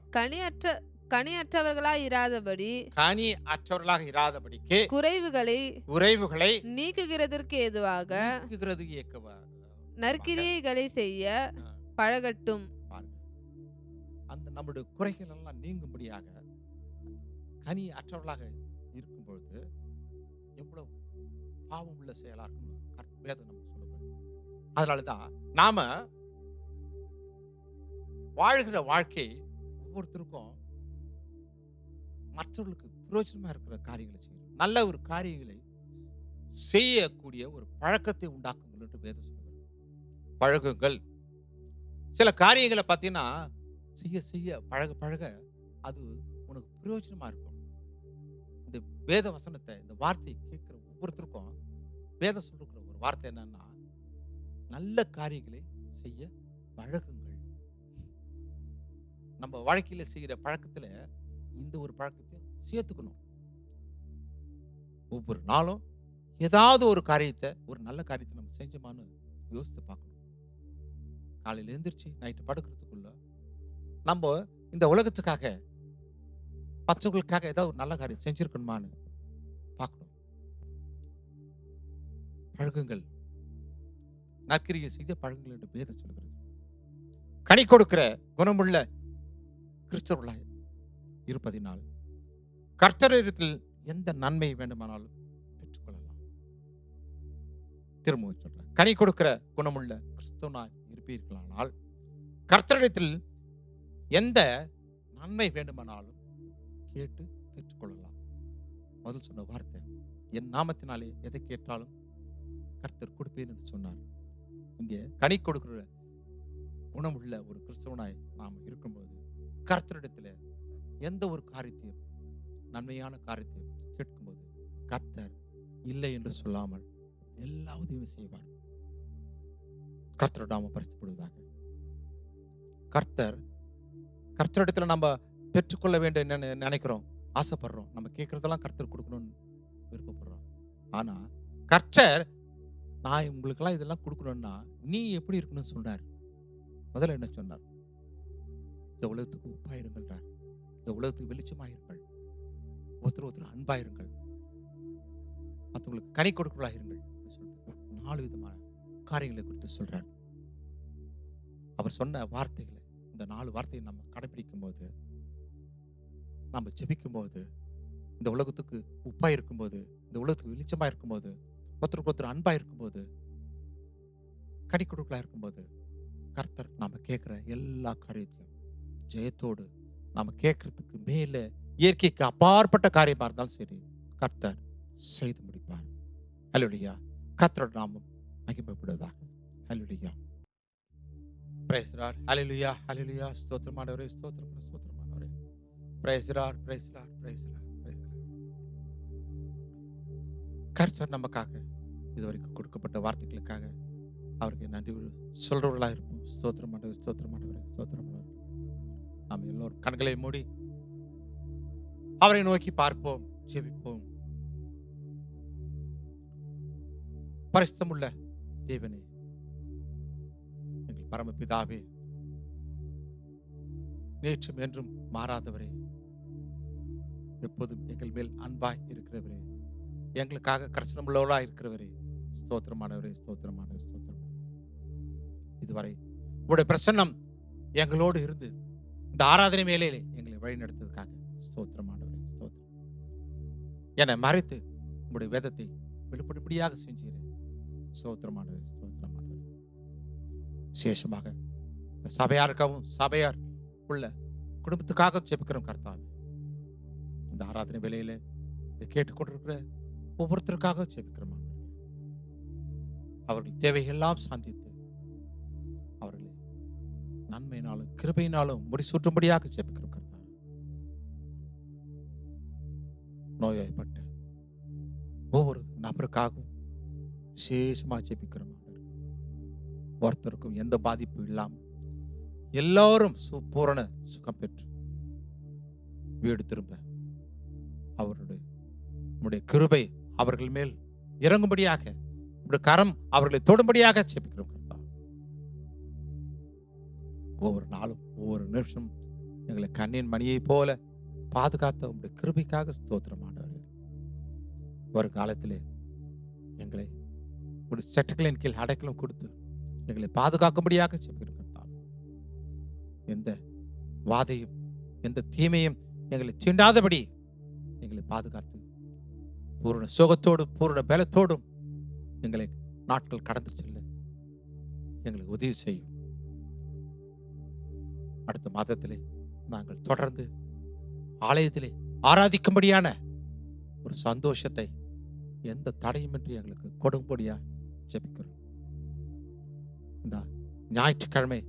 கனியற்றவர்களாய் இராதபடிக்கு குறைவுகளை நீக்குகிறதற்கு ஏதுவாக நற்கிரியைகளை செய்ய பழகட்டும். நம்முடைய குறைகள் எல்லாம் நீங்கும்படியாக கனி அற்றவர்களாக இருக்கும் பொழுது எவ்வளவு பாவம் உள்ள செயலா இருக்கும் வேதம் நமக்கு சொல்லுது. அதனாலதான் நாம வாழ்கிற வாழ்க்கை ஒவ்வொருத்தருக்கும் மற்றவர்களுக்கு பிரயோஜனமா இருக்கிற காரியங்களை செய்யணும். நல்ல ஒரு காரியங்களை செய்யக்கூடிய ஒரு பழக்கத்தை உண்டாக்குங்கள் என்று வேதம் சொல்லுகிறது. பழகுங்கள். சில காரியங்களை பார்த்தீங்கன்னா செய்ய செய்ய பழக பழக அது உனக்கு பிரயோஜனமா இருக்கும். இந்த வேத வசனத்தை, இந்த வார்த்தையை கேட்கிற ஒவ்வொருத்தருக்கும் வேதம் சொல்லுகிற ஒரு வார்த்தை என்னன்னா, நல்ல காரியங்களை செய்ய பழகுங்கள். நம்ம வாழ்க்கையில செய்கிற பழக்கத்துல இந்த ஒரு பழக்கத்தையும் சேர்த்துக்கணும். ஒவ்வொரு நாளும் ஏதாவது ஒரு காரியத்தை, ஒரு நல்ல காரியத்தை நம்ம செஞ்சோமான்னு யோசித்து பார்க்கணும். காலையில் எழுந்திரிச்சு நைட்டு படுக்கிறதுக்குள்ள நம்ம இந்த உலகத்துக்காக மற்றவர்களுக்காக ஏதாவது ஒரு நல்ல காரியம் செஞ்சிருக்கணுமான்னு பார்க்கணும். பழகுங்கள், நற்கிரியை செய்த பழகுங்கள் என்று வேதம் சொல்கிறது. கனி கொடுக்கிற குணமுள்ள கிறிஸ்தவர்களாய் இருப்பதினால் கர்த்தரிடத்தில் எந்த நன்மை வேண்டுமானாலும் பெற்றுக்கொள்ளலாம். திரும்பவும் சொல்றேன், கனி கொடுக்கிற குணமுள்ள கிறிஸ்தவனாய் இருப்பீர்களானால் கர்த்தரிடத்தில் எந்த நன்மை வேண்டுமானாலும் கேட்டு பெற்றுக்கொள்ளலாம். முதல் சொன்ன வார்த்தை, என் நாமத்தினாலே எதை கேட்டாலும் கர்த்தர் கொடுப்பேன் என்று சொன்னார். இங்கே கனி கொடுக்கிற குணமுள்ள ஒரு கிறிஸ்தவனாய் நாம் இருக்கும்போது கர்த்தரிடத்துல எந்த ஒரு காரியத்தையும், நன்மையான காரியத்தையும் கேட்கும்போது கர்த்தர் இல்லை என்று சொல்லாமல் எல்லா உதவியும் செய்வார். கர்த்தரோட நாம பரிசுத்தப்படுவதாக. கர்த்தரிடத்துல நம்ம பெற்றுக்கொள்ள வேண்டும் நினைக்கிறோம், ஆசைப்படுறோம். நம்ம கேட்கறதெல்லாம் கர்த்தர் கொடுக்கணும்னு விருப்பப்படுறோம். ஆனா கர்த்தர், நான் உங்களுக்கெல்லாம் இதெல்லாம் கொடுக்கணும்னா நீ எப்படி இருக்கணும்னு சொன்னார். முதல்ல என்ன சொன்னார்? இந்த உலகத்துக்கு உப்பாயிருங்கள், இந்த உலகத்துக்கு வெளிச்சமாயிருங்கள், ஒருத்தர் அன்பாயிருங்கள், மற்றவங்களுக்கு கனி கொடுக்கலாயிருங்கள் சொல்லிட்டு 4 விதமான காரியங்களை குறித்து சொல்றார். அவர் சொன்ன வார்த்தைகளை, இந்த 4 வார்த்தையை நம்ம கடைபிடிக்கும் போது, நம்ம ஜெபிக்கும் போது, இந்த உலகத்துக்கு உப்பா இருக்கும்போது, இந்த உலகத்துக்கு வெளிச்சமா இருக்கும்போது, ஒருத்தருக்கு அன்பா இருக்கும்போது, கனி கொடுக்கலா இருக்கும்போது, கர்த்தர் நாம கேட்கிற எல்லா காரியத்தையும் ஜெயத்தோடு நாம கேட்கறதுக்கு மேல இயற்கைக்கு அப்பாற்பட்ட காரியமா இருந்தாலும் சரி கர்த்தர் செய்து முடிப்பார். ஹல்லேலூயா. கர்த்தரோட நாமம் மகிமைப்படுவதாக. ஹல்லேலூயா. Praise the Lord. ஹல்லேலூயா. ஹல்லேலூயா. ஸ்தோத்திரமானவரே, ஸ்தோத்திரமானவரே. Praise the Lord, praise the Lord, praise the Lord, praise the Lord. கர்த்தர் நமக்காக இதுவரைக்கும் கொடுக்கப்பட்ட வார்த்தைகளுக்காக அவருக்கு நன்றி சொல்றவர்களாக இருப்போம். ஸ்தோத்திரமானவரே, ஸ்தோத்திரமானவரே, ஸ்தோத்திரமானவரே. நாம் எல்லோரும் கண்களை மூடி அவரை நோக்கி பார்ப்போம், ஜெபிப்போம். பரிசுத்தமுள்ள தேவனே, எங்கள் பரமபிதாவே, நேற்றும் என்றும் மாறாதவரே, எப்போதும் எங்கள் மேல் அன்பாய் இருக்கிறவரே, எங்களுக்காக கர்சனமுள்ளவர்களாய் இருக்கிறவரே, ஸ்தோத்திரமானவரே, ஸ்தோத்திரமானவரே, ஸ்தோத்திரம். இதுவரை உங்களுடைய பிரசன்னம் எங்களோடு இருந்து இந்த ஆராதனை வேலையிலே எங்களை வழி நடத்ததுக்காக ஸ்தோத்திரமானவரே, ஸ்தோத்திரம். என்னை மறைத்து உங்களுடைய வேதத்தை வெளிப்படும்படியாக செஞ்சீரே, ஸ்தோத்திரமானவரே, ஸ்தோத்திரமானவரே. விசேஷமாக இந்த சபையாருக்காகவும் சபையார் உள்ள குடும்பத்துக்காக ஜெபிக்கிறோம் கர்த்தாவே. இந்த ஆராதனை வேலையில இதை கேட்டுக்கொண்டிருக்கிற ஒவ்வொருத்தருக்காக ஜெபிக்கிறோம். அவர்கள் தேவையெல்லாம் சந்தித்து அவர்களை நன்மையினாலும் கிருபையினாலும் முடிசூட்டும்படியாக ஜெபிக்கிறோம் கர்த்தாவே. நோய்வாய்ப்பட்ட ஒவ்வொரு நபருக்காகவும் விசேஷமாக ஜெபிக்கிறோம். ஒருத்தருக்கும் எந்த பாதிப்பும் இல்லாமல் எல்லாரும் பூரண சுகம் பெற்று வீடு திரும்ப அவருடைய கிருபை அவர்கள் மேல் இறங்கும்படியாக, உடைய கரம் அவர்களை தொடும்படியாக ஜெபிக்கிறோம் கர்த்தாவே. ஒவ்வொரு நாளும் ஒவ்வொரு நிமிஷம் எங்களை கண்ணின் மணியை போல பாதுகாத்த உங்களுடைய கிருபைக்காக ஸ்தோத்திரமானவரே. ஒரு காலத்திலே எங்களை ஒரு சட்டங்களின் கீழ் அடைக்கலம் கொடுத்து எங்களை பாதுகாக்கும்படியாக ஜெபிக்கிறோம் கர்த்தாவே. எந்த வாதையும் எந்த தீமையும் எங்களை தீண்டாதபடி எங்களை பாதுகாத்து பூரண சுகத்தோடும் பூரண பலத்தோடும் எங்களை நாட்கள் கடந்து செல்ல எங்களுக்கு உதவி செய்யும். அடுத்த மாதத்திலே நாங்கள் தொடர்ந்து ஆலயத்திலே ஆராதிக்கும்படியான ஒரு சந்தோஷத்தை எந்த தடையுமின்றி எங்களுக்கு கொடும்படியா ஜெபிக்கிறோம். இந்த ஞாயிற்றுக்கிழமை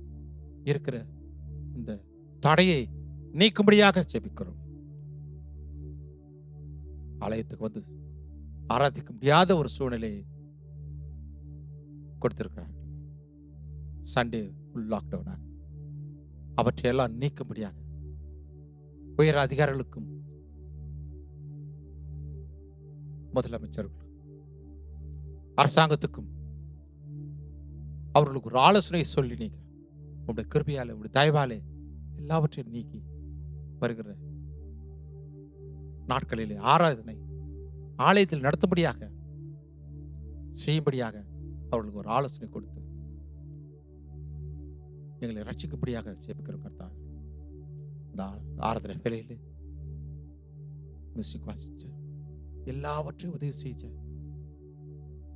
இருக்கிற இந்த தடையை நீக்கும்படியாக ஜெபிக்கிறோம். ஆலயத்துக்கு வந்து ஆராதிக்க முடியாத ஒரு சூழ்நிலையை கொடுத்திருக்கிறார்கள். சண்டே ஃபுல் லாக்டவுனாக அவற்றையெல்லாம் நீக்கும்படியாக உயர் அதிகாரிகளுக்கும் முதலமைச்சர்களுக்கும் அரசாங்கத்துக்கும் அவர்களுக்கு ஒரு ஆலோசனை சொல்லி நீங்க உங்களுடைய கிருபையாலே உங்களுடைய தயவாலே எல்லாவற்றையும் நீக்கி வருகிற நாட்களிலே ஆராதனை ஆலயத்தில் நடத்தும்படியாக செய்யும்படியாக அவர்களுக்கு ஒரு ஆலோசனை கொடுத்து எங்களை ரட்சிக்கும்படியாக ஜெபிக்கிறோம் கர்த்தாவே. இந்த ஆராதனை வேலையில் மியூசிக் வாசிச்ச எல்லாவற்றையும் உதவி செஞ்ச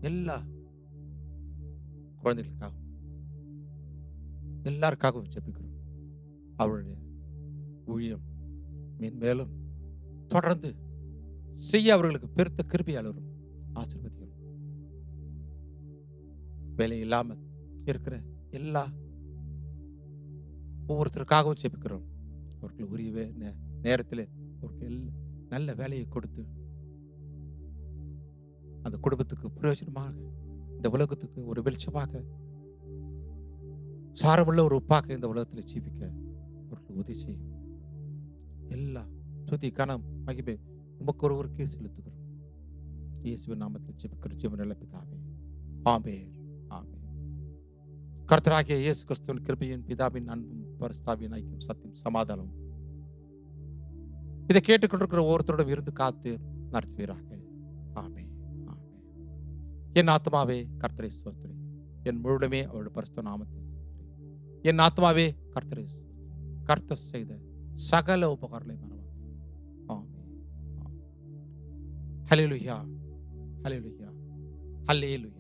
எல்லா குழந்தைகளுக்காகவும் எல்லாருக்காகவும் ஜெபிக்கிறோம். அவருடைய ஊழியம் மேன்மேலும் தொடர்ந்து செய்ய அவர்களுக்கு பெருத்த கிருபையால் வரும் ஆசீர்வதியும். வேலை இல்லாமல் இருக்கிற எல்லா ஒவ்வொருத்தருக்காகவும் ஜெபிக்கிறோம். அவர்களுக்கு உரிய நேரத்தில் அவருக்கு நல்ல வேலையை கொடுத்து அந்த குடும்பத்துக்கு பிரயோஜனமாக இந்த உலகத்துக்கு ஒரு வெளிச்சமாக சாரமுள்ள ஒரு உப்பாக இந்த உலகத்தில் ஜீவிக்க அவர்களுக்கு உதவி செய்யும். எல்லா துதி கனம் மகிமை உமக்கு ஒருவருக்கே செலுத்துகிறோம். இயேசுவின் நாமத்தில் ஜெபிக்கிறோம் ஜீவன் நல்ல பிதாவே. ஆமென். ஆமென். கர்த்தராகிய இயேசு கிறிஸ்துவின் கிருபையின் பிதாவின் அன்பும் பரிசுத்தாவின் ஐக்கியம் சத்தியம் சமாதானம் இதை கேட்டுக்கொண்டிருக்கிற ஒவ்வொருத்தரோடும் இருந்து காத்து நடத்துவீராக. ஆமென். ஆமென். என் ஆத்மாவே கர்த்தரை ஸ்தோத்திரி, என் முழுமே அவருடைய பரிசுத்த நாமத்தை ஸ்தோத்திரி. என் ஆத்மாவே கர்த்தரை கர்த்தர் செய்த சகல உபகாரங்களை மறவாதே. ஆமென். ஹல்லேலூயா, ஹல்லேலூயா, ஹல்லேலூயா.